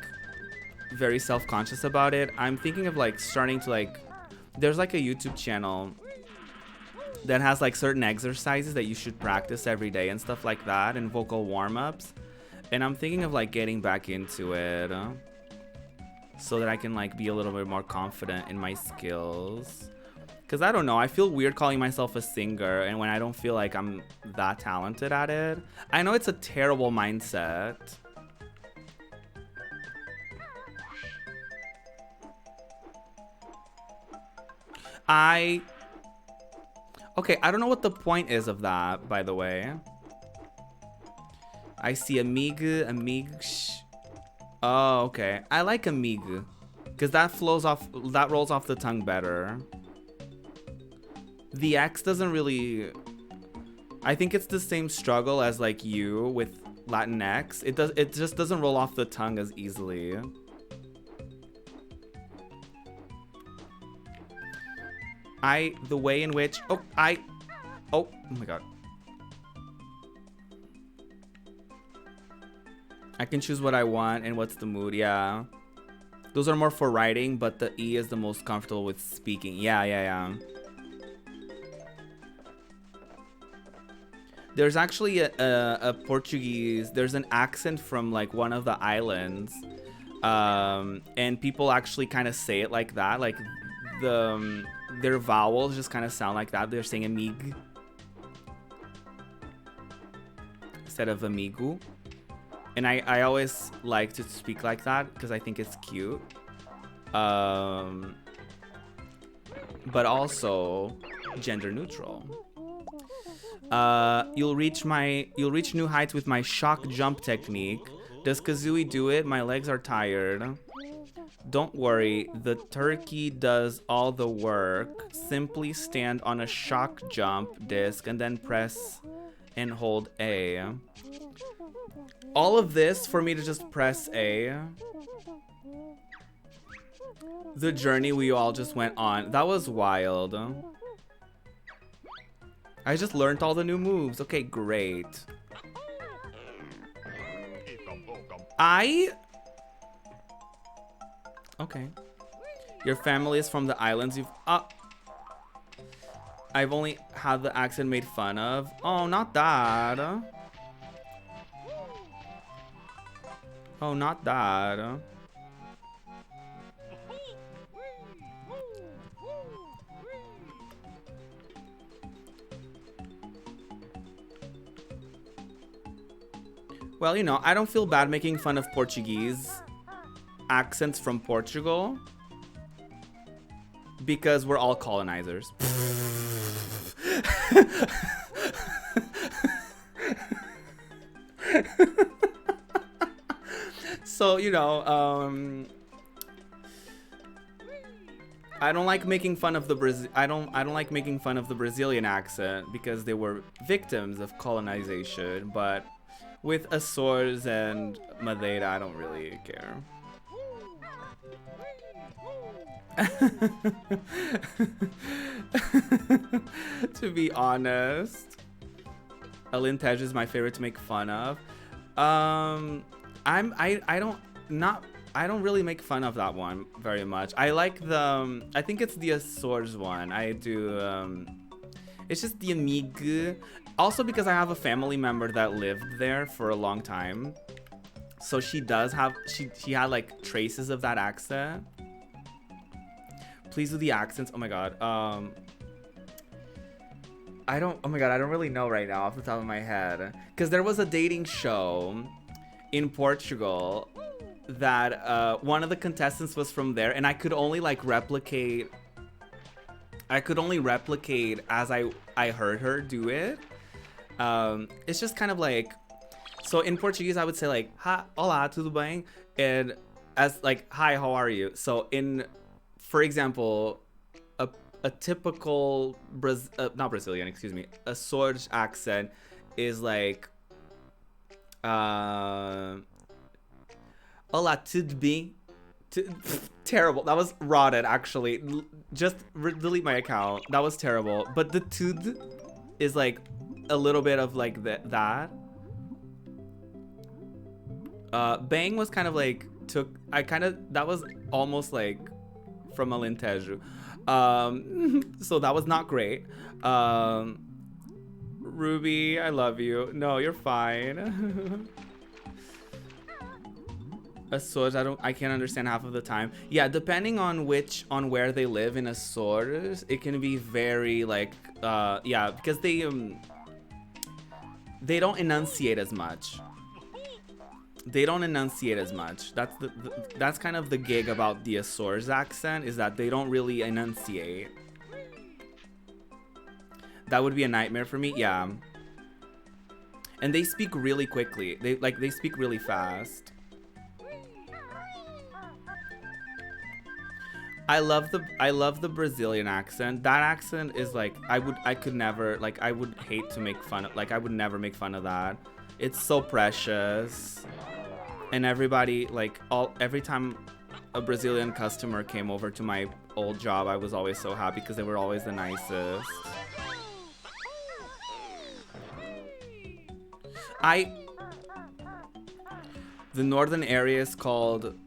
very self-conscious about it. I'm thinking of like starting to like, there's like a YouTube channel that has like certain exercises that you should practice every day and stuff like that, and vocal warm-ups. And I'm thinking of like getting back into it. So that I can like be a little bit more confident in my skills. Cause I don't know, I feel weird calling myself a singer and when I don't feel like I'm that talented at it. I know it's a terrible mindset. Okay, I don't know what the point is of that, by the way. I see amiga. Oh, okay. I like amigo, because that rolls off the tongue better. The X doesn't really. I think it's the same struggle as like you with Latinx. It just doesn't roll off the tongue as easily. The way in which, oh my god. I can choose what I want and what's the mood, yeah. Those are more for writing, but the E is the most comfortable with speaking. Yeah. There's actually a Portuguese, there's an accent from like one of the islands. And people actually kind of say it like that. Like their vowels just kind of sound like that. They're saying amig instead of amigo. And I always like to speak like that because I think it's cute. But also gender neutral. You'll reach new heights with my shock jump technique. Does Kazooie do it? My legs are tired. Don't worry, the turkey does all the work. Simply stand on a shock jump disc and then press and hold A. All of this for me to just press A. The journey we all just went on. That was wild. I just learned all the new moves. Okay, great. Okay. Your family is from the islands. I've only had the accent made fun of. Oh, not that. Oh, not that. Well, you know, I don't feel bad making fun of Portuguese accents from Portugal because we're all colonizers. So, you know, I don't like making fun of the I don't like making fun of the Brazilian accent because they were victims of colonization, but with Azores and Madeira, I don't really care. To be honest, Alentejo is my favorite to make fun of. I don't really make fun of that one very much. I like the I think it's the Azores one. I do it's just the Amigue. Also because I have a family member that lived there for a long time. So she does have she had like traces of that accent. Please do the accents. Oh my god. Oh my god, I don't really know right now off the top of my head. Because there was a dating show in Portugal that one of the contestants was from there, and I could only like replicate as I heard her do it. It's just kind of like, so in Portuguese I would say like olá, tudo bem, and as like hi, how are you? So for example, a typical not Brazilian, excuse me, a Azores accent is like olá, tudo bem. Terrible. That was rotted, actually. Just delete my account. That was terrible. But the tud is like a little bit of like that. Bang was kind of like that was almost like from Alentejo. So that was not great. Ruby, I love you. No, you're fine. Azores, I can't understand half of the time. Yeah, depending on where they live in Azores, it can be very like yeah, because they don't enunciate as much. That's kind of the gig about the Azores accent, is that they don't really enunciate. That would be a nightmare for me. Yeah. And they speak really quickly. They speak really fast. I love the Brazilian accent. That accent is like I would never, like, I would hate to make fun of, like, I would never make fun of that. It's so precious. And everybody, like, every time a Brazilian customer came over to my old job, I was always so happy because they were always the nicest. The northern area is called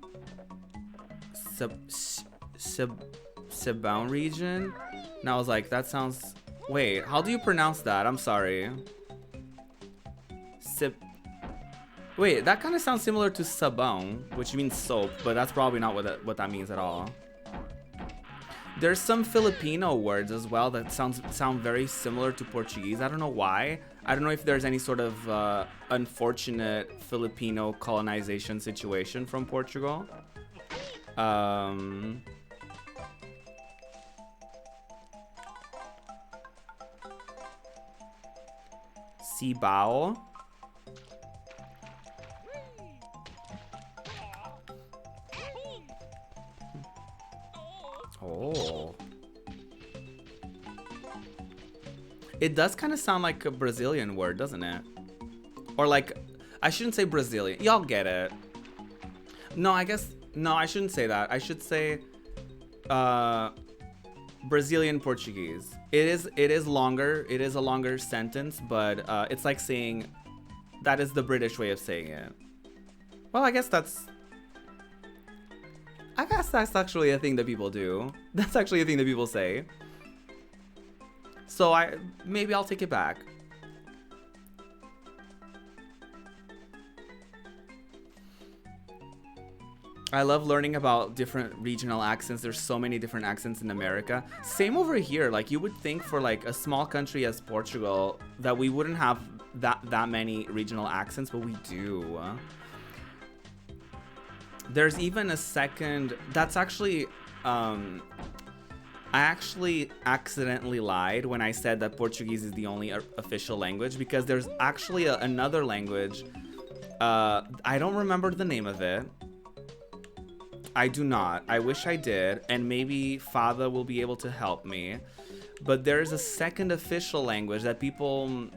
Sabão region. And I was like, that sounds... Wait, how do you pronounce that? I'm sorry. Wait, that kind of sounds similar to sabão, which means soap, but that's probably not what that means at all. There's some Filipino words as well that sound very similar to Portuguese. I don't know why. I don't know if there's any sort of unfortunate Filipino colonization situation from Portugal. Cibao. Oh. It does kind of sound like a Brazilian word, doesn't it? Or like, I shouldn't say Brazilian. Y'all get it. No, I guess, no, I shouldn't say that. I should say Brazilian Portuguese. It is longer. It is a longer sentence, but it's like saying, that is the British way of saying it. Well, I guess that's actually a thing that people do. That's actually a thing that people say. So maybe I'll take it back. I love learning about different regional accents. There's so many different accents in America. Same over here. Like, you would think for like a small country as Portugal that we wouldn't have that many regional accents, but we do. There's even a second, that's actually, I actually accidentally lied when I said that Portuguese is the only official language, because there's actually another language. I don't remember the name of it. I do not. I wish I did, and maybe Father will be able to help me. But there is a second official language that people...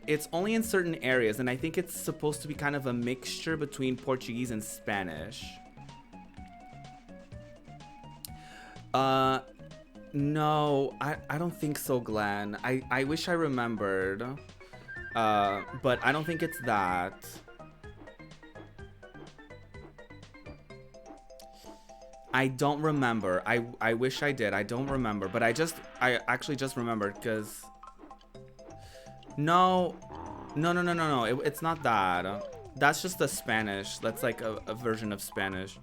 It's only in certain areas, and I think it's supposed to be kind of a mixture between Portuguese and Spanish. No, I don't think so, Glenn. I wish I remembered. But I don't think it's that. I don't remember. I wish I did. I don't remember, but I actually just remembered because... No, it's not that. That's just the Spanish. That's like a version of Spanish.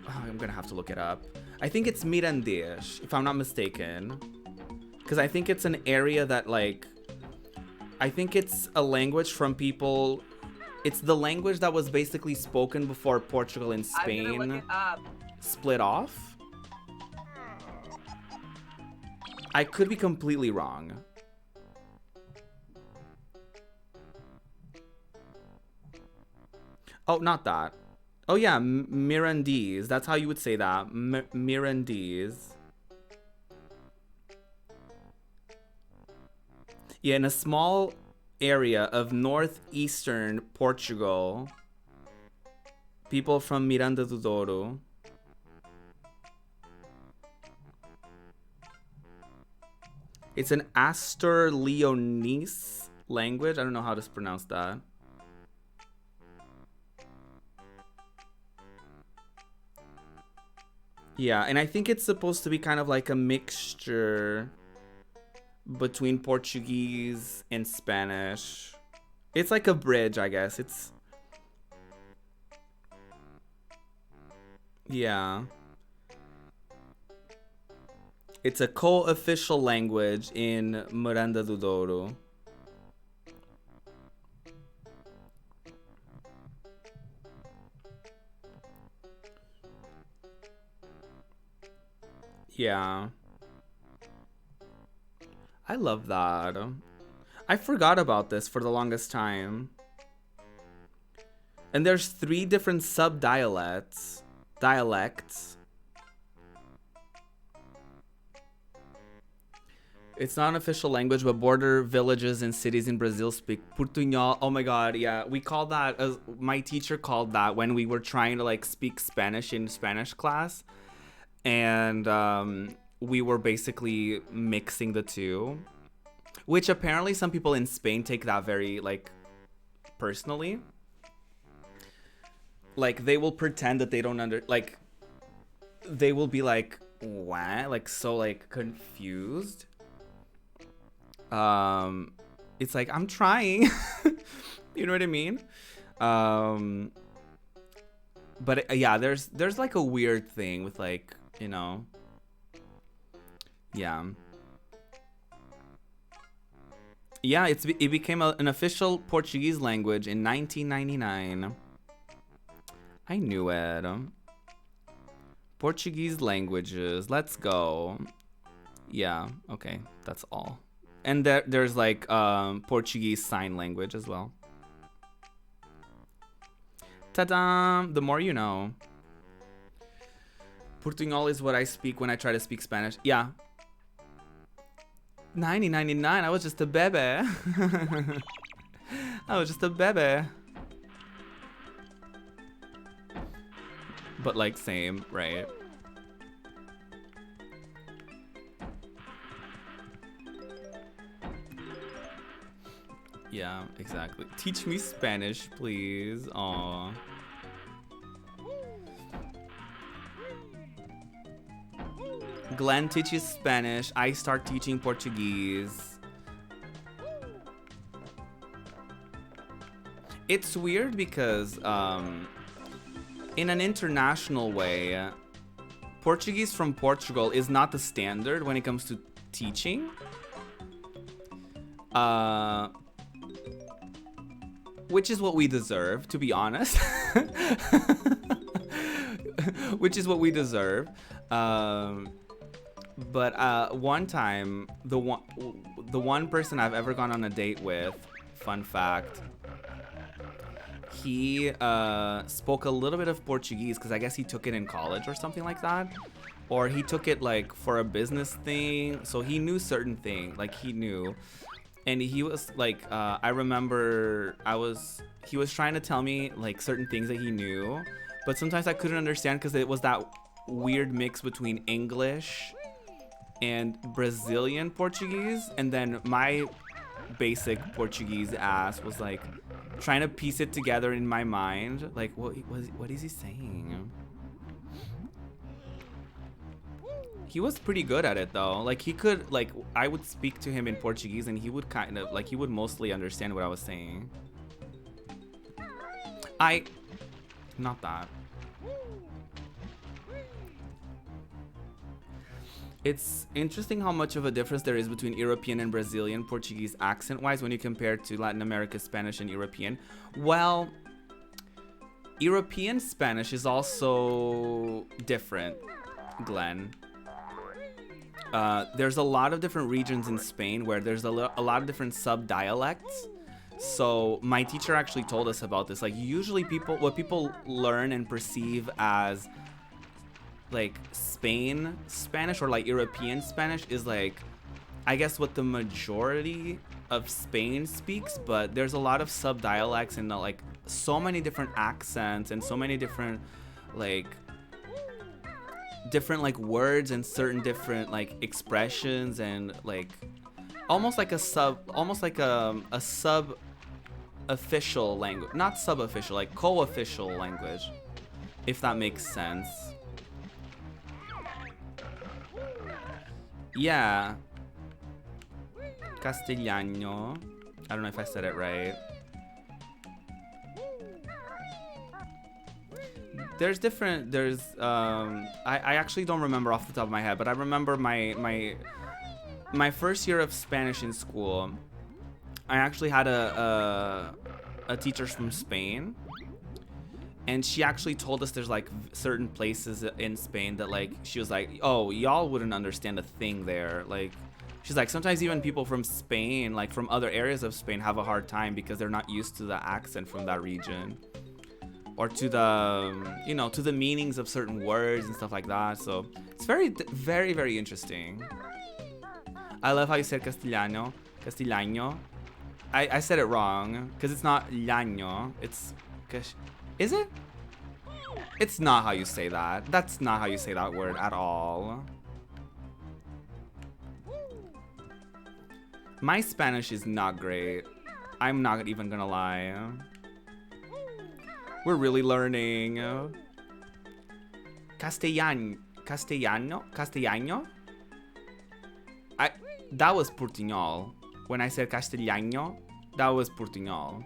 Oh, I'm gonna have to look it up. I think it's Mirandês, if I'm not mistaken. Because I think it's an area that, like... I think it's a language from people... It's the language that was basically spoken before Portugal and Spain split off. I could be completely wrong. Oh, not that. Oh yeah, Mirandese. That's how you would say that. Mirandese. Yeah, in a small area of northeastern Portugal, people from Miranda do Douro. It's an Astur-Leonese language. I don't know how to pronounce that. Yeah, and I think it's supposed to be kind of like a mixture between Portuguese and Spanish. It's like a bridge, I guess. It's... Yeah. It's a co-official language in Miranda do Douro. Yeah. I love that. I forgot about this for the longest time. And there's 3 different sub-dialects. Dialects. It's not an official language, but border villages and cities in Brazil speak Portunhol. Oh my god, yeah. We called that, my teacher called that when we were trying to like speak Spanish in Spanish class. And we were basically mixing the two. Which apparently some people in Spain take that very like personally. Like they will pretend that they don't like they will be like, what? Like so like confused. It's like I'm trying. You know what I mean? But yeah, there's like a weird thing with like, you know. Yeah. Yeah, it became an official Portuguese language in 1999. I knew it. Portuguese languages. Let's go. Yeah, okay. That's all. And there's like Portuguese sign language as well. Ta-da! The more you know. Portuñol is what I speak when I try to speak Spanish. Yeah. 1999, I was just a bebe. I was just a bebe. But like same, right? Yeah, exactly. Teach me Spanish, please. Aww. Glenn teaches Spanish. I start teaching Portuguese. It's weird because in an international way, Portuguese from Portugal is not the standard when it comes to teaching. Which is what we deserve, to be honest. Which is what we deserve. But one time, the one person I've ever gone on a date with, fun fact, he spoke a little bit of Portuguese because I guess he took it in college or something like that. Or he took it like for a business thing. So he knew certain things, like he knew. And he was like, I remember he was trying to tell me like certain things that he knew. But sometimes I couldn't understand because it was that weird mix between English and Brazilian Portuguese. And then my basic Portuguese ass was like trying to piece it together in my mind. Like, what is he saying? He was pretty good at it though. Like he could, like I would speak to him in Portuguese and he would kind of, like he would mostly understand what I was saying. Not that. It's interesting how much of a difference there is between European and Brazilian Portuguese accent-wise when you compare to Latin America Spanish and European. Well, European Spanish is also different, Glenn. There's a lot of different regions in Spain where there's a lot of different sub-dialects. So my teacher actually told us about this. Like usually what people learn and perceive as like Spain Spanish or like European Spanish is like, I guess what the majority of Spain speaks, but there's a lot of sub-dialects and like so many different accents and so many different like words and certain different like expressions and like almost like a sub official language, not sub-official, like co-official language, if that makes sense. Yeah. Castellano. I don't know if I said it right. There's I actually don't remember off the top of my head, but I remember my first year of Spanish in school. I actually had a teacher from Spain, and she actually told us there's like certain places in Spain that like she was like, oh, y'all wouldn't understand a thing there. Like she's like, sometimes even people from Spain, like from other areas of Spain, have a hard time because they're not used to the accent from that region. Or to the, you know, to the meanings of certain words and stuff like that. So it's very, very, very interesting. I love how you said Castellano. Castellano. I said it wrong because it's not llano. It's is it? It's not how you say that. That's not how you say that word at all. My Spanish is not great. I'm not even gonna lie. We're really learning. Castellano. That was Portuñol. When I said Castellano, that was Portuñol.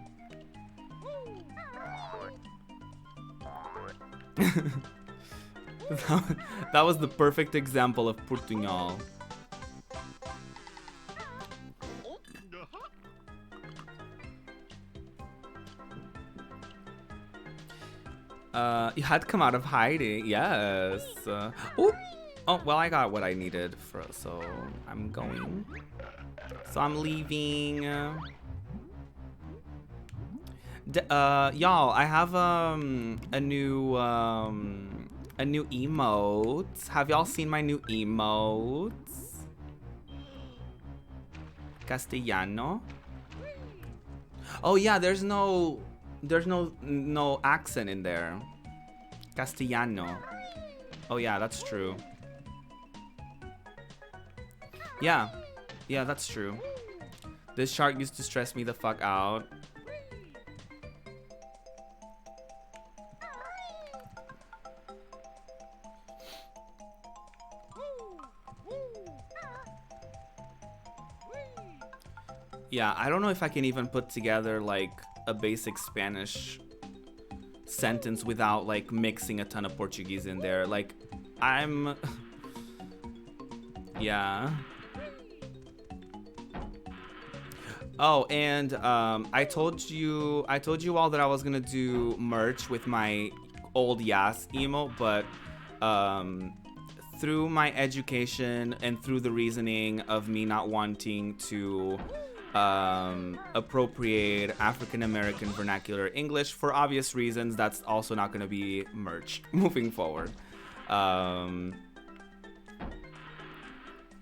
That was the perfect example of Portuñol. You had to come out of hiding. Yes. Oh, well, I got what I needed for, so I'm going. So I'm leaving. Y'all, I have a new emote. Have y'all seen my new emotes? Castellano. Oh yeah, there's no accent in there. Castellano. Oh yeah, that's true. Yeah, that's true. This shark used to stress me the fuck out. Yeah, I don't know if I can even put together like a basic Spanish sentence without like mixing a ton of Portuguese in there. Like, I'm yeah. Oh, and I told you all that I was gonna do merch with my old Yas emo, but through my education and through the reasoning of me not wanting to appropriate African American vernacular English for obvious reasons, that's also not gonna be merch moving forward.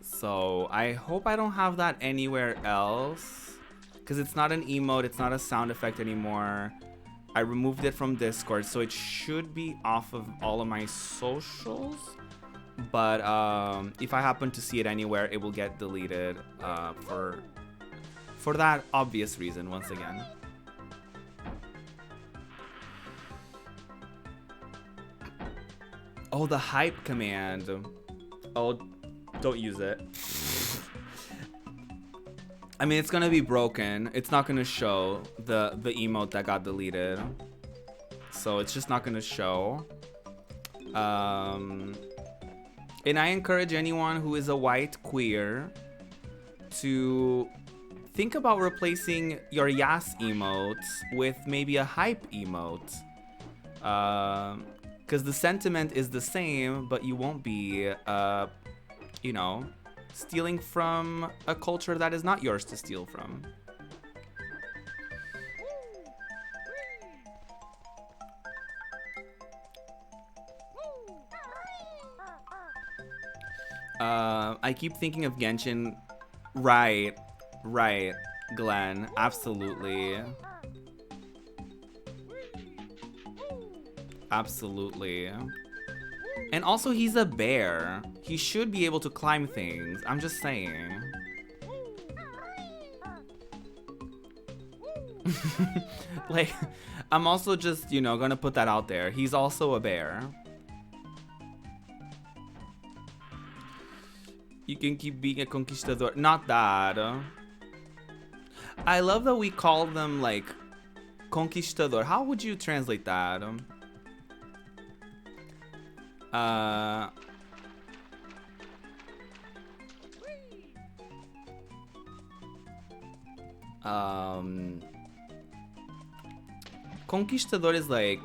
So I hope I don't have that anywhere else, because it's not an emote, it's not a sound effect anymore. I removed it from Discord, so it should be off of all of my socials. But if I happen to see it anywhere, it will get deleted for that obvious reason, once again. Oh, the hype command. Oh, don't use it. I mean, it's gonna be broken. It's not gonna show the emote that got deleted. So it's just not gonna show. And I encourage anyone who is a white queer to think about replacing your Yas emotes with maybe a hype emote. Because the sentiment is the same, but you won't be, you know, stealing from a culture that is not yours to steal from. I keep thinking of Genshin. Right, Glenn. Absolutely. Absolutely. And also, he's a bear. He should be able to climb things. I'm just saying. Like, I'm also just, you know, gonna put that out there. He's also a bear. You can keep being a conquistador. Not that. I love that we call them, like, conquistador. How would you translate that? Conquistador is like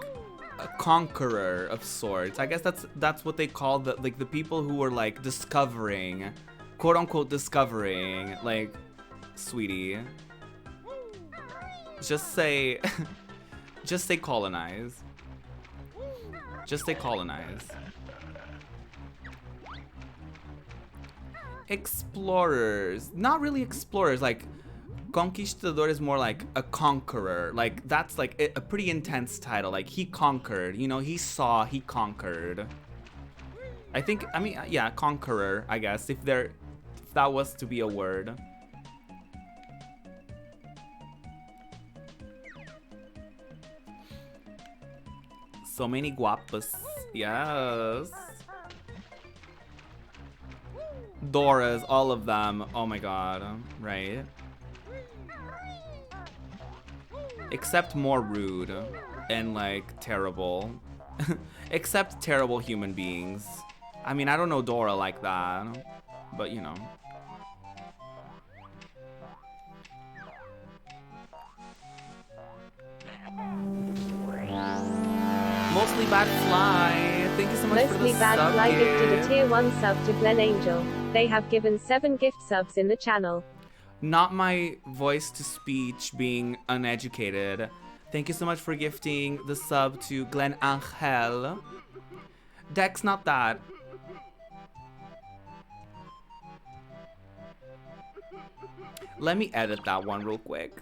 a conqueror of sorts. I guess that's what they call the people who are like discovering, quote unquote discovering. Like, sweetie, just say colonize. Just say colonize. explorers. Not really explorers, like Conquistador is more like a conqueror. Like that's like a pretty intense title. Like he conquered, you know, he saw, he conquered. I mean, yeah, conqueror, I guess, if that was to be a word. So many guapas. Yes. Doras, all of them. Oh my god. Right. Except more rude and like terrible. Except terrible human beings. I mean, I don't know Dora like that, but you know. Mostly Bad Fly. Thank you so much for the Bad sub Fly gift. gifted a tier 1 sub to Glen Angel. They have given 7 gift subs in the channel. Not my voice to speech being uneducated. Thank you so much for gifting the sub to Glen Angel. Dex, not that. Let me edit that one real quick.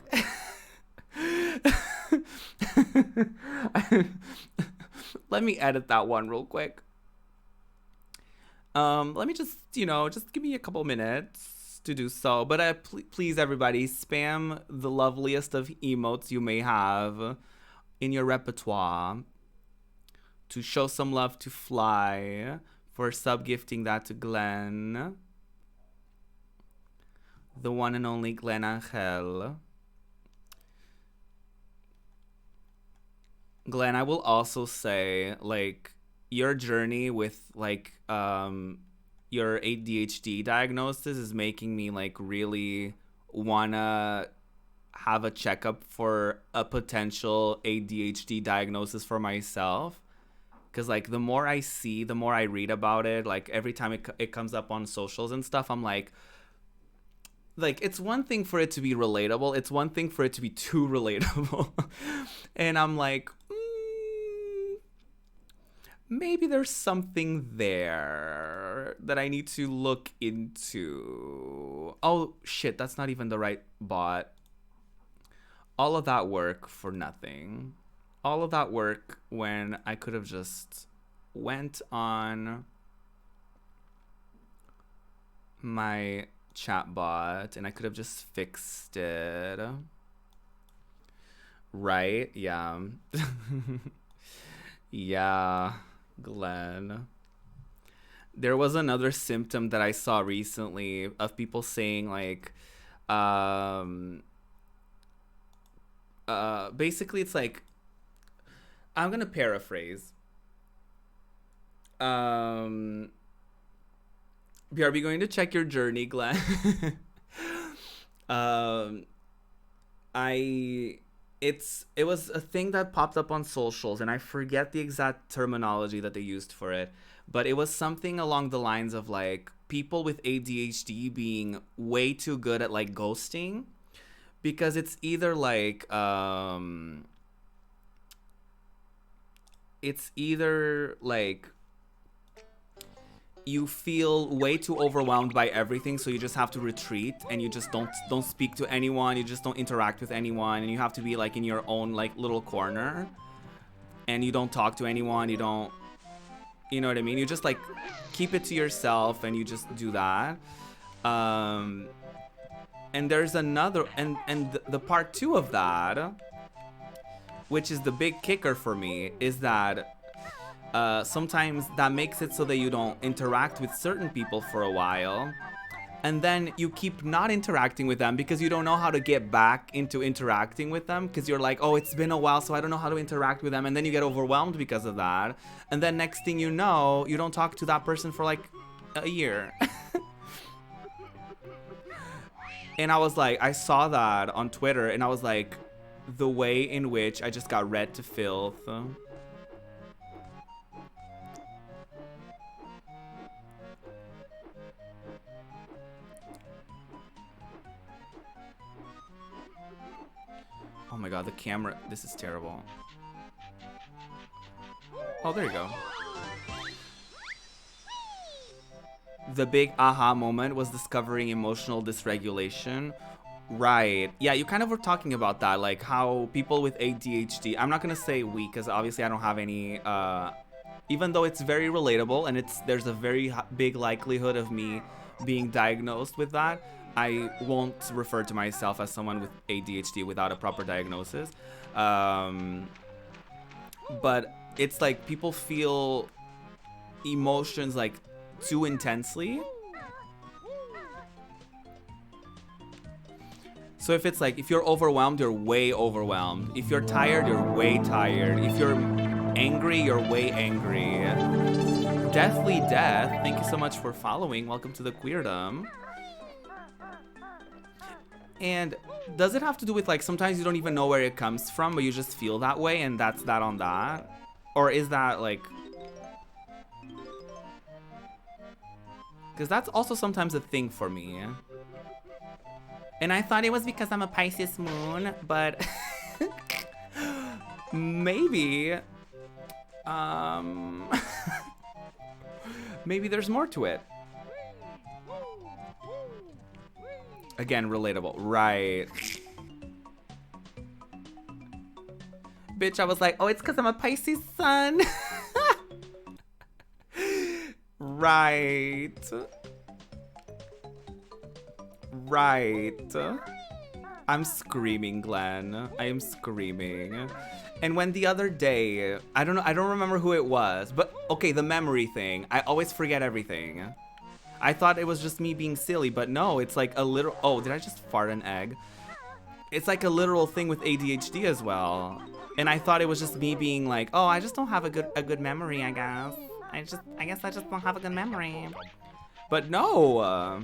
Let me edit that one real quick. Let me just, you know, just give me a couple minutes to do so. But please, everybody, spam the loveliest of emotes you may have in your repertoire to show some love to Fly for sub-gifting that to Glenn. The one and only Glen Angel. Glenn, I will also say, like, your journey with, like, your ADHD diagnosis is making me, like, really wanna have a checkup for a potential ADHD diagnosis for myself. Because, like, the more I see, the more I read about it, like, every time it comes up on socials and stuff, I'm like, it's one thing for it to be relatable. It's one thing for it to be too relatable. And I'm like, maybe there's something there that I need to look into. Oh, shit, that's not even the right bot. All of that work for nothing. All of that work when I could have just went on my chatbot and I could have just fixed it. Right? Yeah. Yeah, Glenn. There was another symptom that I saw recently of people saying, like, basically it's like, I'm gonna paraphrase. BRB going to check your journey, Glenn. It was a thing that popped up on socials, and I forget the exact terminology that they used for it, but it was something along the lines of like people with ADHD being way too good at like ghosting, because it's either like you feel way too overwhelmed by everything, so you just have to retreat and you just don't speak to anyone, you just don't interact with anyone, and you have to be like in your own like little corner, and you don't talk to anyone, you know what I mean, you just like keep it to yourself and you just do that. And there's another and the part 2 of that, which is the big kicker for me, is that sometimes that makes it so that you don't interact with certain people for a while, and then you keep not interacting with them because you don't know how to get back into interacting with them, because you're like, oh, it's been a while, so I don't know how to interact with them, and then you get overwhelmed because of that, and then next thing you know, you don't talk to that person for like a year. And I was like, I saw that on Twitter, and I was like, the way in which I just got read to filth. Oh my god, the camera, this is terrible. Oh, there you go. the big aha moment was discovering emotional dysregulation. Right. Yeah, you kind of were talking about that, like how people with ADHD, I'm not gonna say we, because obviously I don't have any, even though it's very relatable and there's a very big likelihood of me being diagnosed with that, I won't refer to myself as someone with ADHD without a proper diagnosis. But it's like people feel emotions like too intensely. So if it's like, if you're overwhelmed, you're way overwhelmed. If you're tired, you're way tired. If you're angry, you're way angry. Deathly Death, thank you so much for following. Welcome to the Queerdom. And does it have to do with like, sometimes you don't even know where it comes from, but you just feel that way and that's that on that? Or is that like... Because that's also sometimes a thing for me. And I thought it was because I'm a Pisces moon, but maybe, maybe there's more to it. Again, relatable, right? Bitch, I was like, oh, it's because I'm a Pisces sun. Right. Right. I'm screaming, Glenn. I am screaming. And when the other day, I don't know, I don't remember who it was, but okay, the memory thing. I always forget everything. I thought it was just me being silly, but no, it's like a literal, oh, did I just fart an egg? It's like a literal thing with ADHD as well. And I thought it was just me being like, oh, I just don't have a good memory, I guess. I guess I just don't have a good memory. But no.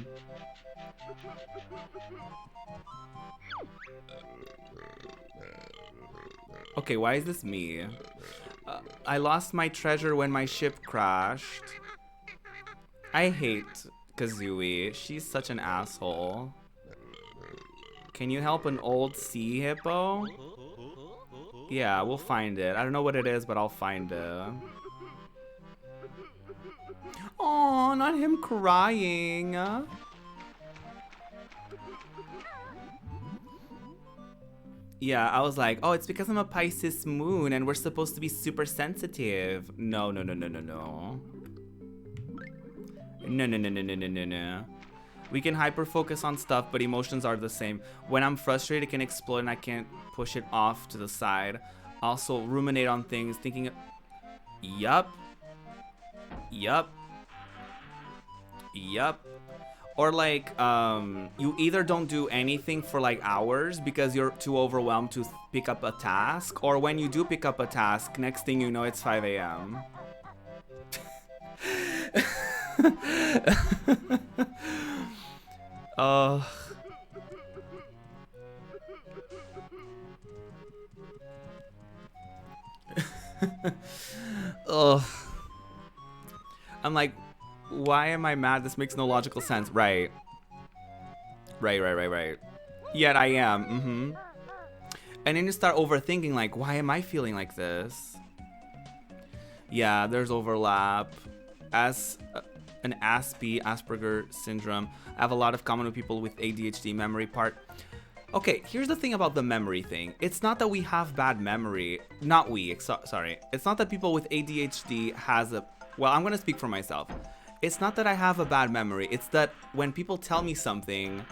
Okay, why is this me? I lost my treasure when my ship crashed. I hate Kazooie. She's such an asshole. Can you help an old sea hippo? Yeah, we'll find it. I don't know what it is, but I'll find it. Oh, not him crying. Yeah, I was like, oh, it's because I'm a Pisces moon and we're supposed to be super sensitive. No, no, no, no, no, no. No, no, no, no, no, no, no, no. We can hyper-focus on stuff, but emotions are the same. When I'm frustrated, it can explode and I can't push it off to the side. Also, ruminate on things, thinking... Yup. Yup. Yup. Or like, you either don't do anything for like hours because you're too overwhelmed to pick up a task, or when you do pick up a task, next thing you know, it's 5 a.m. Ugh. Ugh. I'm like, why am I mad? This makes no logical sense. Right. Right. Yet I am. And then you start overthinking, like, why am I feeling like this? Yeah, there's overlap. As an Asperger syndrome, I have a lot of common with people with ADHD memory part. Okay, here's the thing about the memory thing. It's not that we have bad memory. Not we, sorry. It's not that people with ADHD has a... Well, I'm gonna speak for myself. It's not that I have a bad memory. It's that when people tell me something,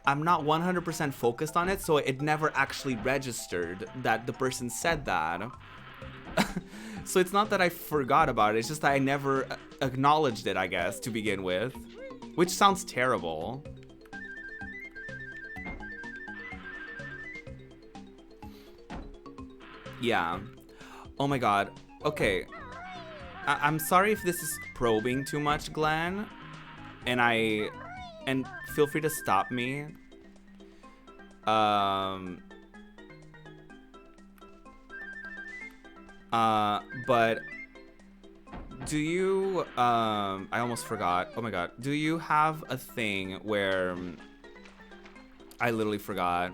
I'm not 100% focused on it, so it never actually registered that the person said that. So it's not that I forgot about it, it's just that I never acknowledged it, I guess, to begin with. Which sounds terrible. Yeah. Oh my god. Okay. I'm sorry if this is probing too much, Glenn. And feel free to stop me. But do you, I almost forgot. Oh my god. Do you have a thing where, I literally forgot.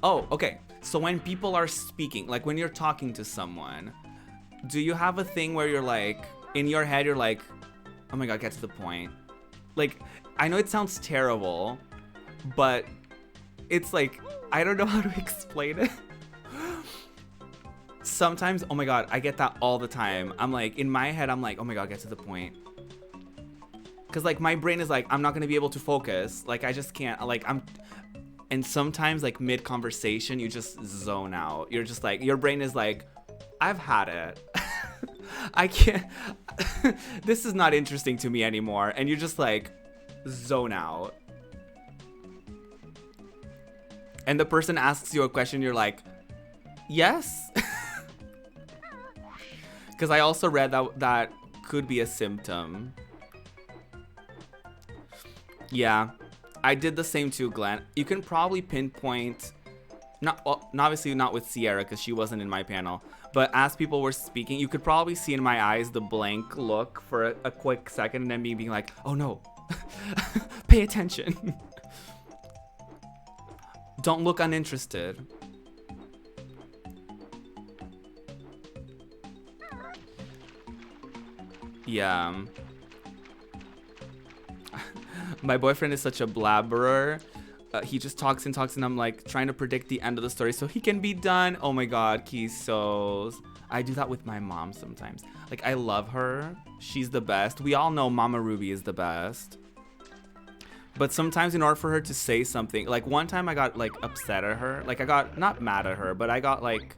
Oh, okay. So when people are speaking, like when you're talking to someone, do you have a thing where you're like, in your head, you're like, oh my god, get to the point. Like, I know it sounds terrible, but it's like, I don't know how to explain it. Sometimes, oh my god, I get that all the time. I'm like, in my head, I'm like, oh my god, get to the point. Because, like, my brain is like, I'm not going to be able to focus. Like, I just can't, like, and sometimes, like, mid-conversation, you just zone out. You're just like, your brain is like, I've had it. I can't, this is not interesting to me anymore. And you just, like, zone out. And the person asks you a question, you're like, yes? Because I also read that could be a symptom. Yeah, I did the same too, Glenn. You can probably pinpoint, obviously not with Sierra because she wasn't in my panel, but as people were speaking, you could probably see in my eyes the blank look for a quick second and then me being like, oh no, pay attention. Don't look uninterested. Yeah. My boyfriend is such a blabberer. He just talks and I'm like trying to predict the end of the story so he can be done. Oh my god, Kisos. I do that with my mom sometimes. Like, I love her. She's the best. We all know Mama Ruby is the best. But sometimes in order for her to say something, like one time I got like upset at her. Like, I got not mad at her, but I got like,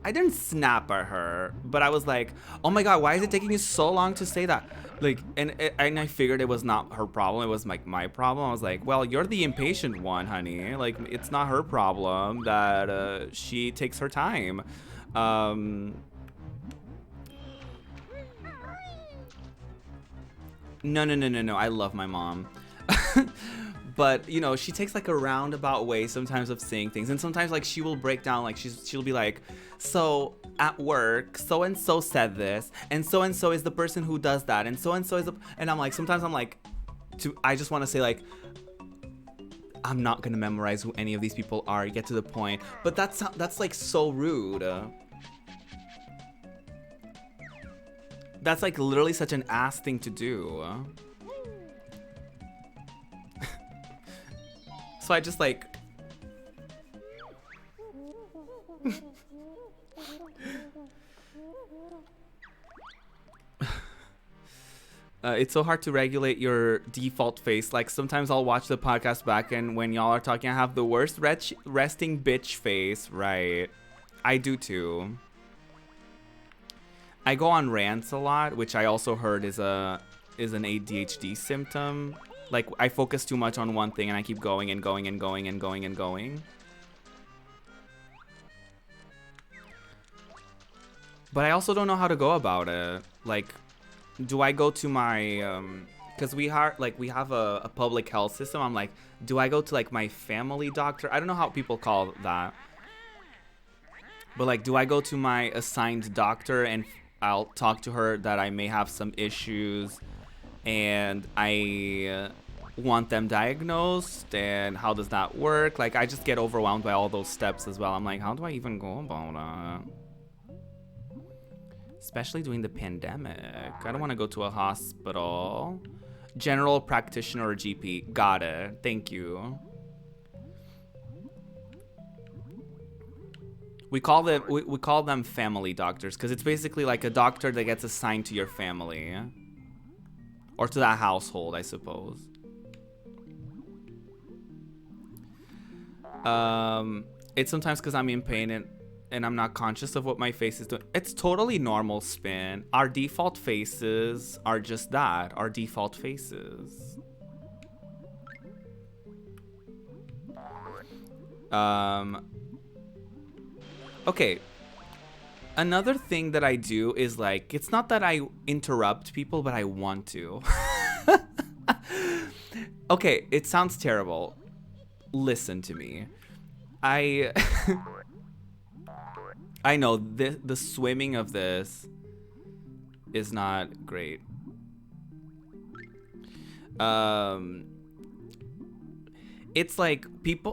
I didn't snap at her, but I was like, oh my god, why is it taking you so long to say that? Like, and I figured it was not her problem, it was like my problem. I was like, well, you're the impatient one, honey. Like, it's not her problem that she takes her time. No, I love my mom. But, you know, she takes like a roundabout way sometimes of saying things. And sometimes like she will break down, like she'll be like, so at work, so-and-so said this, and so-and-so is the person who does that, and so-and-so is the, and I'm like, sometimes I'm like, I just want to say like, I'm not gonna memorize who any of these people are, get to the point. But that's like so rude. That's like literally such an ass thing to do. So I just like... it's so hard to regulate your default face. Like, sometimes I'll watch the podcast back and when y'all are talking, I have the worst resting bitch face. Right. I do too. I go on rants a lot, which I also heard is an ADHD symptom. Like, I focus too much on one thing and I keep going and going and going and going and going. But I also don't know how to go about it. Like, do I go to my, because we have a public health system. I'm like, do I go to like my family doctor? I don't know how people call that. But like, do I go to my assigned doctor and I'll talk to her that I may have some issues and I want them diagnosed, and how does that work? Like, I just get overwhelmed by all those steps as well. I'm like, how do I even go about it? Especially during the pandemic. I don't want to go to a hospital. General practitioner or GP. Got it. Thank you. We call them family doctors because it's basically like a doctor that gets assigned to your family. Or to that household, I suppose. It's sometimes because I'm in pain and I'm not conscious of what my face is doing. It's totally normal, Spin. Our default faces are just that. Our default faces. Okay. Another thing that I do is like, it's not that I interrupt people, but I want to. Okay, it sounds terrible. Listen to me. I know the swimming of this is not great. It's like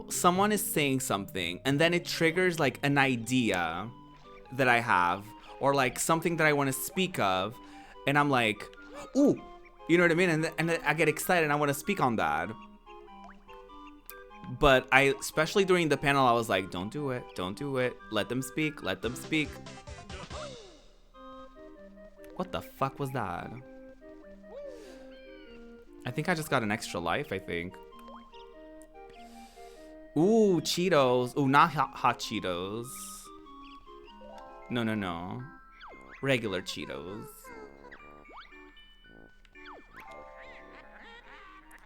someone is saying something and then it triggers like an idea that I have or like something that I want to speak of, and I'm like, ooh, you know what I mean? And then I get excited and I want to speak on that. But especially during the panel, I was like, don't do it. Don't do it. Let them speak. Let them speak. What the fuck was that? I think I just got an extra life, I think. Ooh, Cheetos. Ooh, not hot Cheetos. No, no, no. Regular Cheetos.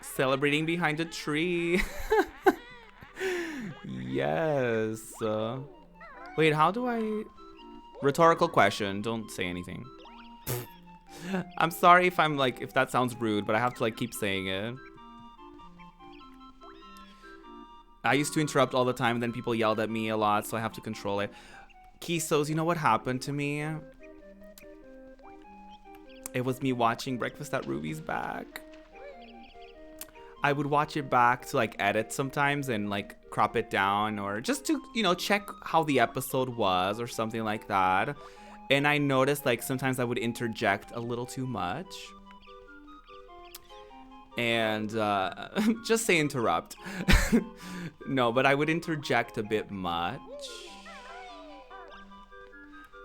Celebrating behind a tree. Yes. Wait, how do I... Rhetorical question. Don't say anything. I'm sorry if I'm like, if that sounds rude, but I have to like keep saying it. I used to interrupt all the time, and then people yelled at me a lot, so I have to control it. Kisos, you know what happened to me? It was me watching Breakfast at Ruby's back. I would watch it back to like edit sometimes and like crop it down, or just to, you know, check how the episode was or something like that. And I noticed like sometimes I would interject a little too much. And just say interrupt. No, but I would interject a bit much.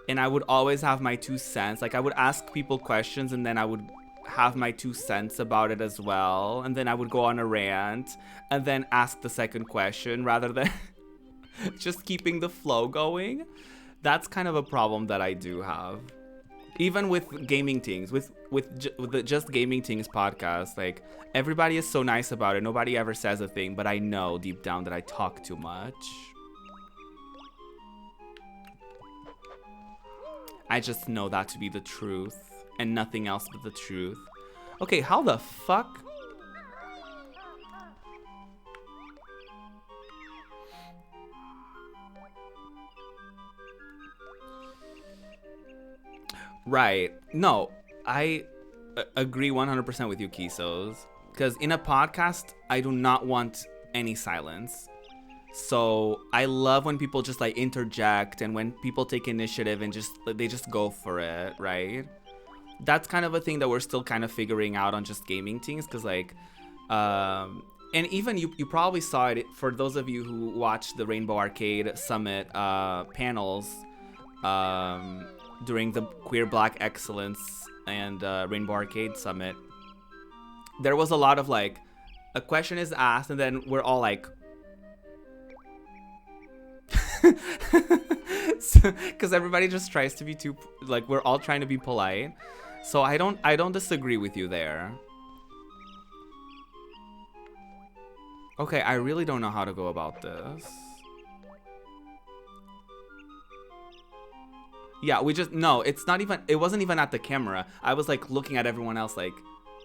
And I would always have my 2 cents. Like I would ask people questions and then I would have my 2 cents about it as well. And then I would go on a rant and then ask the second question rather than just keeping the flow going. That's kind of a problem that I do have. Even with Gaming Things, with the Just Gaming Things podcast, like everybody is so nice about it. Nobody ever says a thing, but I know deep down that I talk too much. I just know that to be the truth and nothing else but the truth. Okay, how the fuck? Right. No, I agree 100% with you, Kisos. Because in a podcast, I do not want any silence. So I love when people just like interject and when people take initiative and they just go for it, right? That's kind of a thing that we're still kind of figuring out on Just Gaming Things, because like, and even you probably saw it for those of you who watched the Rainbow Arcade Summit panels during the Queer Black Excellence and Rainbow Arcade Summit. There was a lot of like, a question is asked and then we're all like, because everybody just tries to be too, like, we're all trying to be polite. So I don't disagree with you there. Okay, I really don't know how to go about this. Yeah, no, it's not even, it wasn't even at the camera. I was like looking at everyone else like,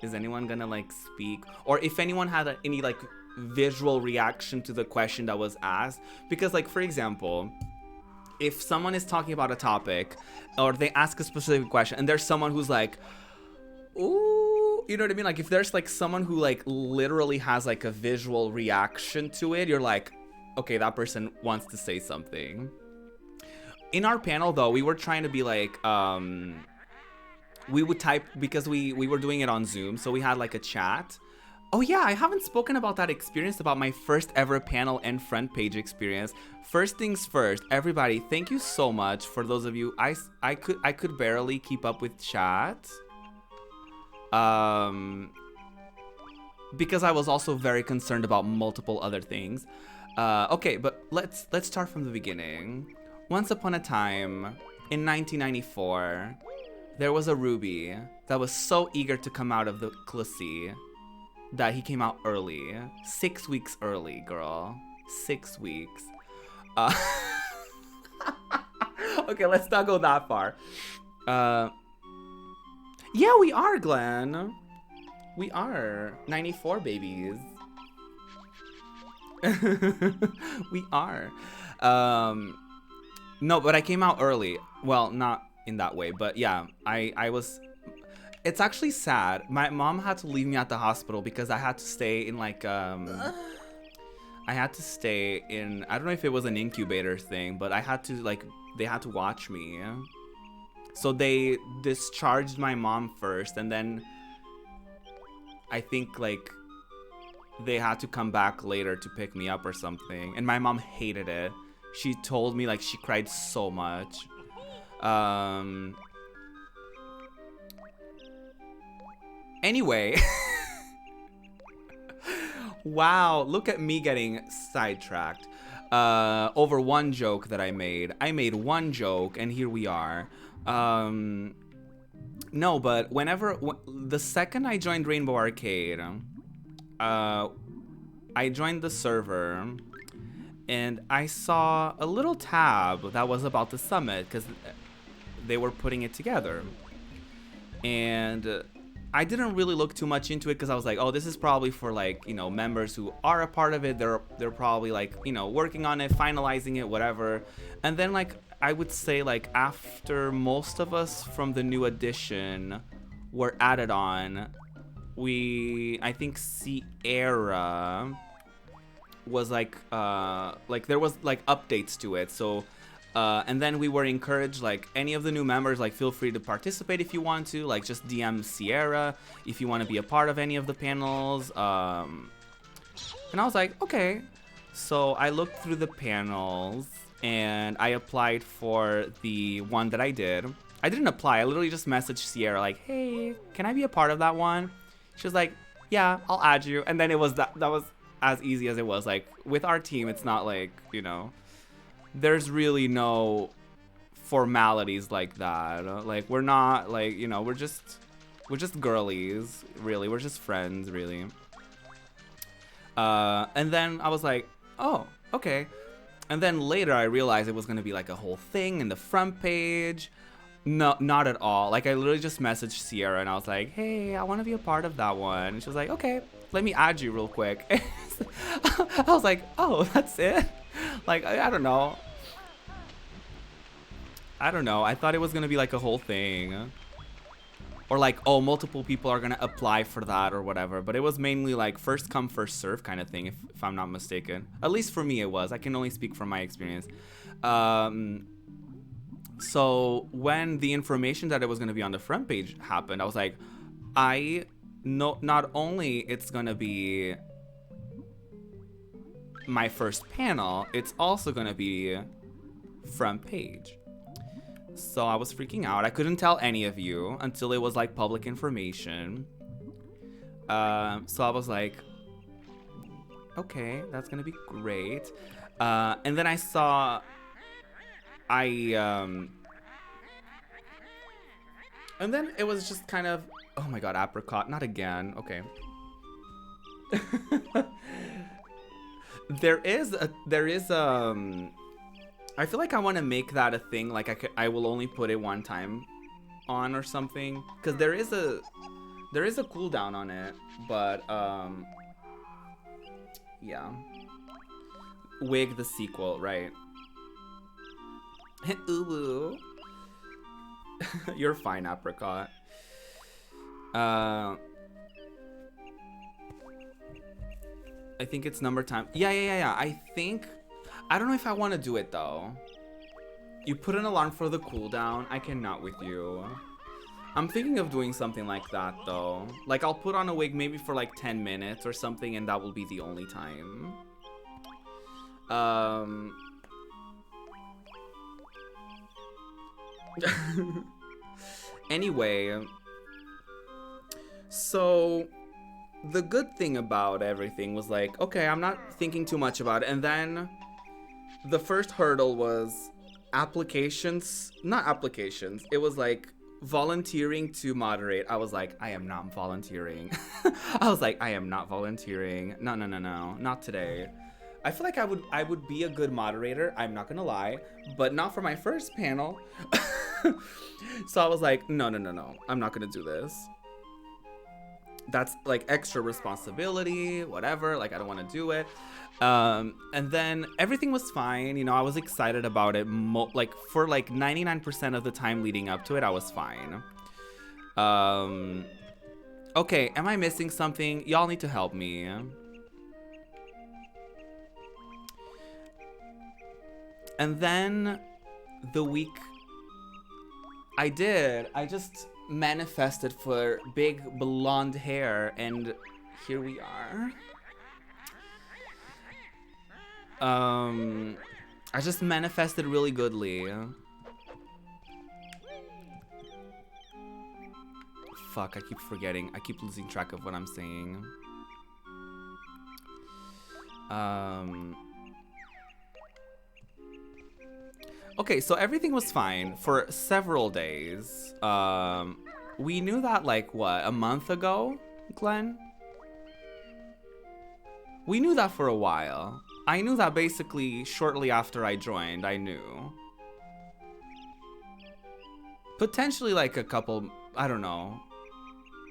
is anyone gonna like speak? Or if anyone had any like visual reaction to the question that was asked. Because like, for example, if someone is talking about a topic or they ask a specific question and there's someone who's like, ooh, you know what I mean? Like if there's like someone who like literally has like a visual reaction to it, you're like, okay, that person wants to say something. In our panel though, we were trying to be like, we would type, because we were doing it on Zoom, so we had like a chat. Oh yeah, I haven't spoken about that experience, about my first ever panel and front page experience. First things first, everybody, thank you so much for those of you. I could barely keep up with chat. Because I was also very concerned about multiple other things. Okay, but let's start from the beginning. Once upon a time, in 1994, there was a Ruby that was so eager to come out of the Classy that he came out early. 6 weeks early, girl. 6 weeks. Okay, let's not go that far. Yeah, we are, Glenn. We are. 94 babies. We are. No, but I came out early. Well, not in that way, but yeah, I was... It's actually sad. My mom had to leave me at the hospital because I had to stay in like, I had to stay in, I don't know if it was an incubator thing, but I had to like, they had to watch me. So they discharged my mom first, and then I think like they had to come back later to pick me up or something. And my mom hated it. She told me like she cried so much. Anyway. Wow, look at me getting sidetracked. Over one joke that I made. I made one joke, and here we are. No, but the second I joined Rainbow Arcade, I joined the server, and I saw a little tab that was about the summit, because they were putting it together. And I didn't really look too much into it because I was like, oh, this is probably for like, you know, members who are a part of it. They're probably like, you know, working on it, finalizing it, whatever. And then like, I would say like after most of us from the new edition were added on, I think Sierra was like there was like updates to it. So and then we were encouraged, like any of the new members, like feel free to participate if you want to, like just DM Sierra if you want to be a part of any of the panels. And I was like, okay. So I looked through the panels and I applied for the one that I did. I didn't apply, I literally just messaged Sierra like, hey, can I be a part of that one? She was like, yeah, I'll add you. And then it was that was as easy as it was. Like with our team, it's not like, you know, there's really no formalities like that. Like we're not like, you know, we're just girlies, really. We're just friends, really. And then I was like, oh, okay. And then later I realized it was gonna be like a whole thing in the front page. No, not at all. Like I literally just messaged Sierra and I was like, hey, I want to be a part of that one. And she was like, okay, let me add you real quick. I was like, oh, that's it? Like, I don't know. I thought it was gonna be like a whole thing. Or like, oh, multiple people are gonna apply for that or whatever. But it was mainly like first come, first serve kind of thing, if I'm not mistaken. At least for me it was. I can only speak from my experience. So when the information that it was gonna be on the front page happened, I was like, not only it's gonna be my first panel, it's also gonna be front page. So I was freaking out. I couldn't tell any of you until it was like public information. So I was like, okay, that's gonna be great. And then I saw, and then it was just kind of, oh my god, apricot, not again. Okay. There is I feel like I want to make that a thing, like I will only put it one time on or something, because there is a cooldown on it, but yeah. Wig the sequel, right? Ooh. You're fine, apricot. I think it's number time. Yeah. I don't know if I want to do it though. You put an alarm for the cooldown. I cannot with you. I'm thinking of doing something like that though. Like I'll put on a wig maybe for like 10 minutes or something, and that will be the only time. Anyway, so the good thing about everything was like, okay, I'm not thinking too much about it. And then the first hurdle was not applications. It was like volunteering to moderate. I was like, I am not volunteering. I was like, I am not volunteering. No, not today. I feel like I would be a good moderator, I'm not gonna lie, but not for my first panel. So I was like, no, I'm not gonna do this. That's like extra responsibility, whatever, like I don't want to do it. And then everything was fine, you know, I was excited about it, like for like 99% of the time leading up to it, I was fine. Okay, am I missing something? Y'all need to help me. And then the week I did. I just manifested for big blonde hair, and here we are. I just manifested really goodly. Fuck, I keep forgetting. I keep losing track of what I'm saying. Okay, so everything was fine for several days. We knew that, like, what, a month ago, Glenn? We knew that for a while. I knew that basically shortly after I joined, I knew. Potentially like a couple, I don't know.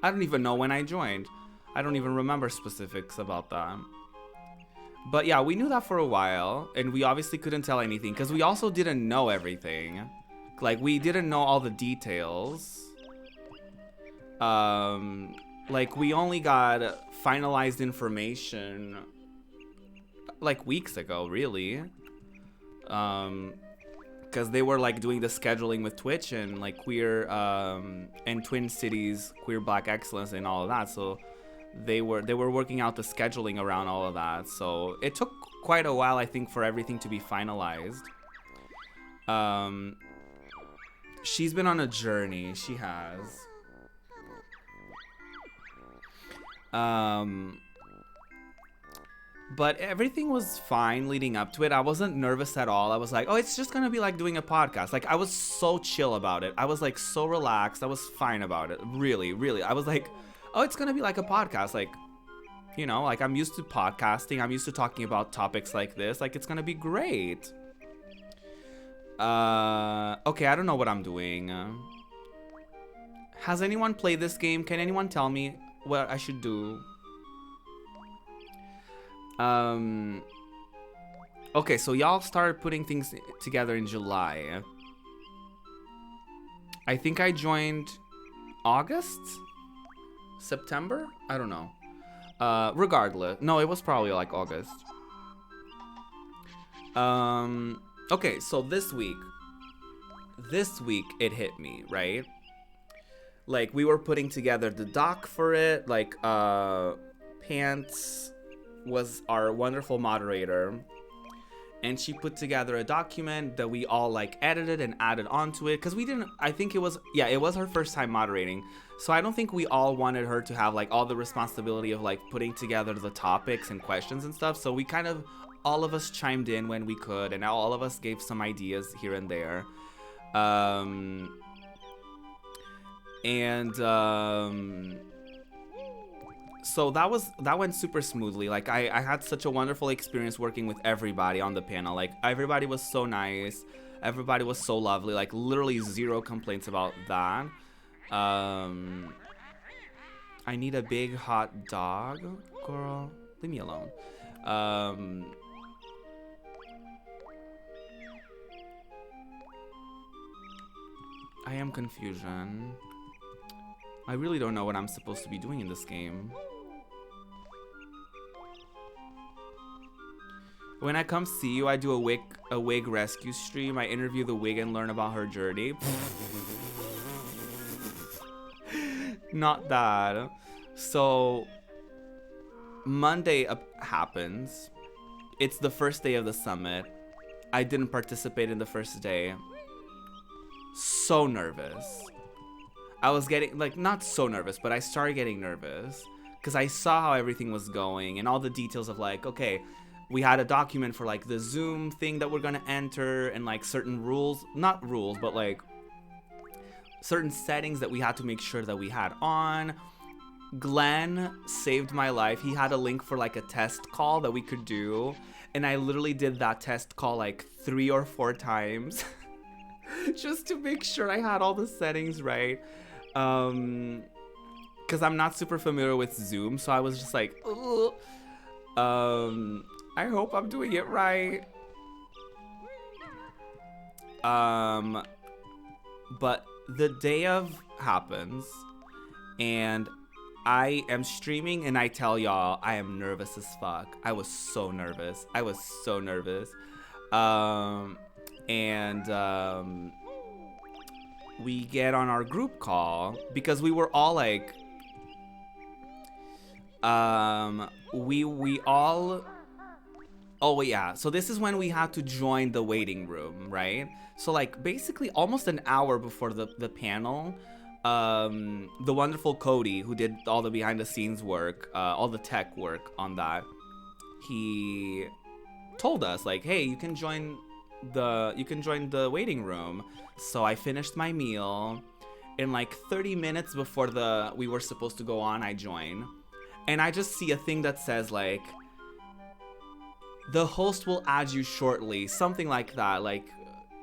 I don't even know when I joined. I don't even remember specifics about that. But yeah, we knew that for a while, and we obviously couldn't tell anything because we also didn't know everything. Like, we didn't know all the details. Like, we only got finalized information like weeks ago, really. Because they were like doing the scheduling with Twitch and like queer and Twin Cities queer Black excellence and all of that. So they were working out the scheduling around all of that. So it took quite a while, I think, for everything to be finalized. She's been on a journey. She has. But everything was fine leading up to it. I wasn't nervous at all. I was like, oh, it's just gonna be like doing a podcast. Like, I was so chill about it. I was like so relaxed. I was fine about it. Really, really. I was like, oh, it's gonna be like a podcast. Like, you know, like I'm used to podcasting. I'm used to talking about topics like this. Like, it's gonna be great. Okay, I don't know what I'm doing. Has anyone played this game? Can anyone tell me what I should do? Okay, so y'all started putting things together in July. I think I joined August? September? I don't know. Regardless. No, it was probably like August. Okay, so this week it hit me, right? Like, we were putting together the doc for it, like, Pants was our wonderful moderator, and she put together a document that we all like edited and added onto it, because we didn't, I think it was her first time moderating, so I don't think we all wanted her to have like all the responsibility of like putting together the topics and questions and stuff. So we kind of, all of us chimed in when we could, and all of us gave some ideas here and there. So that went super smoothly. Like, I had such a wonderful experience working with everybody on the panel. Like, everybody was so nice. Everybody was so lovely. Like, literally zero complaints about that. I need a big hot dog, girl. Leave me alone. I am confusion. I really don't know what I'm supposed to be doing in this game. When I come see you, I do a wig rescue stream. I interview the wig and learn about her journey. Not that. So, Monday happens. It's the first day of the summit. I didn't participate in the first day. So nervous. I was getting, like, not so nervous, but I started getting nervous because I saw how everything was going and all the details of, like, okay, we had a document for, like, the Zoom thing that we're gonna enter and, like, certain rules, not rules, but, like, certain settings that we had to make sure that we had on. Glenn saved my life. He had a link for, like, a test call that we could do, and I literally did that test call, like, 3 or 4 times just to make sure I had all the settings right. Because I'm not super familiar with Zoom, so I was just like, ugh. I hope I'm doing it right. But the day of happens, and I am streaming, and I tell y'all, I am nervous as fuck. I was so nervous. we get on our group call because we were all like, we all, oh yeah, so this is when we had to join the waiting room, right? So like basically almost an hour before the panel, the wonderful Cody, who did all the behind the scenes work, all the tech work on that, he told us like, hey, you can join the waiting room. So I finished my meal, and like 30 minutes before we were supposed to go on, I join, and I just see a thing that says like, the host will add you shortly, something like that, like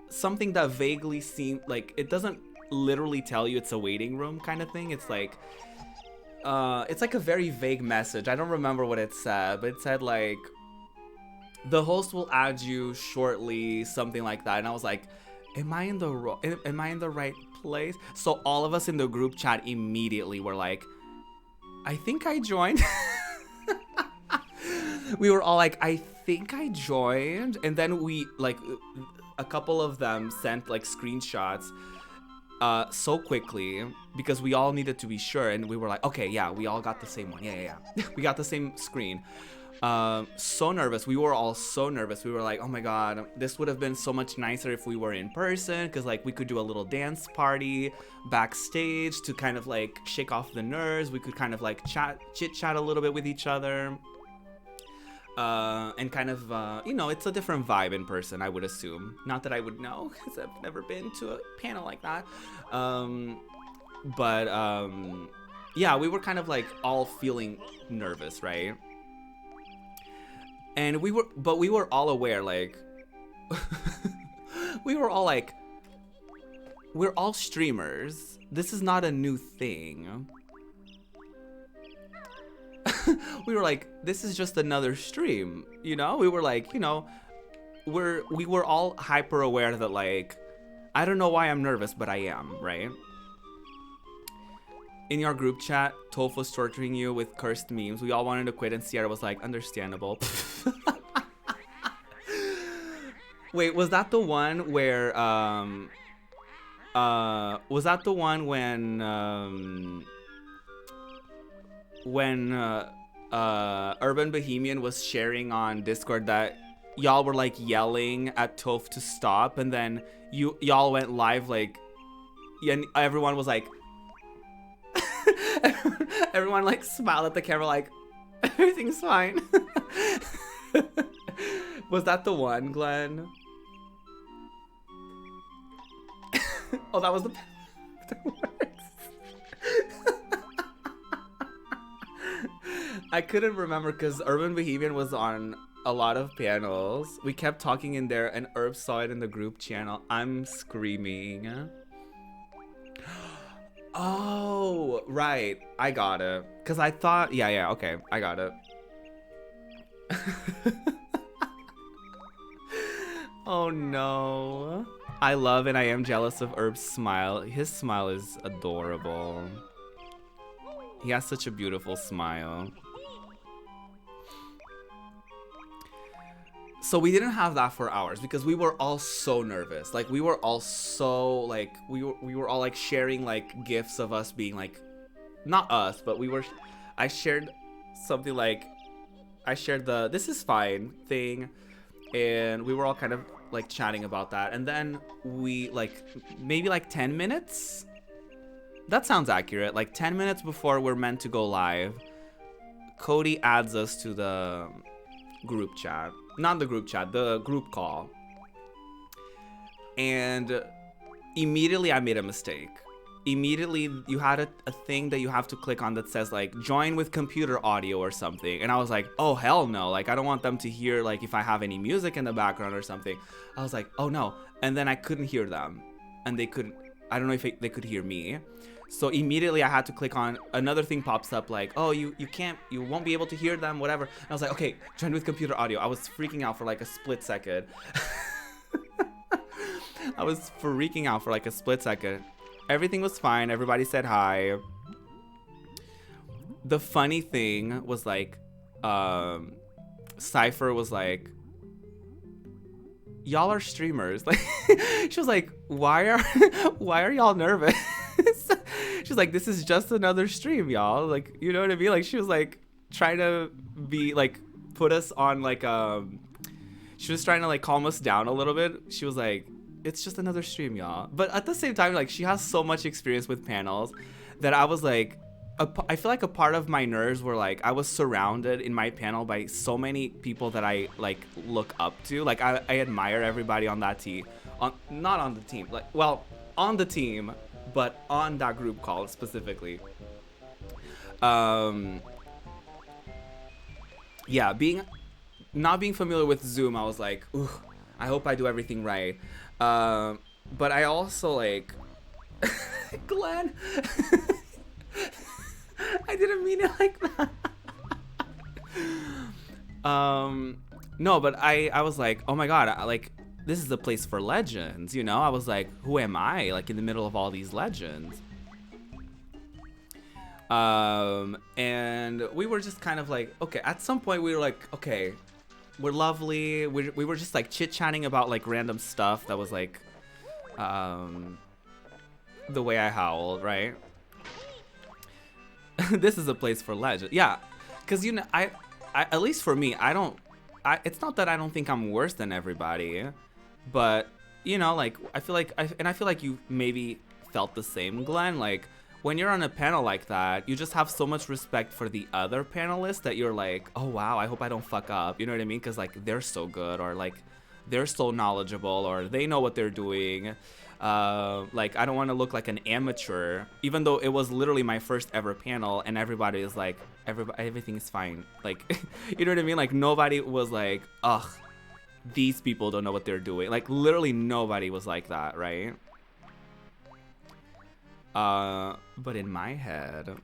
something that vaguely seemed like, it doesn't literally tell you it's a waiting room kind of thing. It's like a very vague message. I don't remember what it said, but it said like, the host will add you shortly, something like that. And I was like, am I in the right place? So all of us in the group chat immediately were like, I think I joined. We were all like, I think I joined. And then we, like, a couple of them sent like screenshots so quickly because we all needed to be sure. And we were like, okay, yeah, we all got the same one. Yeah. We got the same screen. So nervous. We were all so nervous. We were like, oh my god, this would have been so much nicer if we were in person, because like we could do a little dance party backstage to kind of like shake off the nerves. We could kind of like chit chat a little bit with each other, and kind of it's a different vibe in person, I would assume. Not that I would know, because I've never been to a panel like that. Yeah, we were kind of like all feeling nervous, right? And we were all aware, like, we were all like, we're all streamers. This is not a new thing. We were like, this is just another stream, you know? We were like, we were all hyper aware that like, I don't know why I'm nervous, but I am, right? In your group chat, Toph was torturing you with cursed memes. We all wanted to quit, and Sierra was like, understandable. Wait, was that the one where, was that the one when Urban Bohemian was sharing on Discord that y'all were like yelling at Toph to stop, and then y'all went live like, and everyone was like, everyone like smiled at the camera like, everything's fine. Was that the one, Glenn? Oh, that was the I couldn't remember because Urban Bohemian was on a lot of panels. We kept talking in there, and Herb saw it in the group channel. I'm screaming. Oh, right. I got it. Because I thought, yeah, okay. I got it. Oh no. I love and I am jealous of Herb's smile. His smile is adorable. He has such a beautiful smile. So we didn't have that for hours because we were all so nervous. Like we were all so like we were all like sharing like gifs of us being like, not us, but I shared something like, I shared the this is fine thing, and we were all kind of like chatting about that. And then we like maybe like 10 minutes, that sounds accurate, like 10 minutes before we're meant to go live, Cody adds us to the group chat. Not the group chat, the group call. And immediately I made a mistake. Immediately you had a thing that you have to click on that says like join with computer audio or something. And I was like, oh hell no. Like I don't want them to hear like if I have any music in the background or something. I was like, oh no. And then I couldn't hear them. And they couldn't, I don't know if they could hear me. So immediately I had to click on another thing pops up like, oh, you won't be able to hear them, whatever. And I was like, okay, join with computer audio. I was freaking out for like a split second. I was freaking out for like a split second. Everything was fine. Everybody said hi. The funny thing was like, Cypher was like, y'all are streamers. Like, she was like, why are y'all nervous? She's like, this is just another stream, y'all. Like, you know what I mean? Like, she was like trying to be like, put us on like, she was trying to like calm us down a little bit. She was like, it's just another stream, y'all. But at the same time, like, she has so much experience with panels that I was like, I feel like a part of my nerves were like, I was surrounded in my panel by so many people that I like look up to. Like, I admire everybody on that team. Not on the team, like, well, on the team, but on that group call specifically. Yeah, not being familiar with Zoom, I was like, ooh, I hope I do everything right. But I also like, Glenn, I didn't mean it like that. No, but I was like, oh my god, like, this is a place for legends, you know? I was like, who am I, like, in the middle of all these legends? And we were just kind of like, okay, at some point we were like, okay, we're lovely. We were just like chit-chatting about like random stuff that was like, the way I howled, right? This is a place for legend. Yeah, because, you know, I at least for me, it's not that I don't think I'm worse than everybody, but, you know, like, I feel like you maybe felt the same, Glenn. Like, when you're on a panel like that, you just have so much respect for the other panelists that you're like, oh wow, I hope I don't fuck up. You know what I mean? Because like, they're so good, or like, they're so knowledgeable, or they know what they're doing. Like, I don't want to look like an amateur, even though it was literally my first ever panel, and everybody is like, everything is fine. Like, you know what I mean? Like, nobody was like, ugh, these people don't know what they're doing. Like, literally nobody was like that, right? But in my head,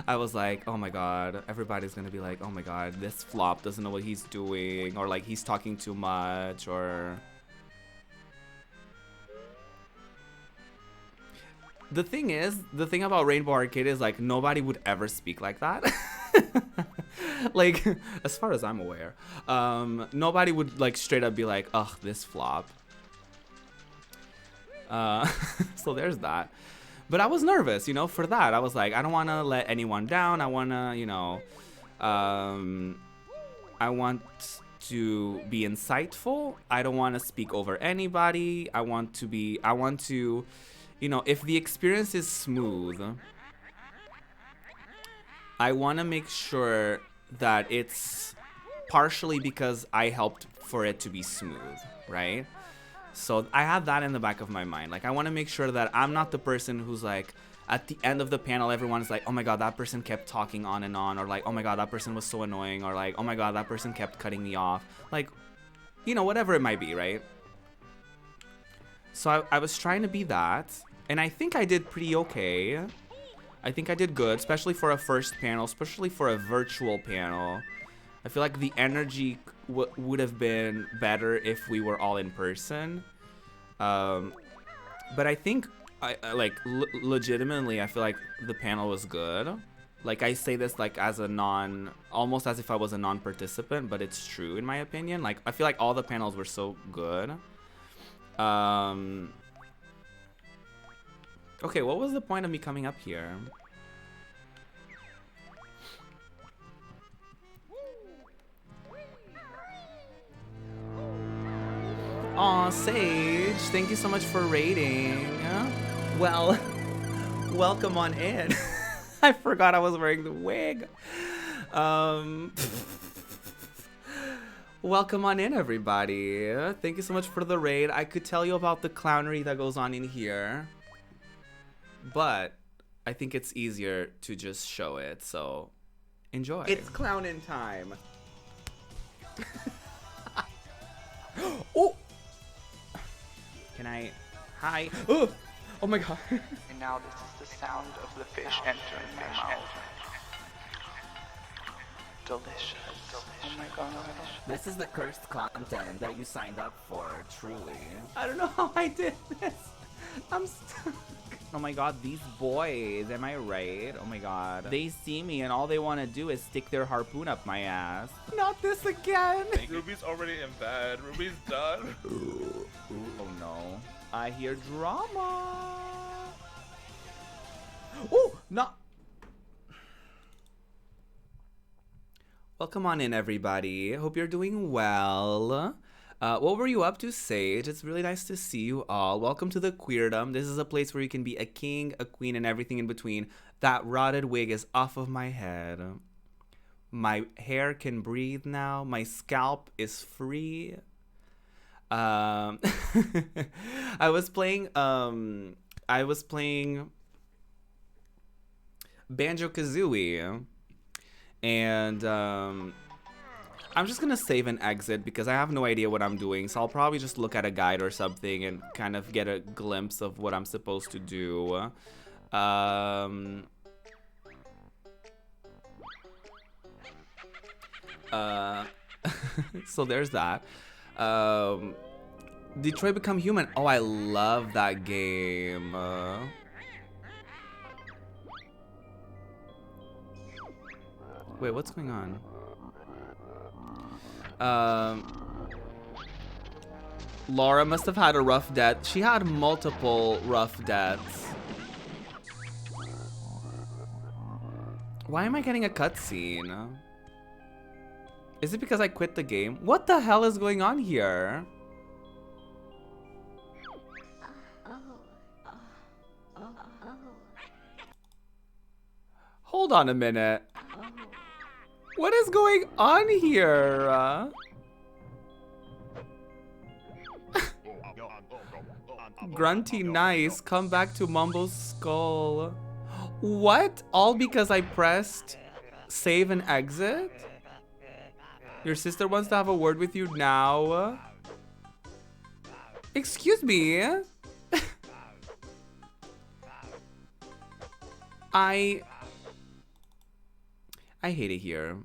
I was like, oh my god, everybody's gonna be like, oh my god, this flop doesn't know what he's doing, or like, he's talking too much, or... The thing about Rainbow Arcade is like, nobody would ever speak like that. Like, as far as I'm aware, nobody would like straight up be like, ugh, this flop. So there's that. But I was nervous, you know, for that. I was like, I don't want to let anyone down. I want to, you know, I want to be insightful. I don't want to speak over anybody. I want to, you know, if the experience is smooth, I want to make sure that it's partially because I helped for it to be smooth, right? So I had that in the back of my mind. Like, I want to make sure that I'm not the person who's like, at the end of the panel, everyone's like, oh my god, that person kept talking on and on, or like, oh my god, that person was so annoying, or like, oh my god, that person kept cutting me off. Like, you know, whatever it might be, right? So I was trying to be that, and I think I did pretty okay. I think I did good, especially for a first panel, especially for a virtual panel. I feel like the energy would have been better if we were all in person. But I think, legitimately, I feel like the panel was good. Like, I say this like as a almost as if I was a non-participant, but it's true in my opinion. Like, I feel like all the panels were so good. Okay, what was the point of me coming up here? Aw, Sage, thank you so much for raiding. Well, welcome on in. I forgot I was wearing the wig. Welcome on in, everybody. Thank you so much for the raid. I could tell you about the clownery that goes on in here, but I think it's easier to just show it, so enjoy. It's clowning time. Oh! Can I? Hi. Oh! Oh my god. And now this is the sound of the fish entering my mouth. Delicious. Oh my god. This is the cursed content that you signed up for, truly. I don't know how I did this. I'm stuck. Oh my god, these boys, am I right? Oh my god. They see me and all they want to do is stick their harpoon up my ass. Not this again! Ruby's already in bed. Ruby's done. Oh no. I hear drama! Oh! Not... Welcome on in, everybody. Hope you're doing well. What were you up to, Sage? It's really nice to see you all. Welcome to the Queerdom. This is a place where you can be a king, a queen, and everything in between. That rotted wig is off of my head. My hair can breathe now. My scalp is free. I was playing Banjo-Kazooie. And I'm just gonna save and exit because I have no idea what I'm doing, so I'll probably just look at a guide or something and kind of get a glimpse of what I'm supposed to do. So there's that. Detroit Become Human. Oh, I love that game. Wait, what's going on? Laura must have had a rough death. She had multiple rough deaths. Why am I getting a cutscene? Is it because I quit the game? What the hell is going on here? Hold on a minute. What is going on here? Grunty nice, come back to Mumbo's skull. What? All because I pressed save and exit? Your sister wants to have a word with you now. Excuse me. I hate it here.